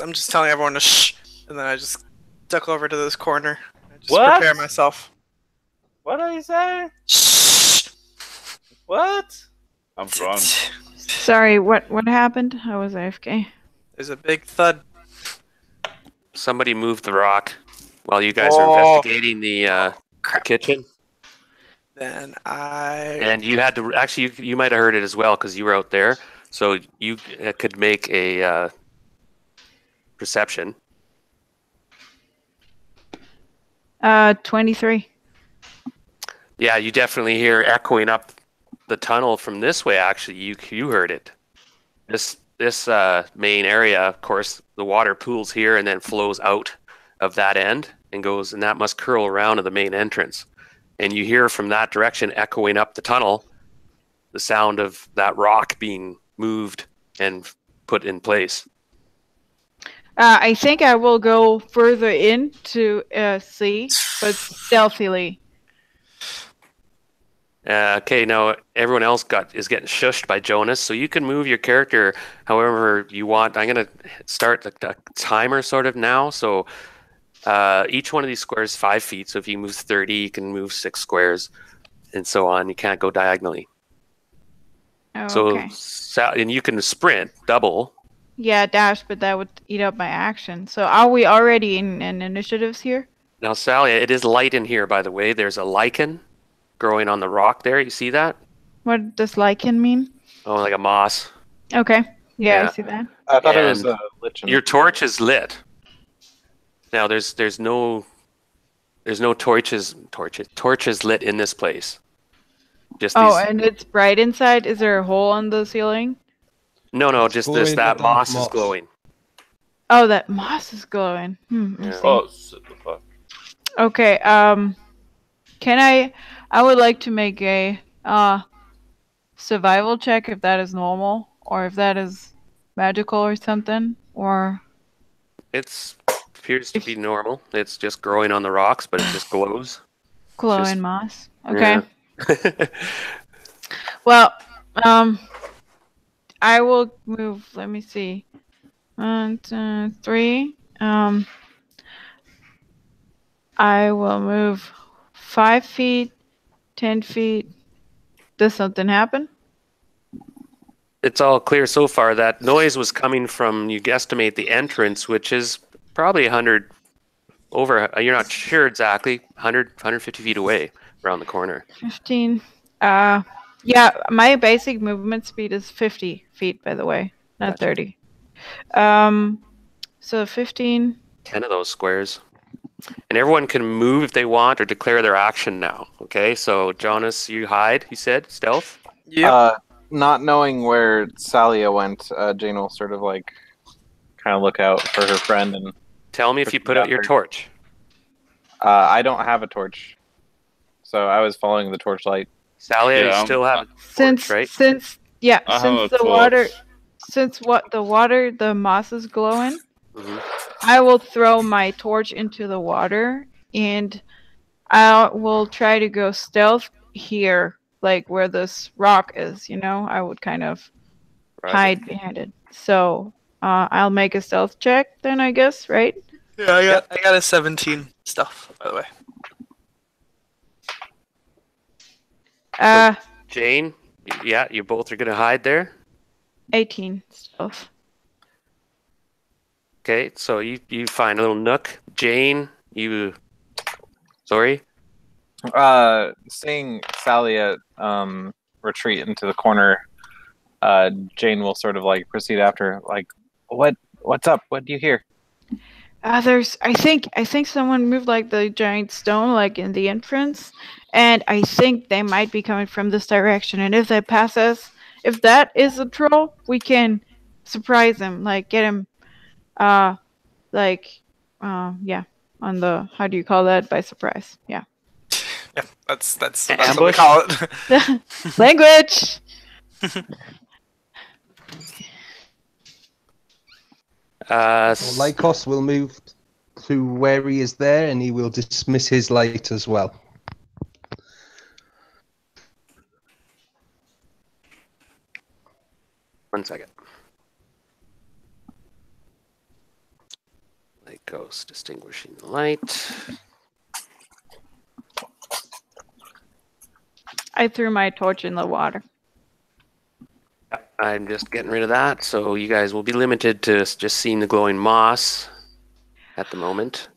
I'm just telling everyone to shh, and then I just duck over to this corner. I just What? prepare myself. What are you saying? Shh. What? I'm drunk. Sorry, what happened? I was AFK. There's a big thud. Somebody moved the rock while you guys Oh. are investigating the Crap. kitchen. Then I. And you had to actually, you might have heard it as well because you were out there. So you could make a perception. 23. Yeah, you definitely hear echoing up the tunnel from this way. Actually, you heard it. This main area, of course, the water pools here and then flows out of that end and goes, and that must curl around to the main entrance. And you hear from that direction echoing up the tunnel the sound of that rock being moved and put in place. I think I will go further in to see, but stealthily. Okay, now everyone else is getting shushed by Jonas, so you can move your character however you want. I'm going to start the timer sort of now. So each one of these squares is 5 feet. So if you move 30, you can move 6 squares, and so on. You can't go diagonally. Oh, okay. And you can sprint double. Yeah, dash, but that would eat up my action. So are we already in initiatives here? Now, Sally, it is light in here, by the way. There's a lichen growing on the rock there. You see that? What does lichen mean? Oh, like a moss. Okay. Yeah, Yeah. I see that. I thought it was And a lichen. Your torch is lit. Now, there's no torches lit in this place. Just Oh, these. and it's bright inside. Is there a hole on the ceiling? No, It's just glowing that with moss is moss. glowing. Oh, that moss is glowing. I Yeah. see. Oh, super. Okay. Can I would like to make a survival check if that is normal or if that is magical or something, or It appears to be normal. It's just growing on the rocks, but it just glows. glowing Just- moss. Okay. Yeah. Well, I will move. Let me see. 1, 2, 3. I will move 5 feet, 10 feet. Does something happen? It's all clear so far. That noise was coming from, you guesstimate, the entrance, which is probably 100 over. You're not sure exactly. 150 feet away around the corner. 15. Yeah, my basic movement speed is 50 feet, by the way, not Gotcha. 30. So 15. 10 of those squares. And everyone can move if they want or declare their action now. Okay, so Jonas, you hide, he said, stealth. Yep. Not knowing where Salia went, Jane will sort of like kind of look out for her friend, and Tell me if you put out your torch. I don't have a torch, so I was following the torchlight. Salia, Yeah, you still have a torch, Since right? I have a torch. the moss is glowing, Mhm. I will throw my torch into the water and I will try to go stealth here, like where this rock is, I would kind of Roger. hide behind it. So I'll make a stealth check then, I guess, right? Yeah, I got a 17 stuff, by the way. Jane, yeah, you both are going to hide there. 18 stealth. Okay, so you find a little nook. Jane, sorry? Seeing Salia retreat into the corner, Jane will sort of like proceed after, like, what's up? What do you hear? I think someone moved like the giant stone like in the entrance, and I think they might be coming from this direction. And if they pass us, if that is a troll, we can surprise him, like get him, yeah, on the, how do you call that, by surprise? Yeah. Yeah, that's what we Ambush? call it. Language. Lycos will move to where he is there, and he will dismiss his light as well. One second. Light goes distinguishing the light. I threw my torch in the water. I'm just getting rid of that, so you guys will be limited to just seeing the glowing moss at the moment.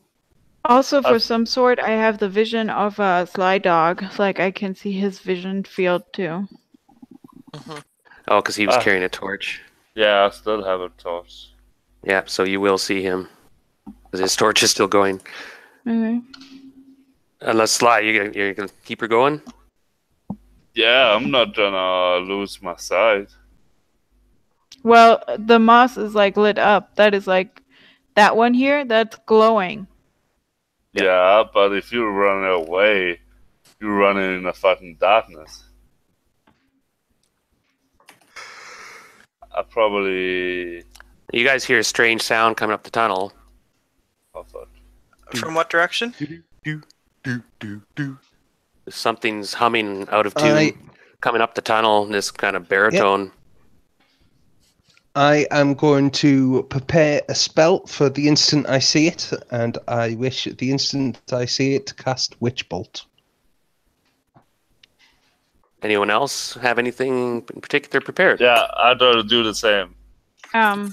Also, for some sort, I have the vision of a Sly Dog. Like, I can see his vision field, too. Oh, because he was carrying a torch. Yeah, I still have a torch. Yeah, so you will see him. Because his torch is still going. Okay. Unless Sly, you're going to keep her going? Yeah, I'm not gonna lose my sight. Well, the moss is, like, lit up. That is, like, that one here, that's glowing. Yeah, but if you run away, you're running in the fucking darkness. I probably... You guys hear a strange sound coming up the tunnel. Oh, fuck. From what direction? Something's humming out of tune, coming up the tunnel, this kind of baritone. I am going to prepare a spell for the instant I see it, and I wish the instant I see it to cast Witch Bolt. Anyone else have anything in particular prepared? Yeah, I'd rather do the same. Two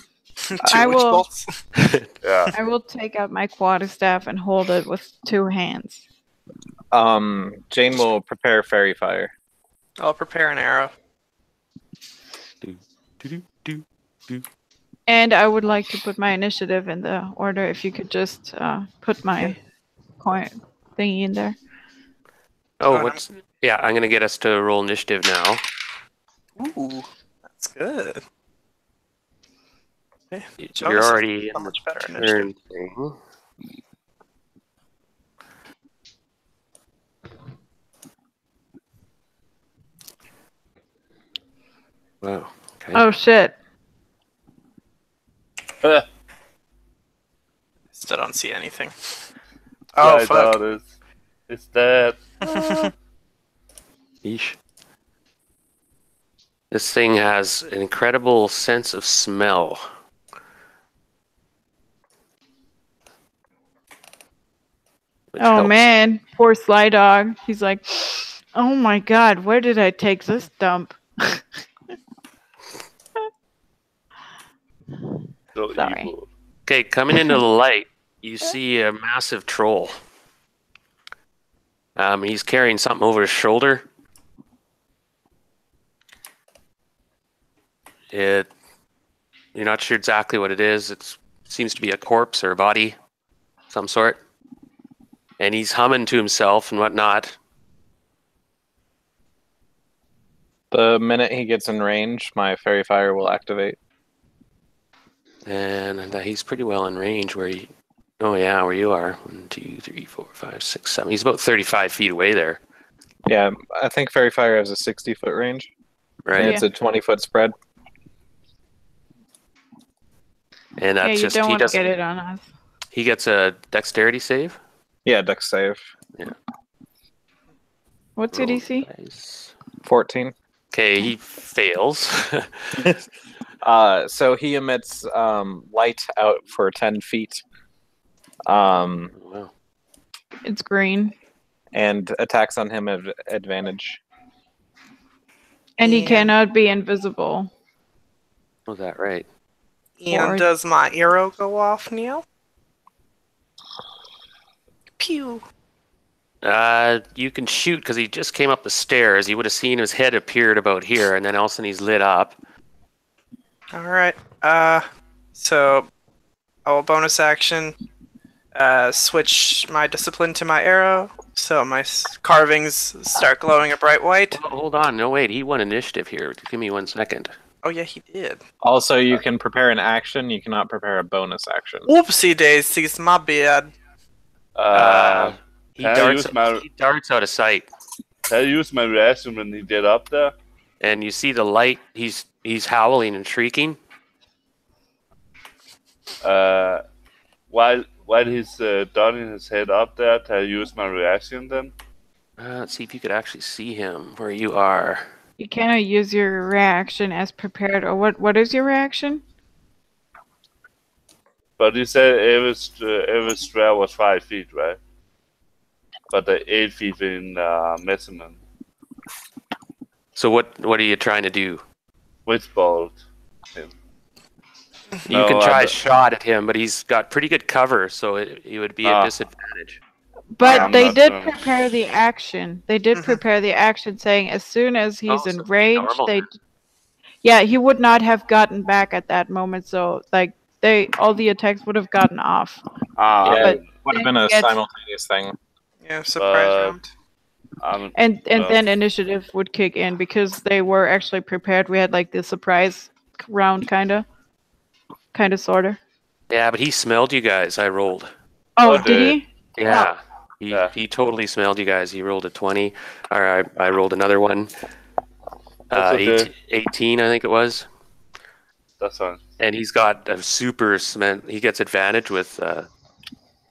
I witch will- bolts. Yeah. I will take out my quarterstaff and hold it with 2 hands. Jane will prepare fairy fire. I'll prepare an arrow. And I would like to put my initiative in the order. If you could just put my coin thingy in there. Oh, what's... Yeah, I'm going to get us to roll initiative now. Ooh, that's good. Okay. You're already so in much the better initiative. turn thing. Wow. Okay. Oh shit! Still don't see anything. Oh, I fuck. thought it's dead. Yeesh. This thing has an incredible sense of smell. Which Oh helps. man, poor Sly Dog. He's like, oh my god, where did I take this dump? So Sorry. evil. Okay, coming into the light, you see a massive troll. He's carrying something over his shoulder. You're not sure exactly what it is. It seems to be a corpse or a body, some sort. And he's humming to himself and whatnot. The minute he gets in range, my fairy fire will activate. And he's pretty well in range where you... Oh yeah, where you are. 1, 2, 3, 4, 5, 6, 7. He's about 35 feet away there. Yeah, I think fairy fire has a 60-foot range. Right? And it's a 20-foot spread. And Yeah, that's you just... don't He want to doesn't... get it on us. He gets a dexterity save. Yeah, dex save. What's your DC? 14. Okay, he fails. So he emits light out for 10 feet. Wow. It's green. And attacks on him at advantage. And he Yeah. cannot be invisible. Was that right? And Or- does my arrow go off, Neil? Pew. You can shoot because he just came up the stairs. You would have seen his head appeared about here, and then all of a sudden he's lit up. All right. So I will bonus action. Switch my discipline to my arrow, so my carvings start glowing a bright white. Hold on. No, wait. He won initiative here. Give me 1 second. Oh yeah, he did. Also, you can prepare an action. You cannot prepare a bonus action. Whoopsie daisies, my bad. He Can I darts, use my he darts out of sight. can I use my reaction when he get up there? And you see the light. He's howling and shrieking. While he's donning his head up there, can I use my reaction then? Let's see if you could actually see him where you are. You cannot use your reaction as prepared. Or what is your reaction? But you said every square was 5 feet, right? But the 8 feet in measurement. So what are you trying to do? Which bolt? Him. You No, can try I'm- a shot at him, but he's got pretty good cover, so it would be a disadvantage. But I'm they not did sure. prepare the action. They did prepare the action, saying as soon as he's so it's enraged, normal they. then. Yeah, he would not have gotten back at that moment. So like all the attacks would have gotten off. Ah, Yeah, but it would have been a it's- simultaneous thing. Yeah, surprise But- round. And No. then initiative would kick in because they were actually prepared. We had like the surprise round, kind of, sorta. Yeah, but he smelled you guys. I rolled. Oh, Okay. did he? Yeah. Yeah. He totally smelled you guys. He rolled a 20. Or I rolled another one. That's okay. 18, I think it was. That's fine. And he's got a super smell. He gets advantage with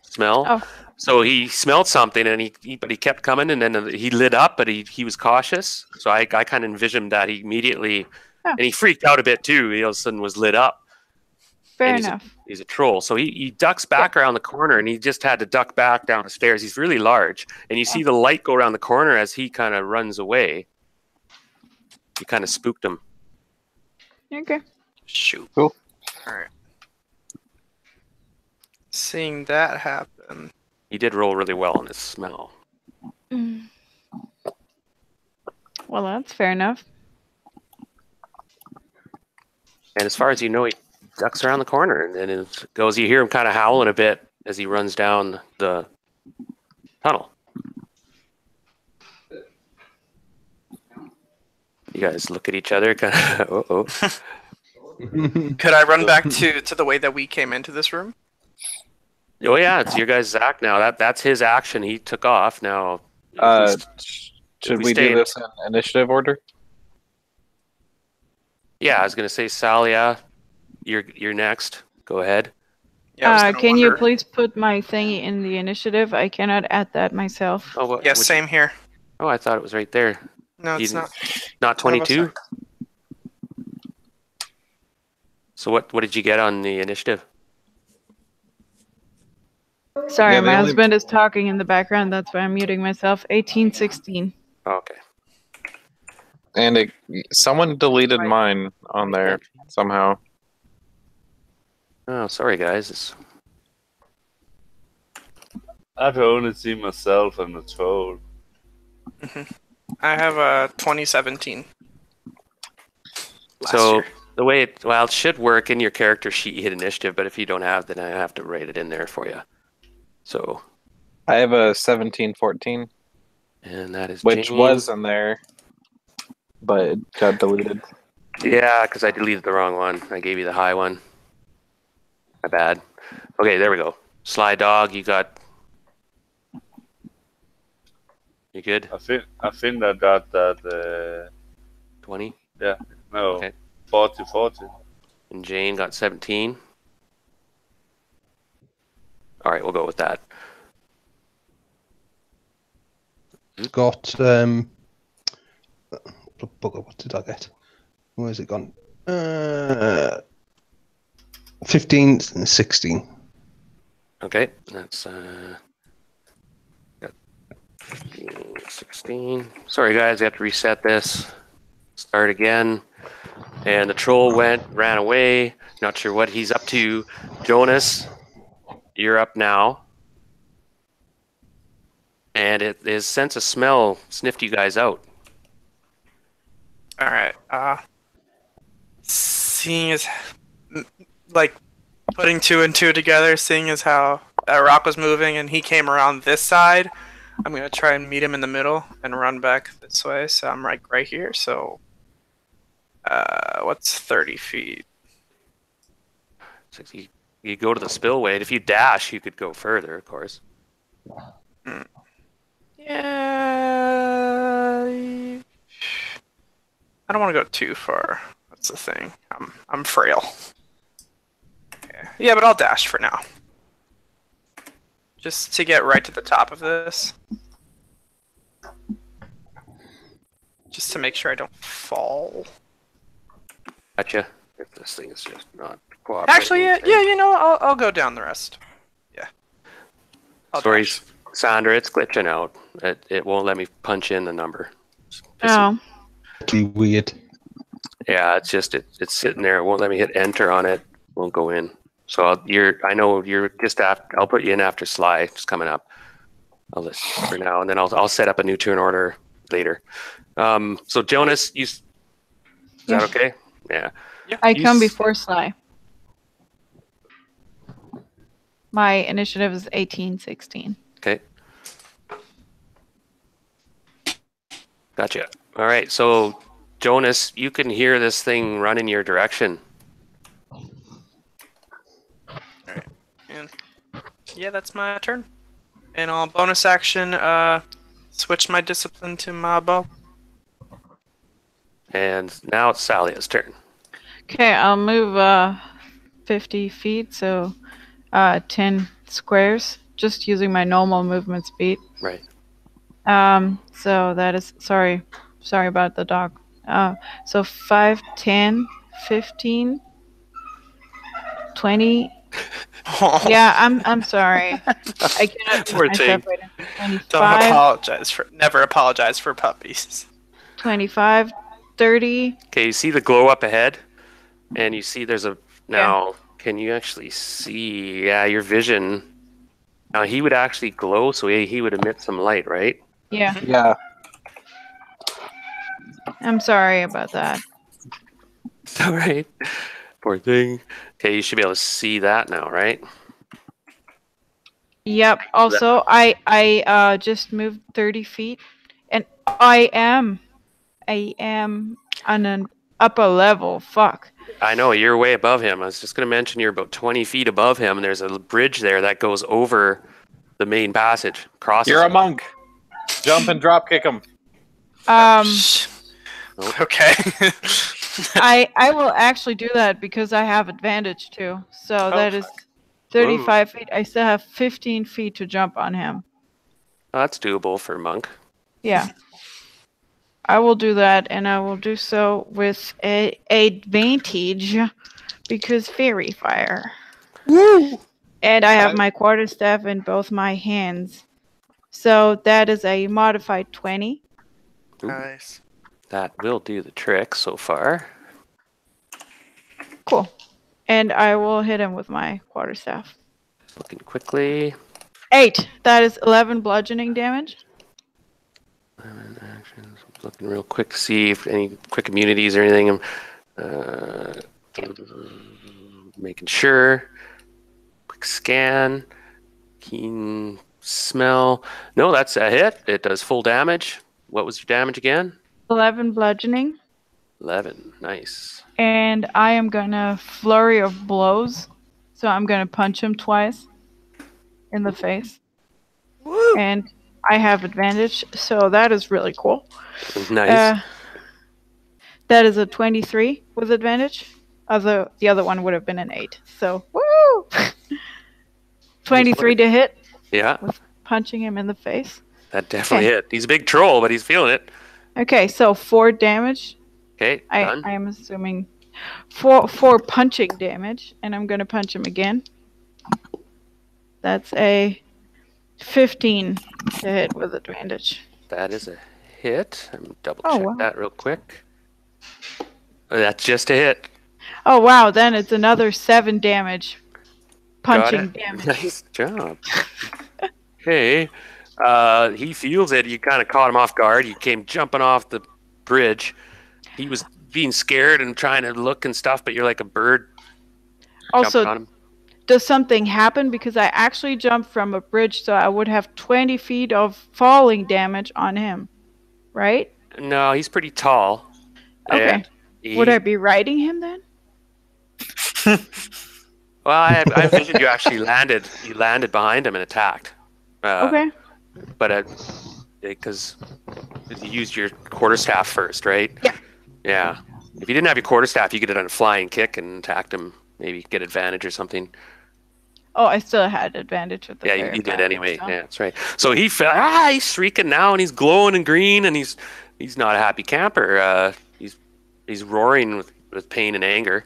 smell. Oh. So he smelled something, and but he kept coming, and then he lit up, but he was cautious. So I kind of envisioned that he immediately, Oh. and he freaked out a bit too. He all of a sudden was lit up. Fair And enough. He's a troll. So he ducks back around the corner, and he just had to duck back down the stairs. He's really large, and you see the light go around the corner as he kind of runs away. You kind of spooked him. Okay. Shoot. Cool. All right. Seeing that happen. He did roll really well on his smell. Mm. Well, that's fair enough. And as far as you know, he ducks around the corner, and it goes. You hear him kind of howling a bit as he runs down the tunnel. You guys look at each other, kind of. Oh. Could I run back to the way that we came into this room? Oh yeah, it's your guys' act now. That's his action. He took off. Now, Should we we stay do in- this in initiative order? yeah, I was gonna say, Salia, you're next. Go ahead. Yeah, I was gonna Can you wonder. please put my thingy in the initiative? I cannot add that myself. Oh, what? Yeah, same here. Oh, I thought it was right there. No, it's You- not. Not None of us 22. are. So what did you get on the initiative? Sorry, Yeah, they my only- husband is talking in the background. That's why I'm muting myself. 1816. Oh, okay. And someone deleted mine on there somehow. Oh, sorry guys. I can only see myself and the troll. I have a 2017. Last So year. the way it should work in your character sheet, you hit initiative, but if you don't have, then I have to write it in there for you. So, I have a 1714, and that is which Jane. was in there, but it got deleted. Yeah, because I deleted the wrong one. I gave you the high one. My bad. Okay, there we go. Sly Dog, you got. You good? I think I got that. 20. No, Okay. 40. And Jane got 17. All right, we'll go with that. Got bugger, what did I get? Where's it gone? 15 and 16. Okay, that's got 15, 16. Sorry guys, I have to reset this. Start again. And the troll ran away. Not sure what he's up to. Jonas, you're up now. And his sense of smell sniffed you guys out. All right. seeing as like putting two and two together, seeing as how that rock was moving and he came around this side, I'm gonna try and meet him in the middle and run back this way. So I'm like right here. So what's 30 feet? So you go to the spillway. If you dash, you could go further, of course. Yeah, I don't want to go too far. That's the thing. I'm frail. Yeah, but I'll dash for now. Just to get right to the top of this. Just to make sure I don't fall. Gotcha. If this thing is just not cooperating. Actually, yeah, you know, I'll go down the rest. Yeah. Sorry, Sandra, it's glitching out. It won't let me punch in the number. Oh. Be weird. Yeah, it's just it's sitting there. It won't let me hit enter on it. Won't go in. So I know you're just after. I'll put you in after Sly. It's coming up. I'll list for now, and then I'll set up a new turn order later. So Jonas, is that okay? Yeah. I come before Sly. My initiative is 18-16. Okay. Gotcha. All right. So Jonas, you can hear this thing run in your direction. Alright. And yeah, that's my turn. And I'll bonus action switch my discipline to my bow. And now it's Salia's turn. Okay, I'll move 50 feet, so 10 squares, just using my normal movement speed. Right. So that is sorry about the dog. So 5, 10, 15, 20. Yeah, I'm sorry. I cannot Poor put thing. myself right in. 25, Never apologize for puppies. 25, 30. Okay, you see the glow up ahead, and you see there's a now. Can you actually see? Yeah, your vision. Now he would actually glow, so he would emit some light, right? Yeah, Yeah. I'm sorry about that. All right. Poor thing. Okay, you should be able to see that now, right? Yep. Also, I just moved 30 feet, and I am on an upper level. Fuck. I know, you're way above him. I was just going to mention you're about 20 feet above him, and there's a bridge there that goes over the main passage. Crosses You're a it. monk. Jump and drop kick him. Okay. I will actually do that because I have advantage too. So that is 35 feet. I still have 15 feet to jump on him. Oh, that's doable for Monk. Yeah. I will do that, and I will do so with a advantage because fairy fire. Woo! And I have my quarterstaff in both my hands. So that is a modified 20. Nice. That will do the trick so far. Cool. And I will hit him with my quarterstaff. Looking quickly. 8. That is 11 bludgeoning damage. 11 actions. Looking real quick to see if any quick immunities or anything. Making sure. Quick scan. Keen smell. No, that's a hit. It does full damage. What was your damage again? 11 bludgeoning. 11. Nice. And I am gonna flurry of blows. So I'm gonna punch him twice in the face. Woo! And I have advantage, so that is really cool. Nice. That is a 23 with advantage. Although the other one would have been an 8. So woo! 23 to hit, Yeah, punching him in the face. that definitely hit. He's a big troll, but he's feeling it. Okay, so 4 damage. Okay, done. I am assuming 4 punching damage, and I'm gonna punch him again. That's a 15 to hit with advantage. That is a hit. I'm gonna double Oh, check wow. that real quick. That's just a hit. Oh wow, then it's another 7 damage. Punching Got it. damage. Nice job. Okay. He feels it. You kind of caught him off guard. You came jumping off the bridge. He was being scared and trying to look and stuff, but you're like a bird jumping on Also, him. does something happen? Because I actually jumped from a bridge, so I would have 20 feet of falling damage on him, right? No, he's pretty tall. Okay. And Would I be riding him then? Well, I envisioned you actually landed. You landed behind him and attacked. Okay. But because you used your quarterstaff first, right? Yeah. Yeah. If you didn't have your quarterstaff, you could have done a flying kick and attacked him. Maybe get advantage or something. Oh, I still had advantage with the Yeah, fairy you did fire, anyway. so. Yeah, that's right. So he fell. He's shrieking now, and he's glowing and green, and he's not a happy camper. He's roaring with pain and anger.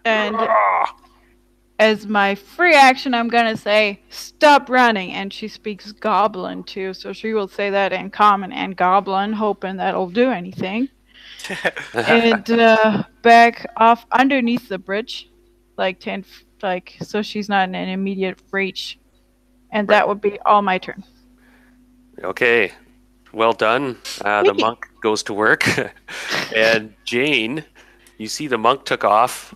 And as my free action, I'm gonna say, "Stop running!" And she speaks Goblin too, so she will say that in Common and Goblin, hoping that'll do anything. And back off underneath the bridge, like 10, so she's not in an immediate reach. And that would be all my turn. Okay, well done. The monk goes to work, and Jane, you see the monk took off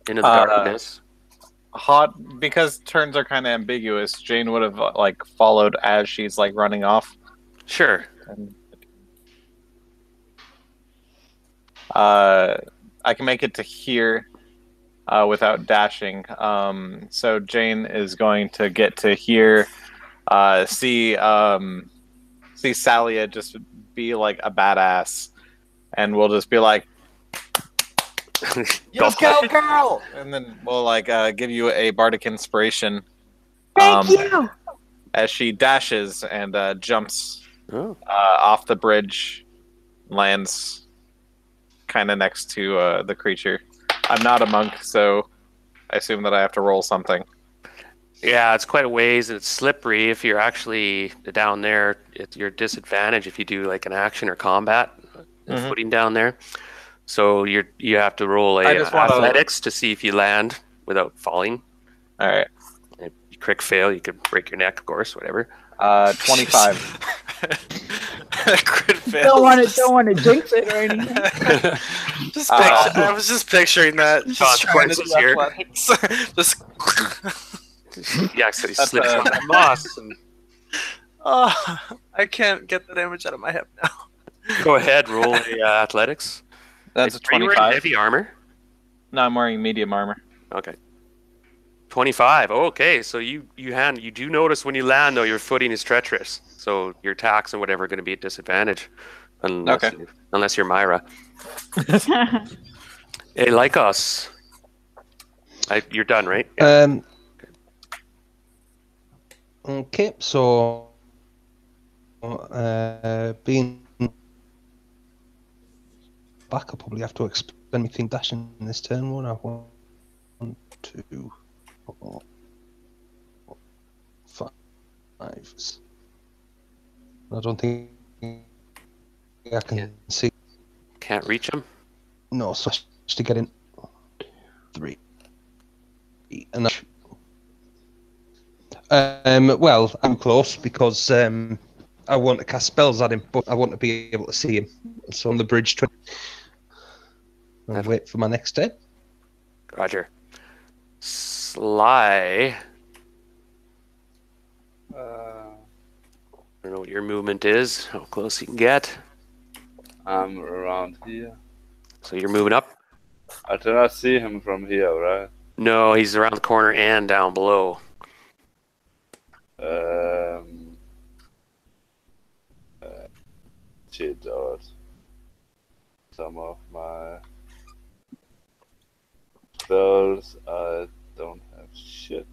into the darkness. Because turns are kind of ambiguous. Jane would have like followed as she's like running off. Sure. And, I can make it to here without dashing. So Jane is going to get to here. See Salia just be like a badass, and we'll just be like, "Let's go, girl!" And then we'll like give you a bardic inspiration. Thank you. As she dashes and jumps Oh. off the bridge, lands kind of next to the creature. I'm not a monk, so I assume that I have to roll something. Yeah, it's quite a ways, and it's slippery. If you're actually down there, it's your disadvantage if you do like an action or combat footing down there. So you have to roll athletics to see if you land without falling. All right. If you crit fail, you could break your neck, of course, whatever. 25. Crit fail. Don't want to jinx it or anything. I was just picturing that. Just trying to Consequences here. just. Yeah, so he slips on the moss. And Oh, I can't get that image out of my head now. go ahead, roll the athletics. That's a Are you wearing 25. heavy armor? No, I'm wearing medium armor. Okay. 25. Oh, okay, so you do notice when you land though your footing is treacherous, so your attacks and whatever are going to be at disadvantage, unless you're Myra. Hey, like us. You're done, right? Yeah. Okay, so being back, I'll probably have to expend anything dashing in this turn. Won't I? 1, 2, 4, 5. I don't think I can see. Can't reach him. No, so to get in. 3. And well, I'm close because I want to cast spells at him, but I want to be able to see him. So on the bridge, and wait for my next step. Roger. Sly. I don't know what your movement is, how close you can get. I'm around here. So you're moving up? I do not see him from here, right? No, he's around the corner and down below. Cheat out some of my spells. I don't have shit.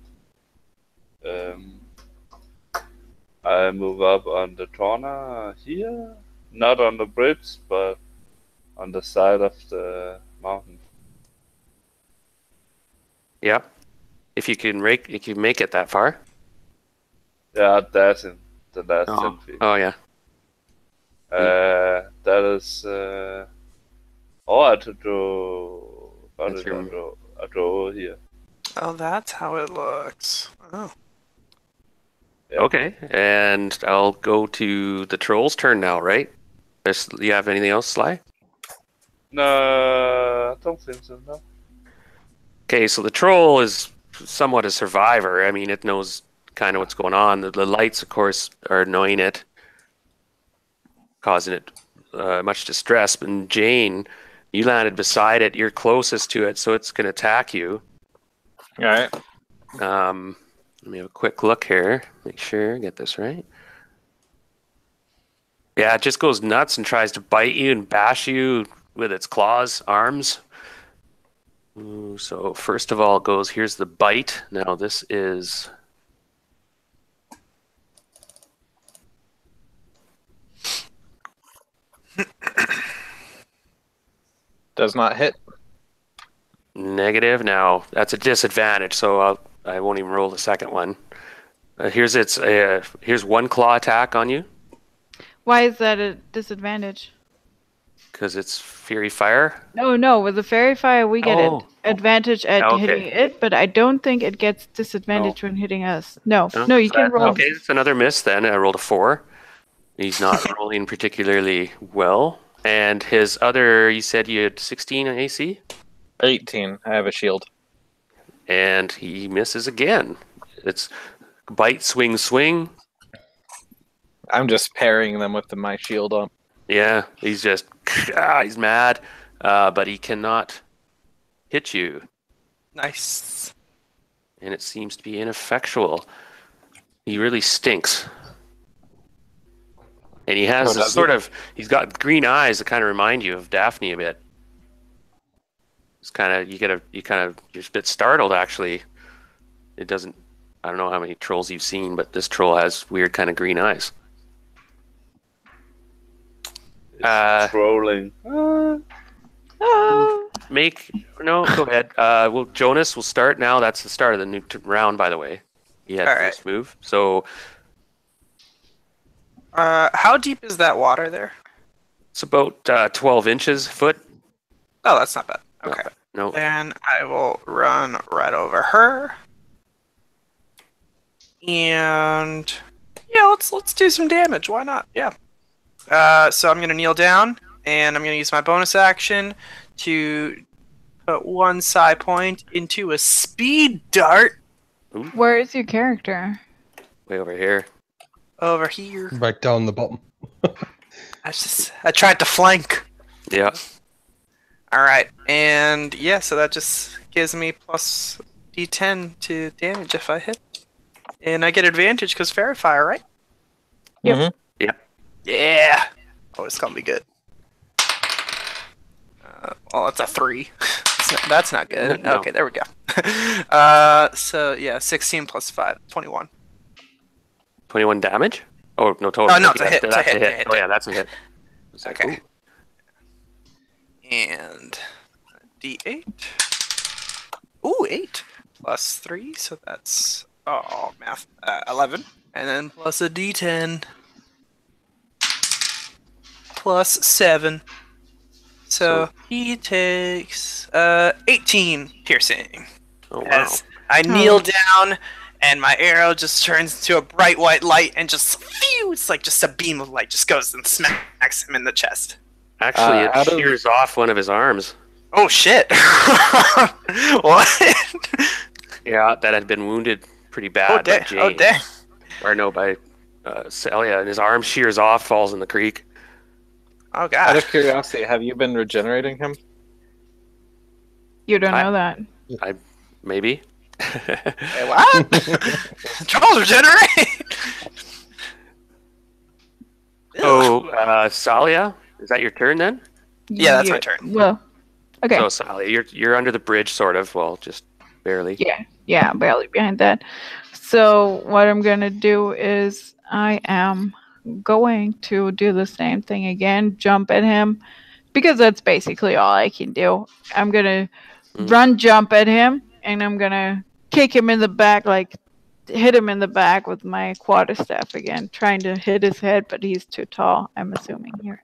I move up on the corner here, not on the bridge, but on the side of the mountain. Yeah. If you make it that far. Yeah, that's in the last 10 feet. Oh yeah. That is I had to do. I do over here. Oh, that's how it looks. Oh. Yeah. Okay, and I'll go to the troll's turn now, right? You have anything else, Sly? No, I don't think so. No. Okay, so the troll is somewhat a survivor. I mean, it knows kind of what's going on. The lights, of course, are annoying it, causing it much distress. And Jane, you landed beside it. You're closest to it, so it's going to attack you. All right. Let me have a quick look here. Make sure I get this right. Yeah, it just goes nuts and tries to bite you and bash you with its claws, arms. Ooh, so first of all, it goes, here's the bite. Now this is... Does not hit. Negative. Now that's a disadvantage, so I won't even roll the second one. Here's one claw attack on you Why is that a disadvantage? because it's Fury Fire. No. With the fairy fire, we get Oh. advantage at Okay. hitting it, but I don't think it gets disadvantage when hitting us. No, you can roll. Okay, it's another miss then. I rolled a 4. He's not rolling particularly well. And his other, you said you had 16 AC? 18. I have a shield. And he misses again. It's bite, swing. I'm just parrying them with my shield up. Yeah, he's just, he's mad. But he cannot hit you. Nice. And it seems to be ineffectual. He really stinks. And he has this sort of, he's got green eyes that kind of remind you of Daphne a bit. It's kind of, you're a bit startled actually. It doesn't, I don't know how many trolls you've seen, but this troll has weird kind of green eyes. Trolling. Oh. Go ahead. Jonas will start now. That's the start of the new round, by the way. He had first move. So, how deep is that water there? it's about 12 inches, foot. Oh, that's not bad. Okay. No. Then I will run right over her. And yeah, let's do some damage. Why not? Yeah. So I'm gonna kneel down, and I'm gonna use my bonus action to put one psi point into a speed dart. Ooh, Where is your character? way over here. Over here. Right down the bottom. I tried to flank. Yeah. Alright, and yeah, so that just gives me plus d10 to damage if I hit. And I get advantage because Fairy Fire, right? Yep. Mhm. Yep. Yeah! Oh, it's gonna be good. Well, it's a 3. That's not good. No. Okay, there we go. So yeah, 16 plus 5, 21. 21 damage? Oh, no, total. Oh, no, Okay, it's a hit. Oh, yeah, that's a hit. Okay. And d8. Ooh, 8 plus 3, so that's math 11, and then plus a d10 plus 7. So he takes 18 piercing. Oh, wow. As I kneel down, and my arrow just turns into a bright white light, and just phew, it's like just a beam of light just goes and smacks him in the chest. Actually, out it of- shears off one of his arms. Oh shit! What? Yeah, that had been wounded pretty bad by Jane. Oh dang! Or no, by Celia, and his arm shears off, falls in the creek. Oh Out god! of curiosity, have you been regenerating him? You don't know that. Maybe. Hey, what? Trolls regenerate. Oh, Salia, is that your turn then? Yeah, that's my turn. Well, okay. So Salia, you're under the bridge, sort of. Well, just barely. Yeah, barely behind that. So what I'm gonna do is I am going to do the same thing again, jump at him, because that's basically all I can do. I'm gonna jump at him, and I'm gonna kick him in the back, like hit him in the back with my quarterstaff again, trying to hit his head, but he's too tall, I'm assuming here.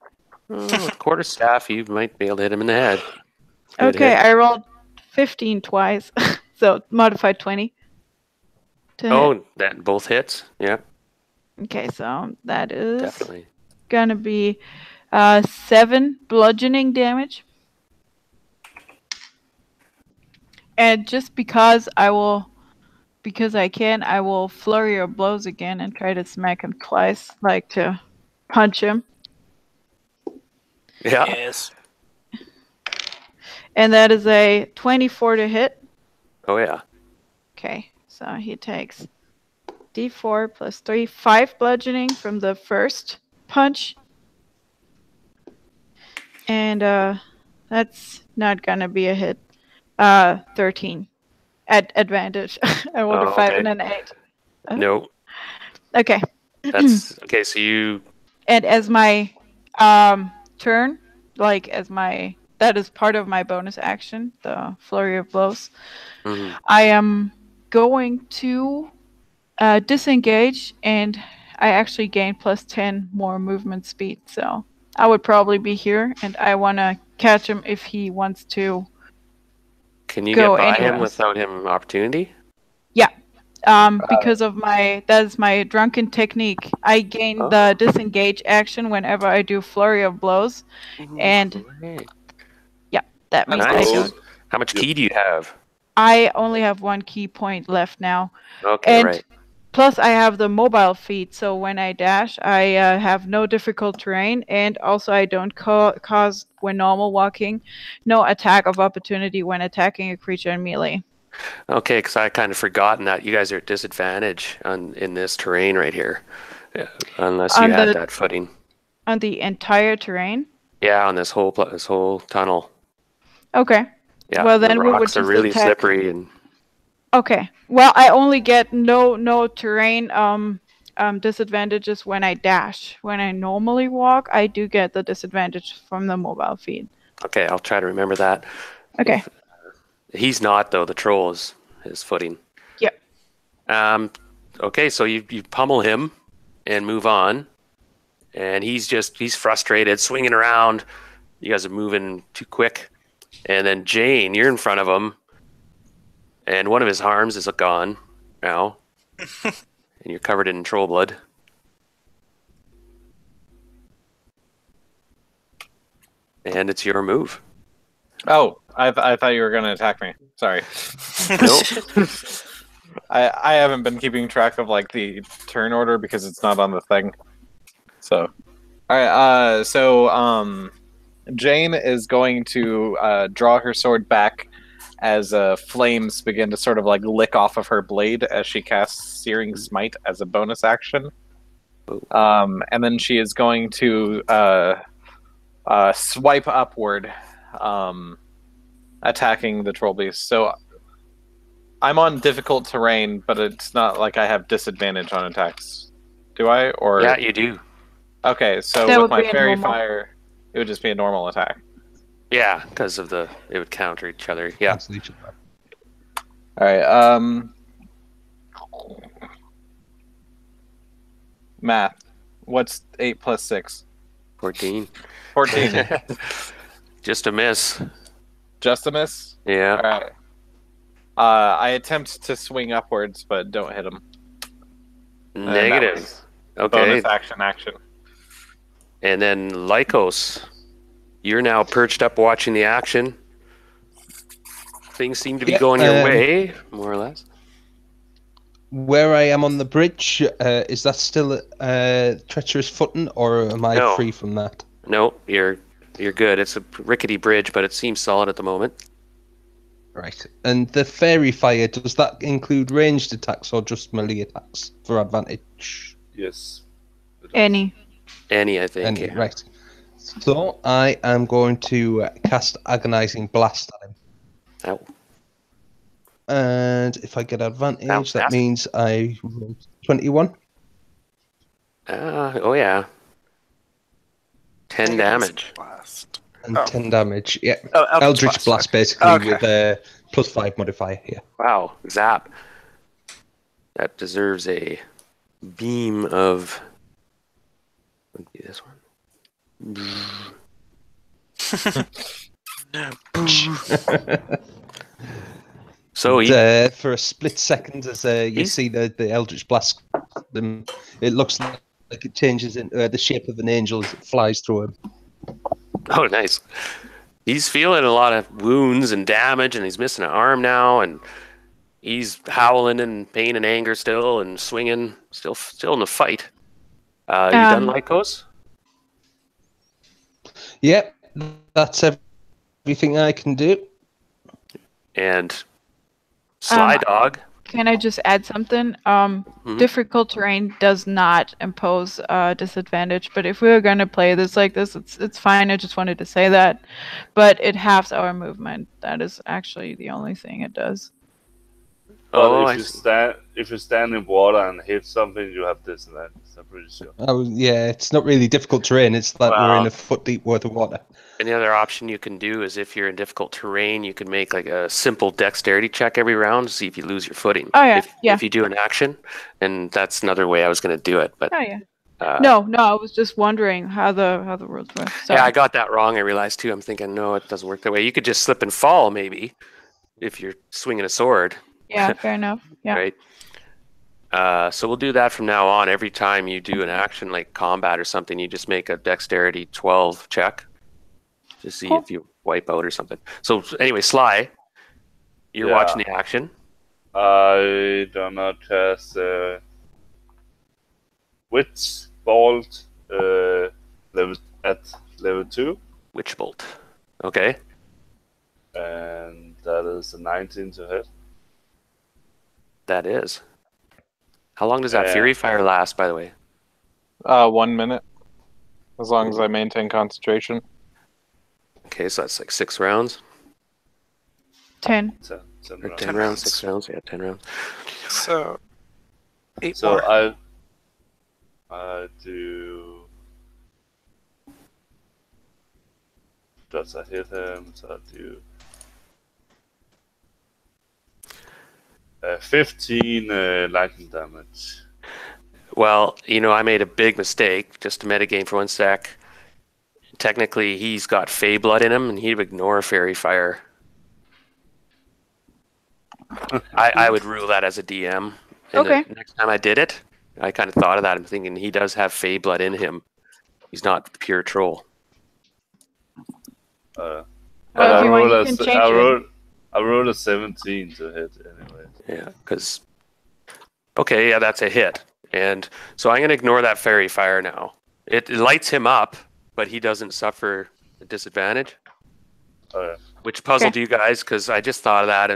With quarterstaff, you might be able to hit him in the head. Good Okay, hit. I rolled 15 twice, so modified 20. To hit. Oh, that both hits. Yeah, Okay, so that is definitely. gonna be 7 bludgeoning damage. And just because I will flurry of blows again and try to smack him twice, like to punch him. Yeah. Yes. And that is a 24 to hit. Oh yeah. Okay, so he takes D4 plus 3, 5 bludgeoning from the first punch. And that's not gonna be a hit. 13 at advantage. I rolled a 5 and an 8. No. Okay. That's okay. So you. And as my turn, like that is part of my bonus action, the flurry of blows. Mhm. I am going to disengage, and I actually gain plus 10 more movement speed. So I would probably be here, and I want to catch him if he wants to. Can you Go get by anywhere him else. without him opportunity? Yeah. Because of that's my drunken technique. I gain Oh. the disengage action whenever I do flurry of blows, and Great. that means Nice. I don't. How much key do you have? I only have 1 key point left now, Okay, and right. plus I have the mobile feat. So when I dash, I have no difficult terrain, and also I don't cause when normal walking, no attack of opportunity when attacking a creature in melee. Okay, because I kind of forgotten that you guys are at disadvantage in this terrain right here, unless you On had the- that footing. On the entire terrain. Yeah, on this whole tunnel. Okay. Yeah, Well, the then we would rocks are just really attack. slippery and. Okay. Well, I only get no terrain disadvantages when I dash. When I normally walk, I do get the disadvantage from the mobile feed. Okay, I'll try to remember that. Okay. He's not though. The troll is his footing. Yep. Okay, so you pummel him and move on, and he's frustrated, swinging around. You guys are moving too quick, and then Jane, you're in front of him, and one of his arms is gone now, and you're covered in troll blood. And it's your move. Oh, I thought you were going to attack me. Sorry. Nope. I haven't been keeping track of like the turn order because it's not on the thing. So, all right. So Jane is going to draw her sword back as flames begin to sort of like lick off of her blade as she casts Searing Smite as a bonus action. And then she is going to swipe upward, attacking the troll beast. So I'm on difficult terrain, but it's not like I have disadvantage on attacks. Do I? Or Yeah, you do. okay, so That with would my be a fairy normal. fire, it would just be a normal attack. Yeah, because of it would counter each other. Yeah. Cancel each other. All right. Math. What's 8 plus 6? 14. 14. Just a miss. Just a miss? Yeah. All right. I attempt to swing upwards, but don't hit him. Negative. Okay. Bonus action. And then Lycos, you're now perched up watching the action. Things seem to be going your way, more or less. Where I am on the bridge, is that still treacherous footing, or am I No. free from that? No, you're good. It's a rickety bridge, but it seems solid at the moment. Right. And the fairy fire, does that include ranged attacks or just melee attacks for advantage? Yes. Any. Any, I think. And, Yeah. right. So I am going to cast Agonizing Blast at him. Ow. And if I get advantage, Ow, that means I roll 21. Oh, yeah. 10 damage. Blast. And Oh. 10 damage. Yeah. Oh, Eldritch Blast, basically, Okay. with a +5 modifier here. Wow, zap. That deserves a beam of. Would be this one. So And, for a split second, as you He's- see the Eldritch Blast, it looks like it changes into the shape of an angel as it flies through him. oh, nice. He's feeling a lot of wounds and damage, and he's missing an arm now, and he's howling in pain and anger still, and swinging, still in the fight. You done, Lycos? Yep, that's everything I can do. And Sly Dog. Can I just add something? Difficult terrain does not impose disadvantage, but if we were going to play this like this, it's fine. I just wanted to say that. But it halves our movement. That is actually the only thing it does. But if you stand in water and hit something, you have disadvantage. I'm pretty sure. Yeah, it's not really difficult terrain. It's that we're in a foot deep worth of water. And the other option you can do is if you're in difficult terrain, you can make like a simple dexterity check every round to see if you lose your footing. Oh yeah, if you do an action, and that's another way I was going to do it. But no, I was just wondering how the rules were. Sorry. Yeah, I got that wrong. I realized too. I'm thinking, no, it doesn't work that way. You could just slip and fall maybe if you're swinging a sword. Yeah, fair enough. Yeah. Right. So we'll do that from now on. Every time you do an action like combat or something, you just make a dexterity 12 check to see if you wipe out or something. So anyway, Sly, you're watching the action. I do not cast Witch Bolt at level 2. Witch Bolt. Okay. And that is a 19 to hit. That is. How long does that Fury Fire last, by the way? 1 minute. As long as I maintain concentration. Okay, so that's like 6 rounds. 10. 10 rounds, 6 rounds. Yeah, 10 rounds. So 8 so more. I do. Does I hit him? So I do 15 lightning damage. Well, I made a big mistake. Just to metagame for 1 sec. Technically, he's got Fey Blood in him, and he'd ignore Fairy Fire. I would rule that as a DM. And Okay. The next time I did it, I kind of thought of that. I'm thinking he does have Fey Blood in him. He's not pure troll. Well, if you want, you can change it. I rolled a 17 to hit anyway. Yeah, because... Okay, yeah, that's a hit. And so I'm going to ignore that Fairy Fire now. It lights him up, but he doesn't suffer a disadvantage. Which puzzled you guys, because I just thought of that.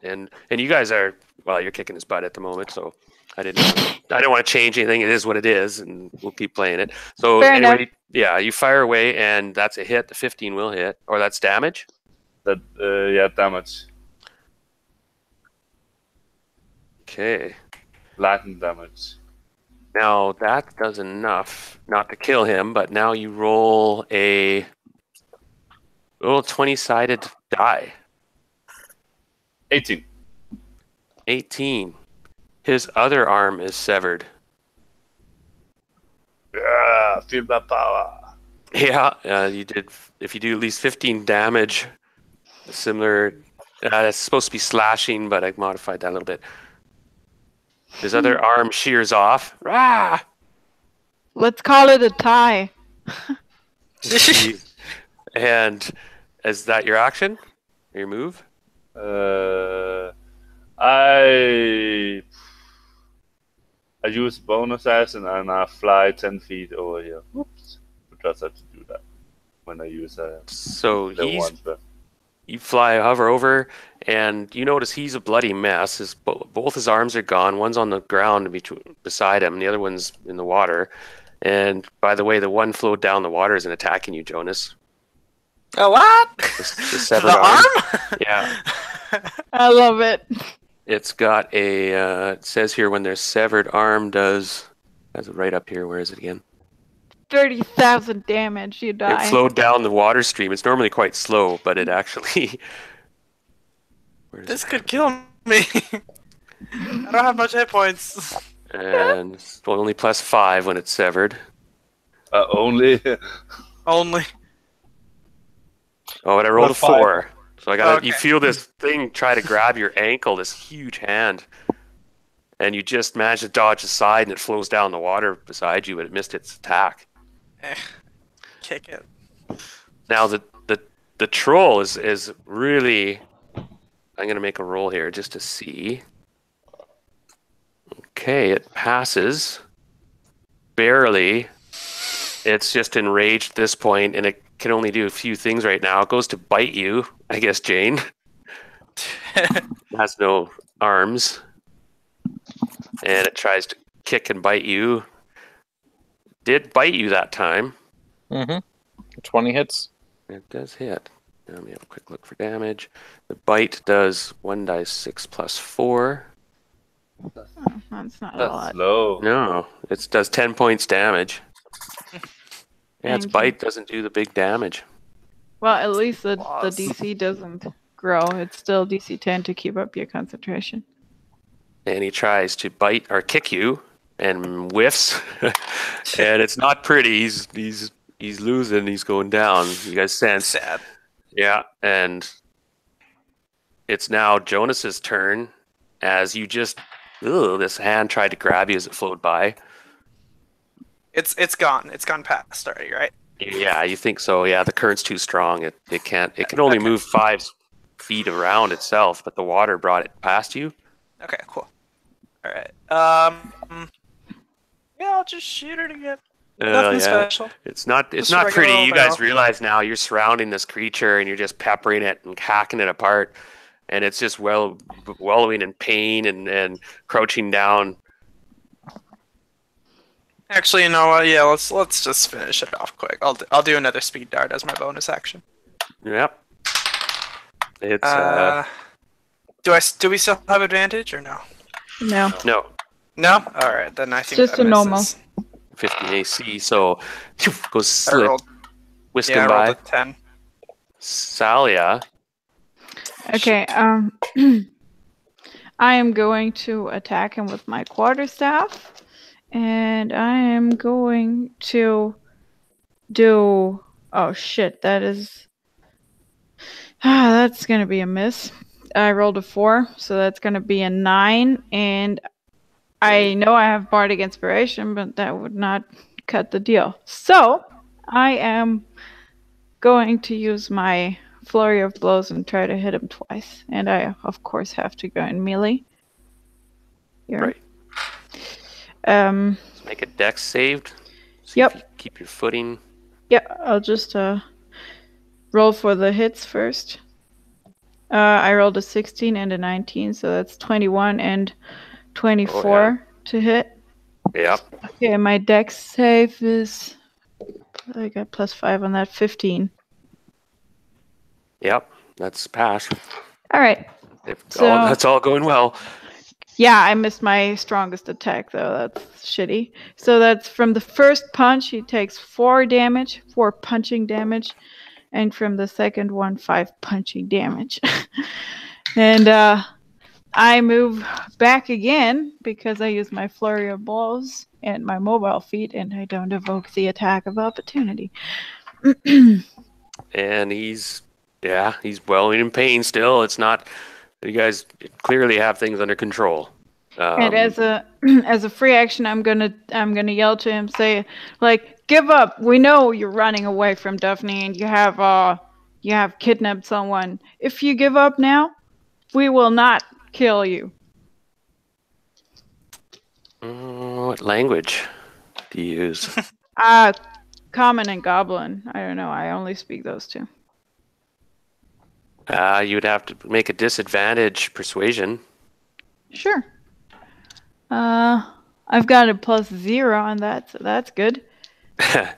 And you guys are... Well, you're kicking his butt at the moment, so I don't want to change anything. It is what it is, and we'll keep playing it. So Fair anyway, enough. yeah, you fire away, and that's a hit. The 15 will hit, or that's damage. Damage. Okay. Lightning damage. Now that does enough not to kill him, but now you roll a little 20-sided die. 18. 18. His other arm is severed. Yeah, feel that power. Yeah, you did. If you do at least 15 damage, similar. It's supposed to be slashing, but I modified that a little bit. His other arm shears off. Rah! Let's call it a tie. And is that your action? Your move? I use bonus action and I fly 10 feet over here. Oops. Because I have to do that when I use So you hover over, and you notice he's a bloody mess. Both his arms are gone. One's on the ground beside him, and the other one's in the water. And by the way, the one flowed down the water isn't attacking you, Jonas. Oh, what? The severed The arm? Yeah. I love it. It's got it says here when their severed arm does it right up here. Where is it again? 30,000 damage. You die. It flowed down the water stream. It's normally quite slow, but it actually... This could kill me. I don't have much hit points. And it's only +5 when it's severed. Only. Only. Oh, and I rolled a 4. So I got Okay. You feel this thing try to grab your ankle, this huge hand. And you just manage to dodge aside, and it flows down the water beside you, but it missed its attack. Kick it. Now, the the troll is really. I'm gonna make a roll here just to see. Okay, it passes. Barely. It's just enraged at this point, and it can only do a few things right now. It goes to bite you, I guess, Jane. It has no arms. And it tries to kick and bite you. Did bite you that time. 20 hits. It does hit. Now let me have a quick look for damage. The bite does 1d6 plus 4. Oh, that's not a That's lot. low. No, it does 10 points damage. Yeah, its Thank you. bite doesn't do the big damage. Well, at least the Loss. DC doesn't grow. It's still DC 10 to keep up your concentration. And he tries to bite or kick you and whiffs. And it's not pretty. He's losing. He's going down. You guys sense. Sad. Yeah, and it's now Jonas's turn as you just this hand tried to grab you as it flowed by. It's gone. It's gone past already, right? Yeah, you think so. Yeah, the current's too strong. It can't. It can only Okay. move 5 feet around itself, but the water brought it past you. Okay, cool. All right. Yeah, I'll just shoot it again. Nothing Yeah. special. It's not Just not regular pretty. old You guys barrel. realize now you're surrounding this creature and you're just peppering it and hacking it apart, and it's just wallowing in pain and crouching down. Actually, you know what? Yeah, let's just finish it off quick. I'll do another speed dart as my bonus action. Yep. It's Do we still have advantage or no? No. no No. All right, then I think Just that a normal. misses. 15 AC, so goes I slip rolled. whisking Yeah, I by. rolled a 10. Salia. Okay, I am going to attack him with my quarterstaff, and I am going to do. Oh shit! That's gonna be a miss. I rolled a 4, so that's gonna be a 9, and I know I have bardic inspiration, but that would not cut the deal. So I am going to use my flurry of blows and try to hit him twice. And I, of course, have to go in melee. Here. Right. Um. Make a dex saved. See Yep. if you keep your footing. Yeah. I'll just roll for the hits first. I rolled a 16 and a 19, so that's 21 and 24 to hit. Yep. Okay, my dex save is. I got +5 on that, 15. Yep. That's pass. All right. So- That's all going well. Yeah, I missed my strongest attack though. That's shitty. So that's from the first punch, he takes 4 punching damage, and from the second one, 5 punching damage. And I move back again because I use my flurry of blows and my mobile feat, and I don't evoke the attack of opportunity. And he's wallowing in pain still. It's not. You guys clearly have things under control. And as a free action, I'm gonna yell to him, say like, "Give up! We know you're running away from Daphne, and you have kidnapped someone. If you give up now, we will not kill you." What language do you use? Common and Goblin. I don't know. I only speak those two. You would have to make a disadvantage persuasion. Sure. I've got a +0 on that, so that's good. Yeah,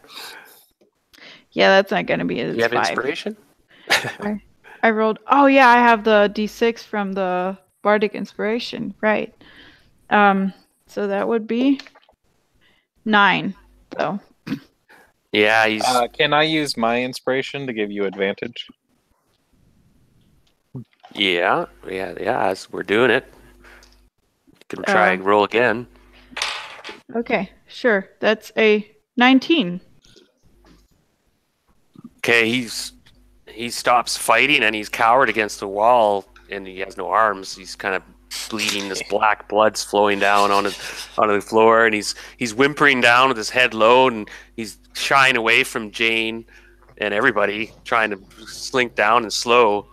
that's not gonna be a You have 5. inspiration? I rolled. Oh yeah, I have the D6 from the Bardic Inspiration, right? So that would be 9. So Yeah, he's. Can I use my inspiration to give you advantage? Yeah. As we're doing it, you can try and roll again. okay, sure. That's a 19. Okay, he stops fighting and he's cowered against the wall and he has no arms. He's kind of bleeding. This black blood's flowing down onto the floor, and he's whimpering down with his head low, and he's shying away from Jane. and everybody trying to slink down and slow.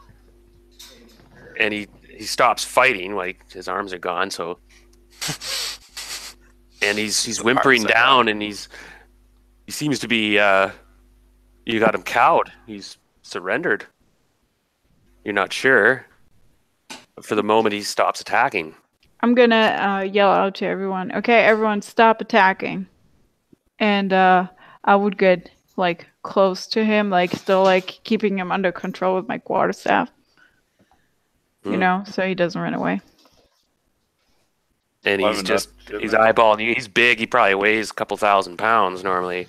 And he stops fighting, like his arms are gone. So, and he's whimpering down, and he seems to be you got him cowed. He's surrendered. You're not sure. But for the moment, he stops attacking. I'm gonna yell out to everyone. Okay, everyone, stop attacking. And I would get like close to him, like still like keeping him under control with my quarterstaff. You know, so he doesn't run away. And he's eyeballing you. He's big. He probably weighs a couple 1,000 pounds normally.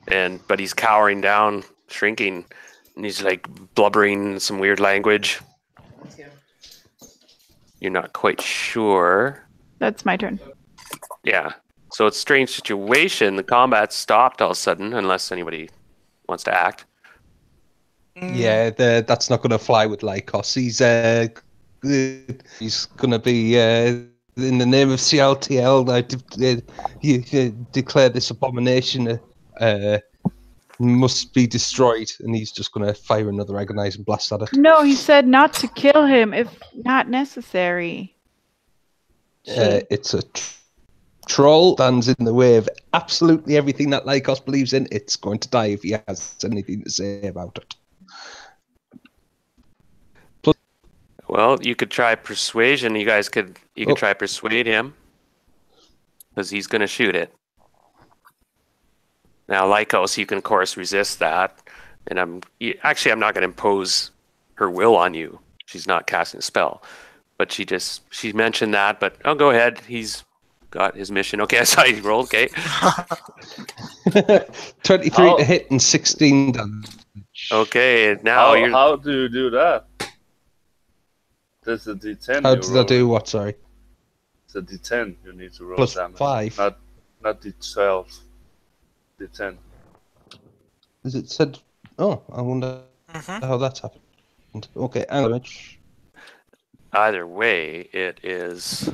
But he's cowering down, shrinking, and he's like blubbering some weird language. You're not quite sure. That's my turn. Yeah. So it's a strange situation. The combat stopped all of a sudden, unless anybody wants to act. Yeah, that's not going to fly with Lycos. He's going to be in the name of CLTL. You declare this abomination must be destroyed, and he's just going to fire another agonizing blast at it. No, he said not to kill him if not necessary. It's a troll, stands in the way of absolutely everything that Lycos believes in. It's going to die if he has anything to say about it. Well, you could try persuasion. You could try persuade him, because he's going to shoot it. Now, Lycos, you can of course resist that, and I'm not going to impose her will on you. She's not casting a spell, but she mentioned that. But go ahead. He's got his mission. Okay, I saw you rolled. Okay. 23 to hit and 16 damage. Okay, now how do you do that? There's a D10. How did I do what? Sorry. It's a D10. You need to roll Plus damage. 5. Not D12. D10. Is it said? Oh, I wonder how that's happened. Okay, damage. Either way, it is.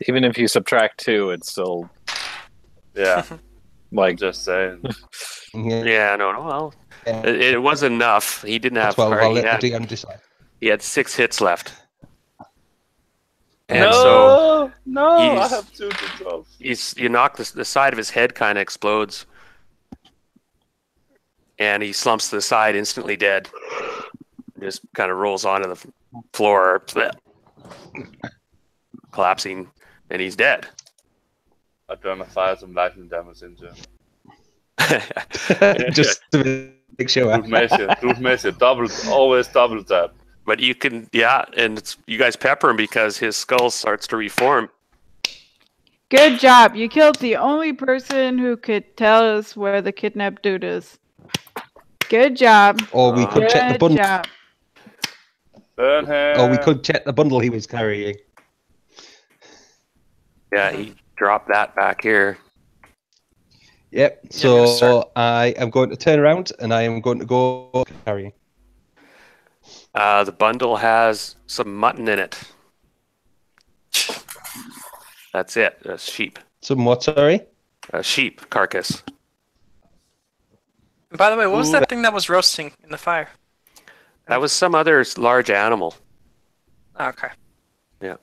Even if you subtract 2, it's still. Yeah. Like just saying. Yeah, no. Well, it was enough. He didn't have. 12. I'll let the DM decide. He had 6 hits left. And I have 2 D12. You knock the side of his head kind of explodes. And he slumps to the side, instantly dead. Just kind of rolls onto the floor, collapsing, and he's dead. I'm gonna fire some lightning damage into him. Just to make sure. Root measure, always double tap. But you can, and you guys pepper him because his skull starts to reform. Good job. You killed the only person who could tell us where the kidnapped dude is. Good job. Or we could check the bundle. Job. Burn him. Or we could check the bundle he was carrying. Yeah, he dropped that back here. Yep. So I am going to turn around and I am going to go carrying. The bundle has some mutton in it. That's it. A sheep. Some what, sorry? A sheep carcass. By the way, what was that thing that was roasting in the fire? That was some other large animal. Okay. Yeah.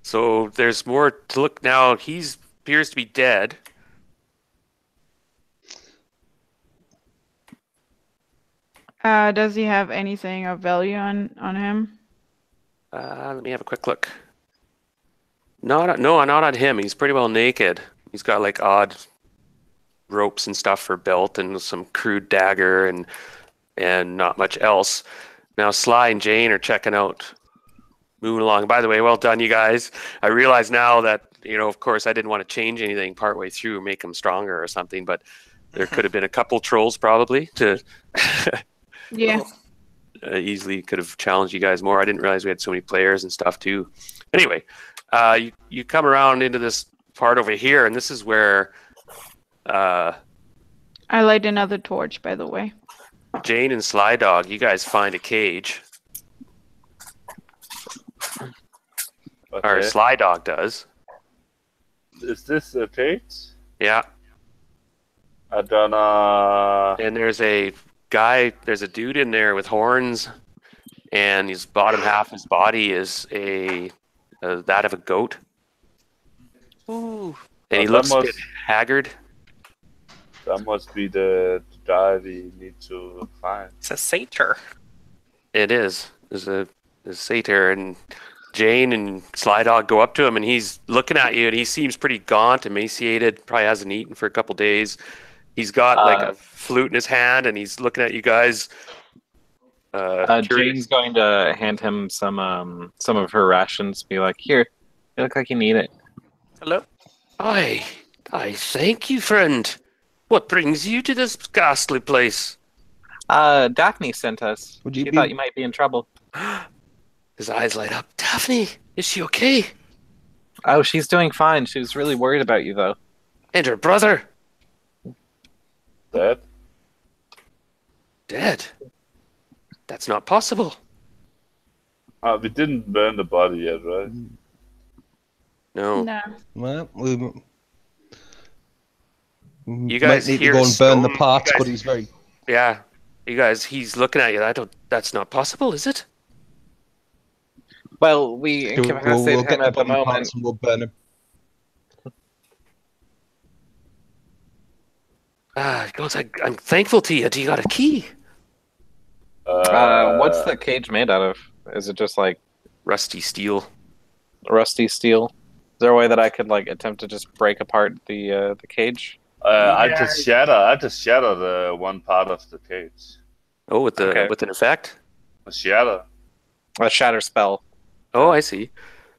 So there's more to look now. He appears to be dead. Does he have anything of value on him? Let me have a quick look. No, not on him. He's pretty well naked. He's got like odd ropes and stuff for belt and some crude dagger and not much else. Now Sly and Jane are checking out, moving along. By the way, well done, you guys. I realize now that, of course, I didn't want to change anything partway through or make them stronger or something, but there could have been a couple trolls probably to Yeah. Easily could have challenged you guys more. I didn't realize we had so many players and stuff too. Anyway, you come around into this part over here, and this is where I light another torch, by the way. Jane and Sly Dog, you guys find a cage. Okay. Or Sly Dog does. Is this a cage? Yeah. I gonna. And there's a dude in there with horns, and his bottom half of his body is that of a goat. Ooh. And he that looks a must- bit haggard. That must be the guy we need to find. It's a satyr. It is. There's a satyr, and Jane and Sly Dog go up to him, and he's looking at you, and he seems pretty gaunt, emaciated, probably hasn't eaten for a couple days. He's got like a flute in his hand, and he's looking at you guys. Jane's going to hand him some of her rations. Be like, here, you look like you need it. Hello. I thank you, friend. What brings you to this ghastly place? Daphne sent us. Would She you thought be- you might be in trouble. His eyes light up. Daphne, is she okay? Oh, she's doing fine. She was really worried about you, though. And her brother? Dead? Dead? That's not possible. We didn't burn the body yet, right? No. No. Well, You guys might need hear to go and burn the stone- parts, you guys- but he's very. Yeah. You guys, he's looking at you. That's not possible, is it? Well, we incapacitated We'll get him at the the bottom moment. parts and we'll burn him. He goes, I'm thankful to you. Do you got a key? What's the cage made out of? Is it just like Rusty steel. rusty steel? Is there a way that I could like attempt to just break apart the cage? I just shatter the one part of the cage. Oh, with Okay. with an effect? A shatter. A shatter spell. Oh, I see.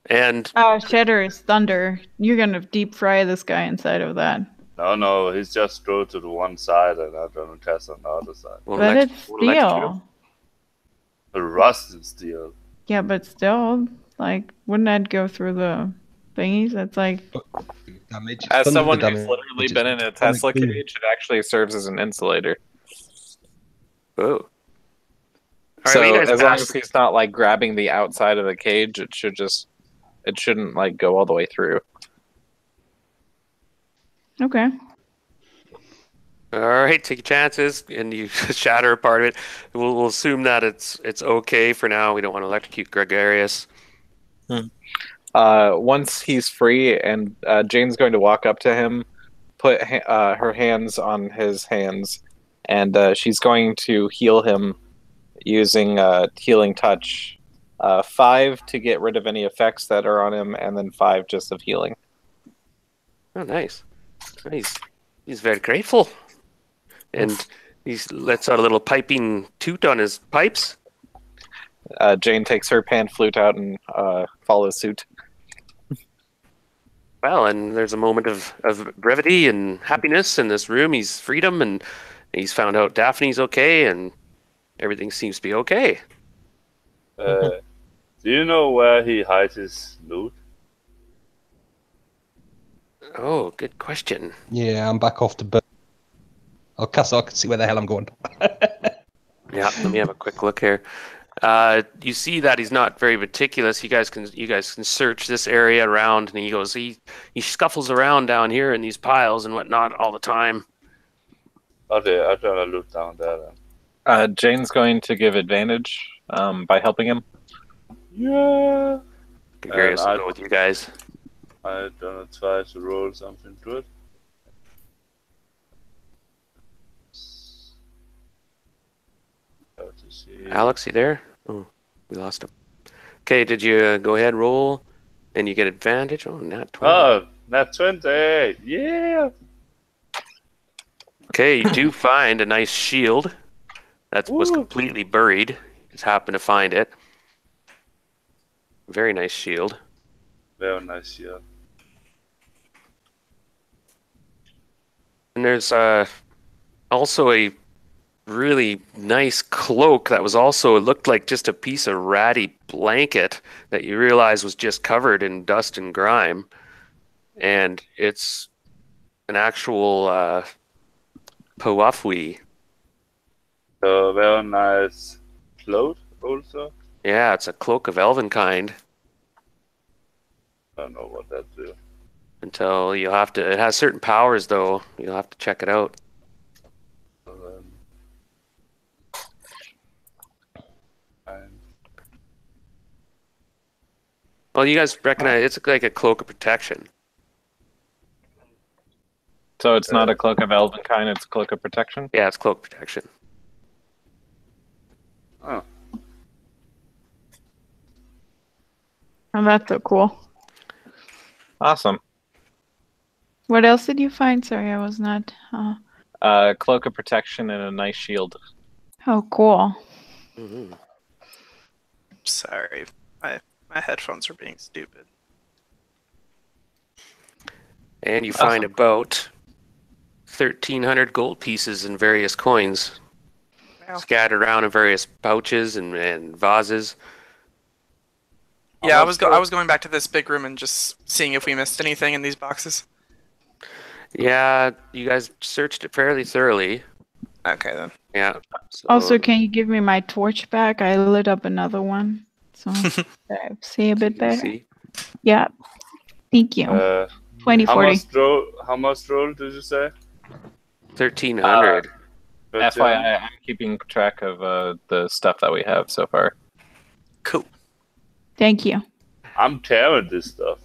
And Shatter is thunder. You're gonna deep fry this guy inside of that. No, he's just go to the one side and I'm gonna cast on the other side. won't But elect- it's won't electrocute him. steel. The rust and steel. Yeah, but still, like, wouldn't that go through the thingies? That's like, Damage. As Thunder someone damage who's literally is been in a damage. Tesla cage, it actually serves as an insulator. Oh. All right, So well, you guys as long pass- as he's not like grabbing the outside of the cage, it shouldn't like go all the way through. okay. All right, take your chances, and you shatter a part of it. We'll assume that it's okay for now. We don't want to electrocute Gregarius. Once he's free, and Jane's going to walk up to him, put her hands on his hands, and she's going to heal him using healing touch. 5 to get rid of any effects that are on him, and then 5 just of healing. Oh, nice. He's very grateful. And he lets out a little piping toot on his pipes. Jane takes her pan flute out and follows suit. Well, and there's a moment of brevity and happiness in this room. He's freedom, and he's found out Daphne's okay, and everything seems to be okay. Do you know where he hides his loot? Oh, good question. Yeah, I'm back off to burn. I'll cast out and see where the hell I'm going. Yeah, let me have a quick look here. You see that he's not very meticulous. You guys can search this area around, and he scuffles around down here in these piles and whatnot all the time. Okay, I'm gonna look down there then. Jane's going to give advantage by helping him. Yeah. Gregarious And will go with you guys. I'm gonna try to roll something good. Have to see. Alex, you there? Oh, we lost him. Okay, did you go ahead roll, and you get advantage? Oh, nat 20. Oh, nat 20. Yeah. Okay, you do find a nice shield that was Ooh. completely buried. You just happened to find it. Very nice shield. Very nice, yeah. And there's also a really nice cloak that was also, it looked like just a piece of ratty blanket that you realize was just covered in dust and grime. And it's an actual Powafui. So very nice cloth also. Yeah, it's a cloak of elven kind. I don't know what that do. Until you'll have to, it has certain powers though. You'll have to check it out. Well, you guys recognize it's like a cloak of protection. So it's not a cloak of elven kind; it's a cloak of protection. Yeah, it's cloak protection. Oh. Oh, that's so cool. Awesome. What else did you find? Sorry, I was not. Cloak of protection and a nice shield. Oh, cool. Mm-hmm. Sorry, my headphones are being stupid. And you find about 1,300 gold pieces and various coins Wow. scattered around in various pouches and vases. Yeah, I was going back to this big room and just seeing if we missed anything in these boxes. Yeah, you guys searched it fairly thoroughly. Okay then. Yeah. So, Also, can you give me my torch back? I lit up another one, so I see a bit better. see? Yeah. Thank you. 2040. How much roll did you say? 1,300. FYI, I'm keeping track of the stuff that we have so far. Cool. Thank you. I'm tearing this stuff.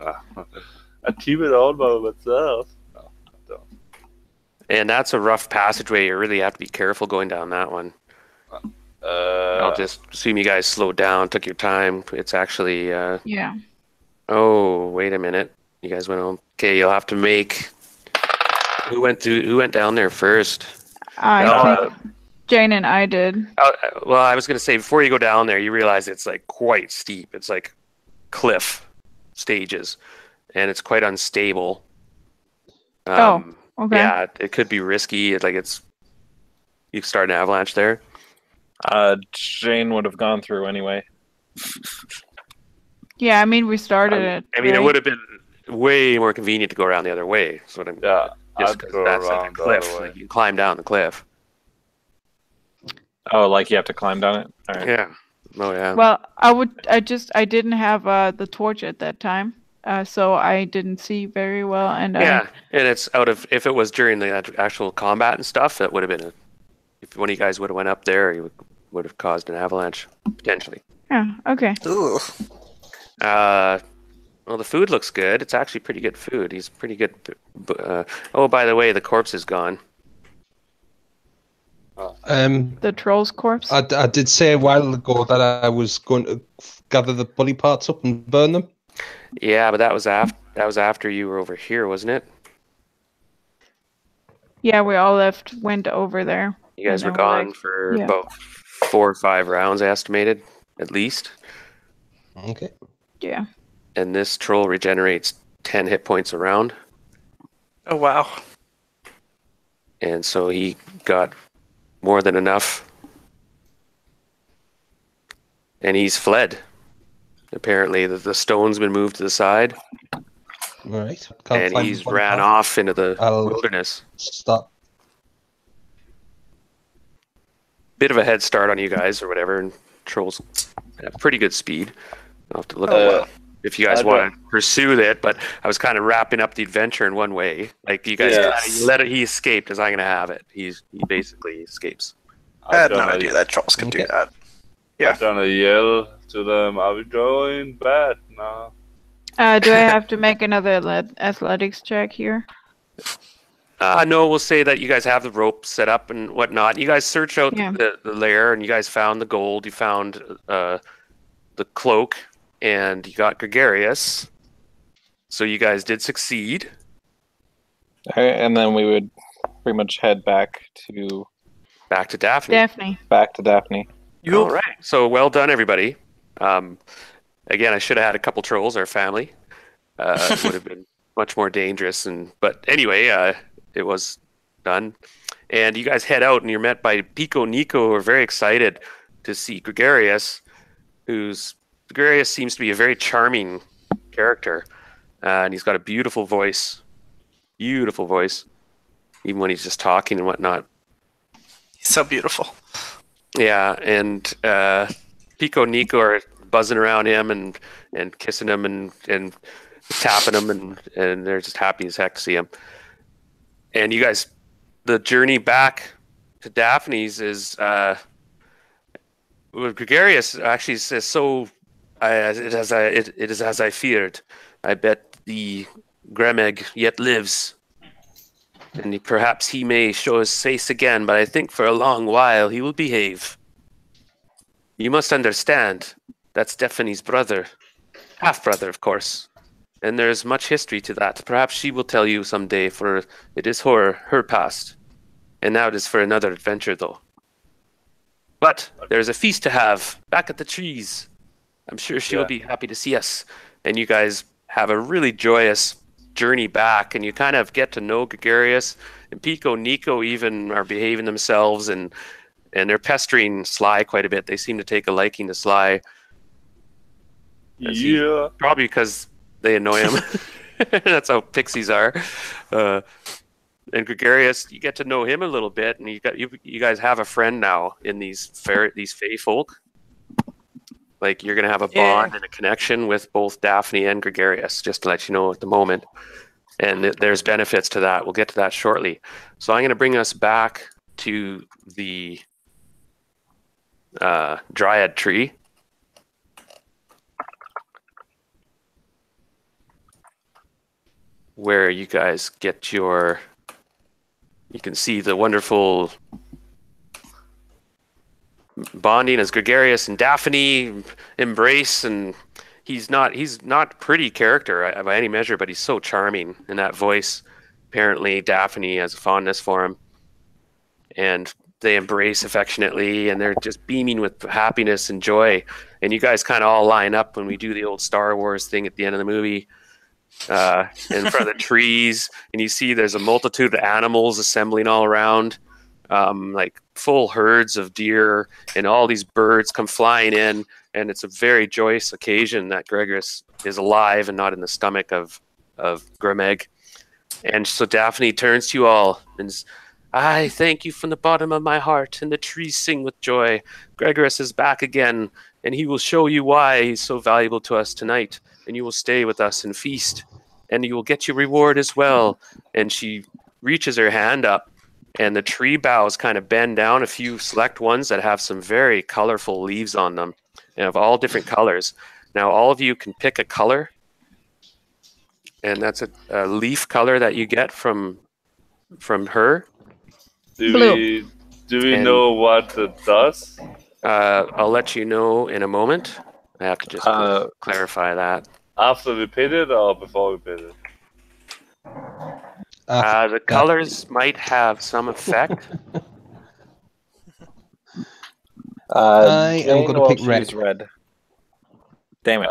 I keep it all by myself. No, I don't. And that's a rough passageway. You really have to be careful going down that one. I'll just assume you guys slowed down, took your time. It's actually... Yeah. Oh, wait a minute. You guys went home. Okay, you'll have to make... Who went down there first? I think Jane and I did. Well, I was going to say, before you go down there, you realize it's like quite steep. It's like cliff stages, and it's quite unstable. Okay. Yeah, it could be risky. You could start an avalanche there. Jane would have gone through anyway. Yeah, I mean, we started it. I mean, it right? would have been way more convenient to go around the other way. So Yeah, just I'd because go that's like a around the cliff. other way. Like you can climb down the cliff. Oh, like you have to climb down it? All right. Yeah. Oh yeah. Well, I didn't have the torch at that time, so I didn't see very well, and Yeah, and it's if it was during the actual combat and stuff, that would have been if one of you guys would have went up there, you would have caused an avalanche potentially. yeah, okay. Ooh. Well, the food looks good. It's actually pretty good food. He's pretty good. Oh, by the way, the corpse is gone. The troll's corpse. I did say a while ago that I was going to gather the body parts up and burn them. Yeah, but that was after you were over here, wasn't it? Yeah, we all went over there. You guys And were then gone like- for yeah. about 4 or 5 rounds, estimated, at least. Okay. Yeah. And this troll regenerates 10 hit points a round, Oh wow. and so he got more than enough. And he's fled. Apparently, the stone's been moved to the side, All right. and he's ran off into the wilderness. Stop. Bit of a head start on you guys, or whatever, and trolls have pretty good speed. I'll have to look at if you guys want to pursue that, but I was kind of wrapping up the adventure in one way. Like you guys, he escaped as I'm going to have it. He basically escapes. I had no idea that trolls could do that. Yeah. I'm gonna yell to them, are we going bad now? Do I have to make another athletics check here? No, we'll say that you guys have the rope set up and whatnot. You guys search out Yeah. the lair, and you guys found the gold. You found the cloak, and you got Gregarius. So you guys did succeed. All right, and then we would pretty much head back to Daphne. Daphne. All right. So well done, everybody. Again, I should have had a couple trolls, our family. It would have been much more dangerous. But anyway, it was done. And you guys head out, and you're met by Pico Nico, who are very excited to see Gregarius, Gregarius seems to be a very charming character. And he's got a beautiful voice. Beautiful voice. Even when he's just talking and whatnot. He's so beautiful. Yeah, and Pico Nico are buzzing around him and kissing him and tapping him, and they're just happy as heck to see him. And you guys, the journey back to Daphne's is Gregarius actually is so It is as I feared. I bet the Gremeg yet lives. And perhaps he may show his face again, but I think for a long while he will behave. You must understand, that's Stephanie's brother. Half-brother, of course. And there's much history to that. Perhaps she will tell you someday, for it is her past. And now it is for another adventure, though. But there's a feast to have back at the trees. I'm sure she will be happy to see us. And you guys have a really joyous journey back, and you kind of get to know Gregarius, and Pico, Nico even are behaving themselves, and they're pestering Sly quite a bit. They seem to take a liking to Sly. Yeah. Probably because they annoy him. That's how pixies are. And Gregarius, you get to know him a little bit, and you guys have a friend now in these fae folk. Like, you're gonna have a bond and a connection with both Daphne and Gregarius, just to let you know at the moment. And there's benefits to that. We'll get to that shortly. So I'm gonna bring us back to the Dryad tree. Where you guys get you can see the wonderful bonding as Gregarius and Daphne embrace, and he's not pretty character by any measure, but he's so charming in that voice. Apparently Daphne has a fondness for him, and they embrace affectionately, and they're just beaming with happiness and joy. And you guys kind of all line up when we do the old Star Wars thing at the end of the movie. In front of the trees, and you see there's a multitude of animals assembling all around, like full herds of deer, and all these birds come flying in, and it's a very joyous occasion that Gregarius is alive and not in the stomach of Gremeg. And so Daphne turns to you all and says, I thank you from the bottom of my heart, and the trees sing with joy. Gregarius is back again, and he will show you why he's so valuable to us tonight. And you will stay with us and feast, and you will get your reward as well. And she reaches her hand up, and the tree boughs kind of bend down, a few select ones that have some very colorful leaves on them, and of all different colors. Now, all of you can pick a color, and that's a leaf color that you get from her. Blue. Do we know what it does? I'll let you know in a moment. I have to just clarify that. After we pit it or before we pit it? The colors might have some effect. I am going to pick red. Red. Damn it.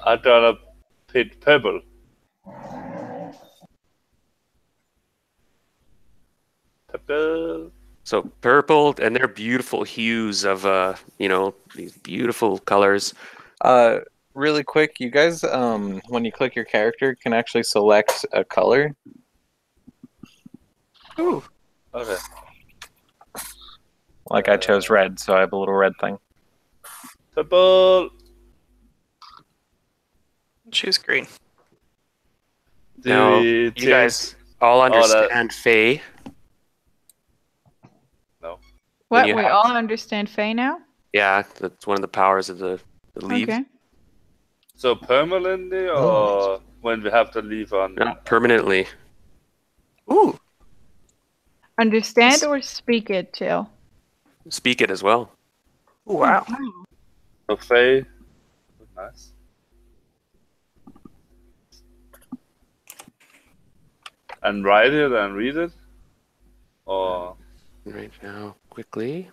I'm gonna pit purple. Purple. So purple, and they're beautiful hues of these beautiful colors. Really quick, you guys, when you click your character, can actually select a color. Ooh. Okay. Like I chose red, so I have a little red thing. Purple. Choose green. Now, you guys all understand Fae. No. What? We all understand Fae now? Yeah, that's one of the powers of the leaves. Okay. So permanently, or when we have to leave on? Not permanently. Ooh. Understand or speak it, Jill? Speak it as well. Ooh, wow. So Faye. Nice. And write it and read it? Or... Right now, quickly.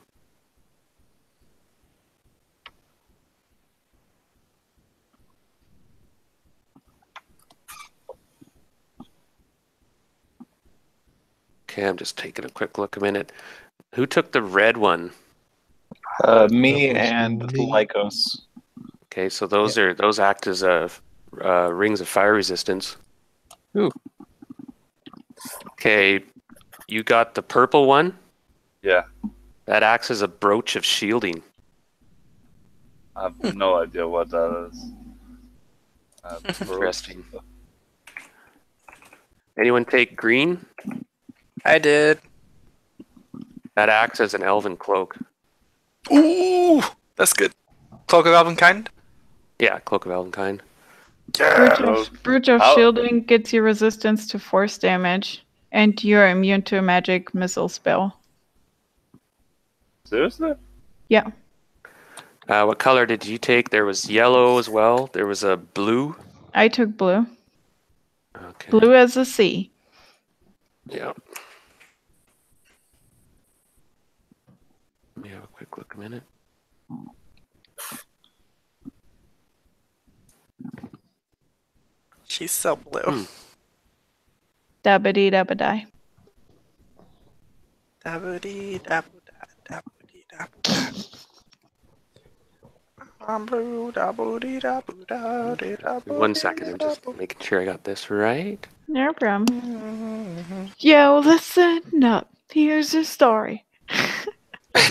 Okay, I'm just taking a quick look a minute. Who took the red one? Me and Lycos. Okay, so those act as rings of fire resistance. Ooh. Okay, you got the purple one? Yeah. That acts as a brooch of shielding. I have no idea what that is. Interesting. Anyone take green? I did. That acts as an elven cloak. Ooh, that's good. Cloak of Elvenkind? Yeah, Cloak of Elvenkind. Brute of How- Shielding gets you resistance to force damage, and you're immune to a magic missile spell. Seriously? Yeah. What color did you take? There was yellow as well. There was a blue. I took blue. Okay. Blue as a sea. Yeah. Let me have a quick look a minute. She's so blue. Dabbity dabba I'm blue, One second, I'm just making sure I got this right. No problem. Yo, listen up. Here's your story.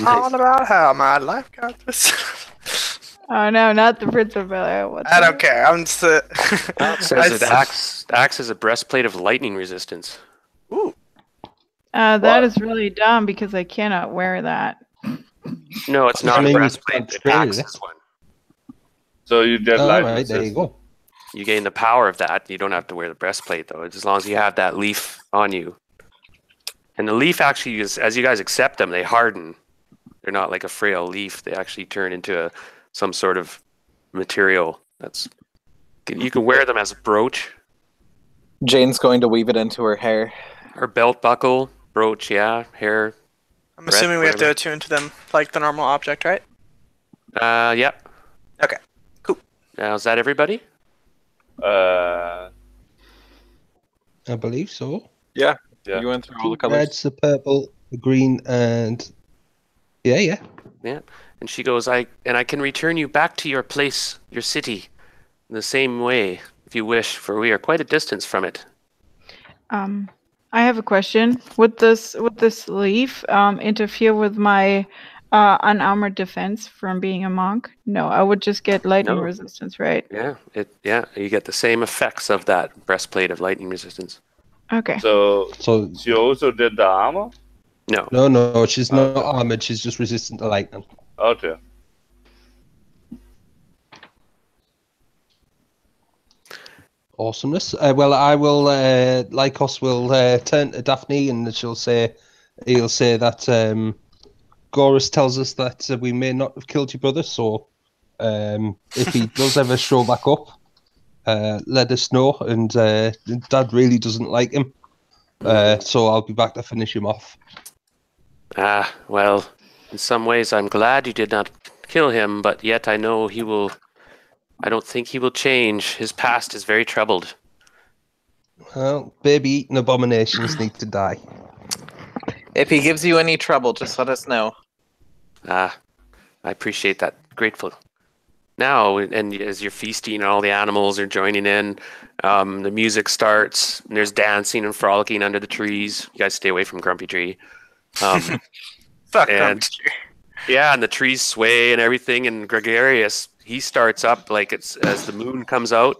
All about how my life got this. Oh no, not the Prince of Bel-Air. I don't care. I'm just. It says it acts as a breastplate of lightning resistance. Ooh. That is really dumb because I cannot wear that. No, it's not I a mean, breastplate. it's It true, acts is it? as one. So you get All lightning right, there you resistance. go. You gain the power of that. You don't have to wear the breastplate though. As long as you have that leaf on you. And the leaf actually is, as you guys accept them, they harden. They're not like a frail leaf. They actually turn into some sort of material. You can wear them as a brooch. Jane's going to weave it into her hair. Or belt buckle, brooch, yeah, hair. I'm assuming we have to whatever. attune to them like the normal object, right? Yeah. Okay. Cool. Now, is that everybody? I believe so. Yeah. Yeah. You went through all the Two colors. reds, the purple, the green, and yeah. And she goes, I can return you back to your place, your city, in the same way, if you wish, for we are quite a distance from it. I have a question. Would this leaf interfere with my unarmored defense from being a monk? No, I would just get lightning No. resistance, right? Yeah, you get the same effects of that breastplate of lightning resistance. Okay. So So she also did the armor? No. no, she's not armored. She's just resistant to lightning. Okay. Awesomeness. Well, I will. Lycos will turn to Daphne, and he'll say that Gorus tells us that we may not have killed your brother. So, if he does ever show back up, let us know. And Dad really doesn't like him, so I'll be back to finish him off. Well, in some ways I'm glad you did not kill him, but yet I know he will... I don't think he will change. His past is very troubled. Well, baby-eating abominations need to die. If he gives you any trouble, just let us know. I appreciate that. Grateful. Now, and as you're feasting and all the animals are joining in, the music starts, and there's dancing and frolicking under the trees. You guys stay away from Grumpy Tree. Fuck And- them. Yeah, and the trees sway and everything, and Gregarius, he starts up like it's as the moon comes out.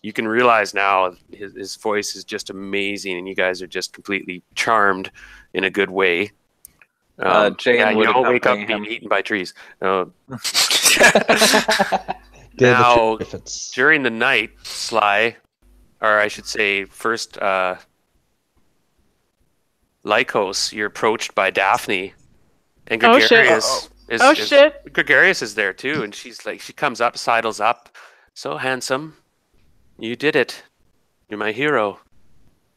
You can realize now his voice is just amazing, and you guys are just completely charmed in a good way. Jane you would don't wake up accompany being him. eaten by trees. They're Now, the Triffids. during the night, Sly, or I should say, first, Lycos, you're approached by Daphne, and Oh, shit. Gregarius Shit. Gregarius is there too, and she comes up, sidles up, so handsome. You did it. You're my hero.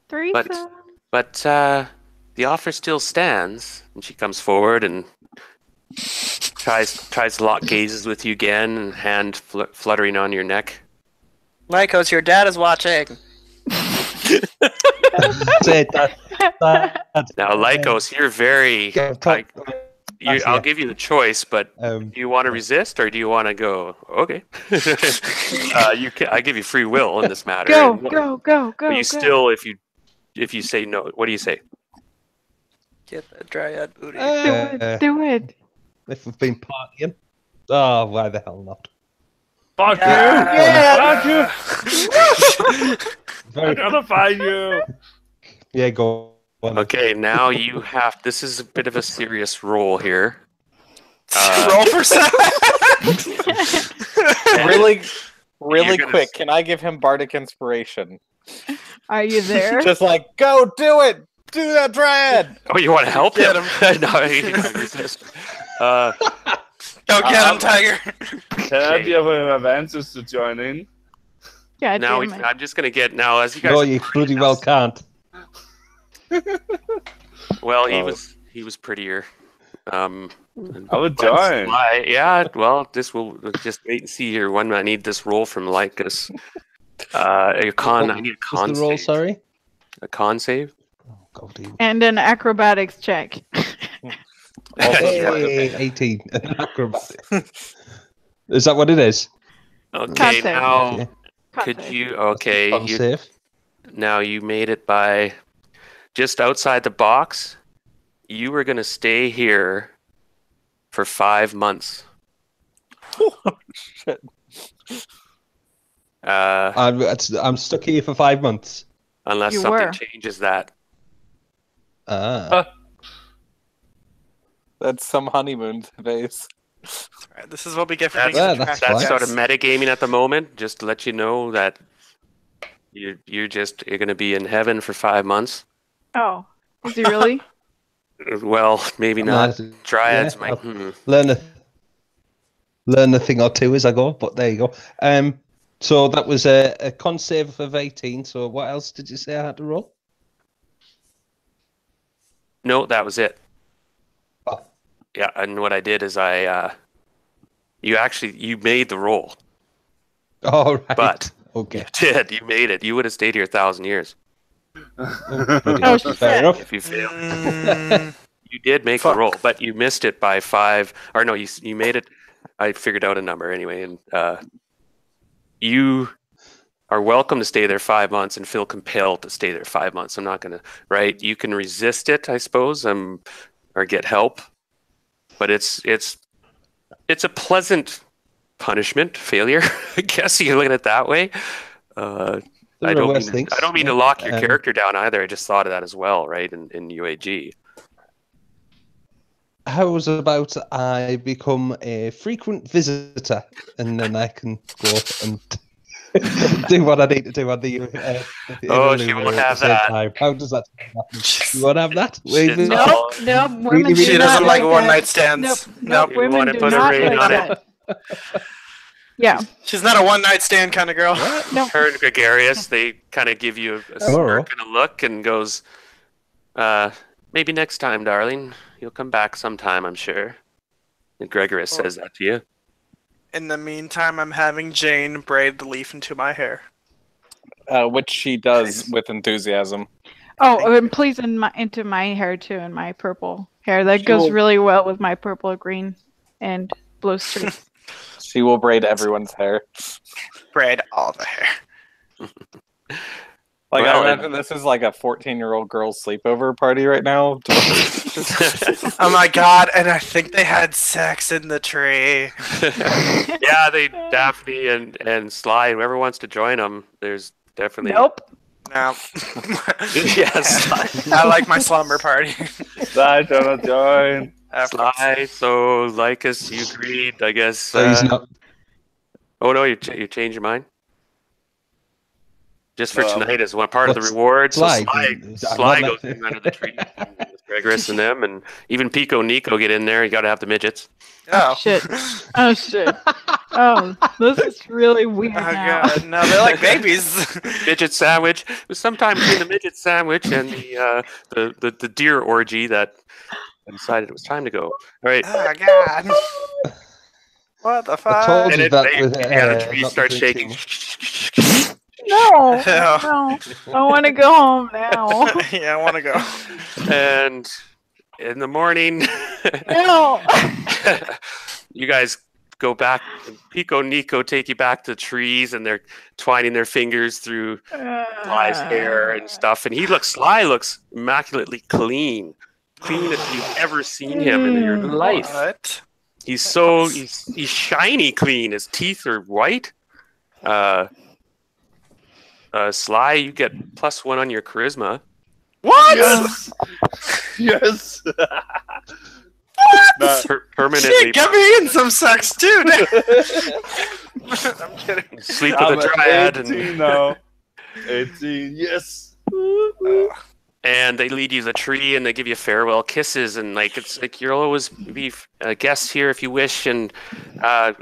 Threesome. But the offer still stands, and she comes forward and tries to lock gazes with you again, and hand fluttering on your neck. Lycos, your dad is watching. Say that. Now, Lycos, you're very. I'll give you the choice, but do you want to resist or do you want to go? Okay. I give you free will in this matter. Go. But you still, if you say no, what do you say? Get that dryad booty. Do it. If we've been partying. Oh, why the hell not? Fuck Yeah. you! Fuck you! Very, I'm gonna find you! yeah, go on. Okay, now you have. This is a bit of a serious role here. Roll for Really, Really gonna quick, can I give him bardic inspiration? Are you there? Just like, go do it! Do that, Dryad! Oh, you want to help Get him? No, he resist. Go get him, Tiger. Can I be able to advances to join in? God Now damn it. I'm just gonna get now as you guys. No, you bloody well can't. Well, he was prettier. I would join. Yeah, well, we'll just wait and see here. One, I need this roll from Lycus. I need a con What's the roll, save. sorry? A con save. Oh, God, damn. And an acrobatics check. Hey, 18. Acrobatics. Is that what it is? Okay, Con save. now Okay. could Con you? Okay, Con save. now you made it by just outside the box. You were gonna stay here for 5 months. Shit. I'm stuck here for 5 months. Unless You something were. changes that. That's some honeymoon phase. Alright, this is what we get for That's- being Yeah, an that's attractive That's fine. sort of guest. metagaming at the moment, just to let you know that you're going to be in heaven for 5 months. Oh, is he really? Well, maybe not. No, Dryads yeah, might. I'll learn a thing or two as I go, but there you go. So that was a con save of 18. So what else did you say I had to roll? No, that was it. Oh. Yeah, and what I did is you made the roll. All right. But- okay. You made it. You would have stayed here 1,000 years Oh, bloody Oh, hell, she fair said. enough. if you failed. Mm, You did make Fuck. the roll, but you missed it by 5. Or no, you made it. I figured out a number anyway, and you are welcome to stay there 5 months and feel compelled to stay there 5 months. I'm not gonna, right? You can resist it, I suppose, or get help, but it's a pleasant punishment, failure. I guess you can look at it that way. There I are don't worse mean, things, I don't mean yeah. to lock your character down either. I just thought of that as well, right? In UAG. How about I become a frequent visitor, and then I can go and do what I need to do on the. Oh, she won't have that. Time. How does that happen? You won't have that? Shit's Wait, all- Nope, women Really, do she really not doesn't like that. one night stands. Nope, Nope. You women wanna do put a not ring like on it? that. Yeah, She's not a one night stand kind of girl. no. Her and Gregarious, they kind of give you a smirk and a look and goes, maybe next time, darling. You'll come back sometime, I'm sure. And Gregarious says that to you. In the meantime, I'm having Jane braid the leaf into my hair. Which she does with enthusiasm. Oh, and please into my hair too, and my purple hair. That She goes will- really well with my purple, green, and blue streaks. She will braid everyone's hair. Braid all the hair. Like, Well, I imagine this is like a 14-year-old girl's sleepover party right now. Oh my god, and I think they had sex in the tree. Yeah, Daphne and Sly, whoever wants to join them, there's definitely. Nope. No. Yes. I like my slumber party. I don't join. Sly, so Lycus, you agreed, I guess. So he's not. Oh no, you changed your mind? Just for No. tonight as one part of the What's reward. So Sly? Sly goes in under the tree with Gregarious and them, and even Pico and Nico get in there. You got to have the midgets. Oh. Shit. Oh shit. Oh, this is really weird Oh now. god, no, they're like babies. Midget sandwich. It was sometime between the midget sandwich and the deer orgy that I decided it was time to go. All right. Oh god. What the I fuck? told And you it, that they, with yeah, the tree not starts to shaking. drink No, Yeah. no. I want to go home now. Yeah, I want to go. And in the morning, No. you guys go back. Pico and Nico take you back to the trees, and they're twining their fingers through Sly's hair and stuff. And Sly looks immaculately clean as you've ever seen him in your life. What? He's shiny clean. His teeth are white. Sly, you get +1 on your charisma. What? Yes. Yes. Permanently. Shit, get me in some sex too. I'm kidding. Sleep I'm with a at dryad. 18 now. 18, yes. And they lead you to the tree and they give you farewell kisses, and like it's like you'll always be a guest here if you wish, and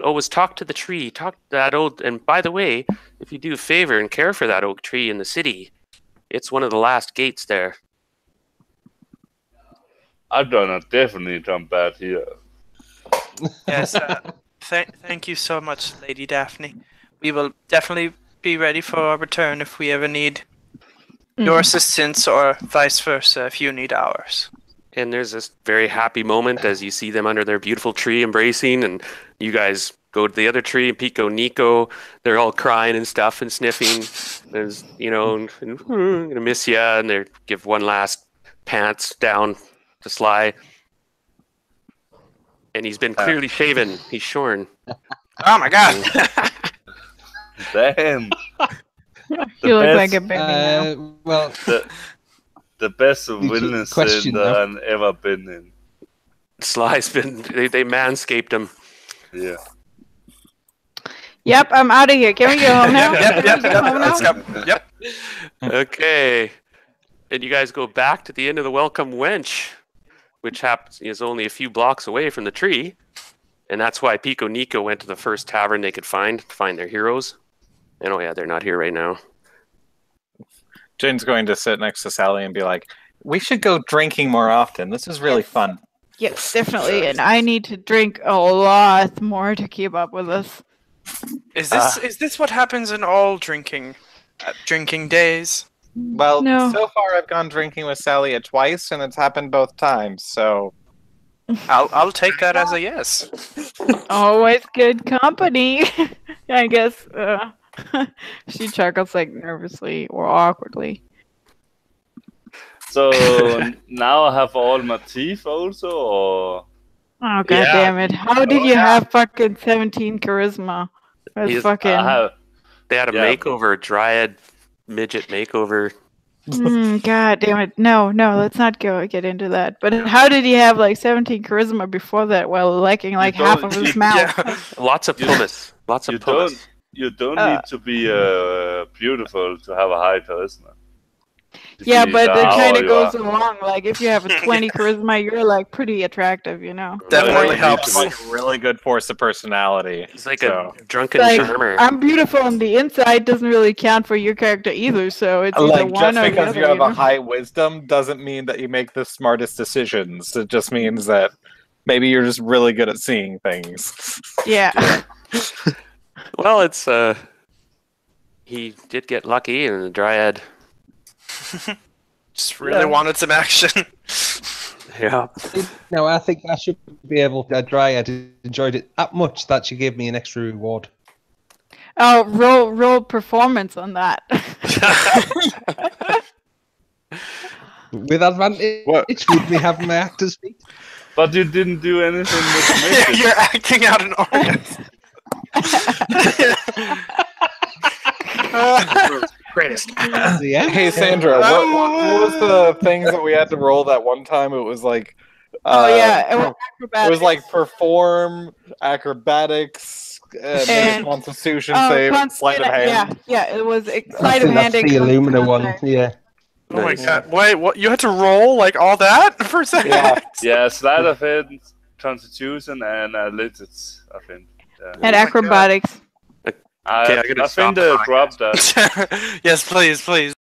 always talk to the tree, talk to that old. And by the way, if you do a favor and care for that oak tree in the city, it's one of the last gates there. I'm gonna definitely come back here. Yes. Thank you so much, Lady Daphne. We will definitely be ready for our return if we ever need your assistance, or vice versa if you need ours. And there's this very happy moment as you see them under their beautiful tree embracing, and you guys go to the other tree, and Pico, Nico, they're all crying and stuff and sniffing. There's, I'm gonna miss ya, and they give one last pants down to Sly. And he's been clearly shaven. He's shorn. Oh my god! Damn. You look best- like a baby now. Well, The best wellness question center now. I've ever been in. Sly's been, they manscaped him. Yeah. Yep, I'm out of here. Can we go home now? Yep. Can we go home now? Let's go. Yep. Okay. And you guys go back to the end of the Welcome Wench, which happens is only a few blocks away from the tree. And that's why Pico Nico went to the first tavern they could find to find their heroes. And oh yeah, they're not here right now. Jane's going to sit next to Sally and be like, "We should go drinking more often. This is really fun." Yes, definitely. And I need to drink a lot more to keep up with this. Is this what happens in all drinking days? Well, No. so far I've gone drinking with Sally twice, and it's happened both times. So I'll take that as a yes. Always good company. I guess she chuckles like nervously or awkwardly. So now I have all my teeth also, or Oh god Yeah. damn it. How did you have fucking 17 charisma? That's He's- fucking They had a Yeah. makeover, dryad midget makeover. god damn it. No, let's not get into that. But how did he have like 17 charisma before that while lacking like You half don't- of his mouth? Yeah. Lots of pumice. Lots of you pumice. don't need to be beautiful to have a high charisma. Yeah, See but it how kind of you goes are. along. Like if you have a 20 charisma, you're like pretty attractive, you know. Definitely Right. helps. like a really good force of personality. He's like so. a drunken Like, charmer. I'm beautiful on the inside doesn't really count for your character either. So it's either Like one just or the because other. you have know? a high wisdom doesn't mean that you make the smartest decisions. It just means that maybe you're just really good at seeing things. Yeah. Well, it's he did get lucky, and the dryad. Just really wanted some action. Yeah. no, I think I should be able to. Dryad enjoyed it that much that she gave me an extra reward Oh, roll performance on that. with advantage. What? With me having my actor's feet. But you didn't do anything with the midget. You're acting out an organ. Greatest. Yeah. Hey Sandra, what was the things that we had to roll that one time? It was like Oh yeah, it was it acrobatics. was like perform, acrobatics, and then And- a constitution Oh, save, con- sleight of hand. Yeah, it was I sleight of think hand. that's and the Illumina one. constitution. Yeah. Oh my Nice. god! Wait, what? You had to roll like all that for a second? Yeah. Yeah, sleight of hand, constitution, and athletics, I think. Yeah. And acrobatics. Okay, I'm gonna I stop think they the dropped that. Yes, please.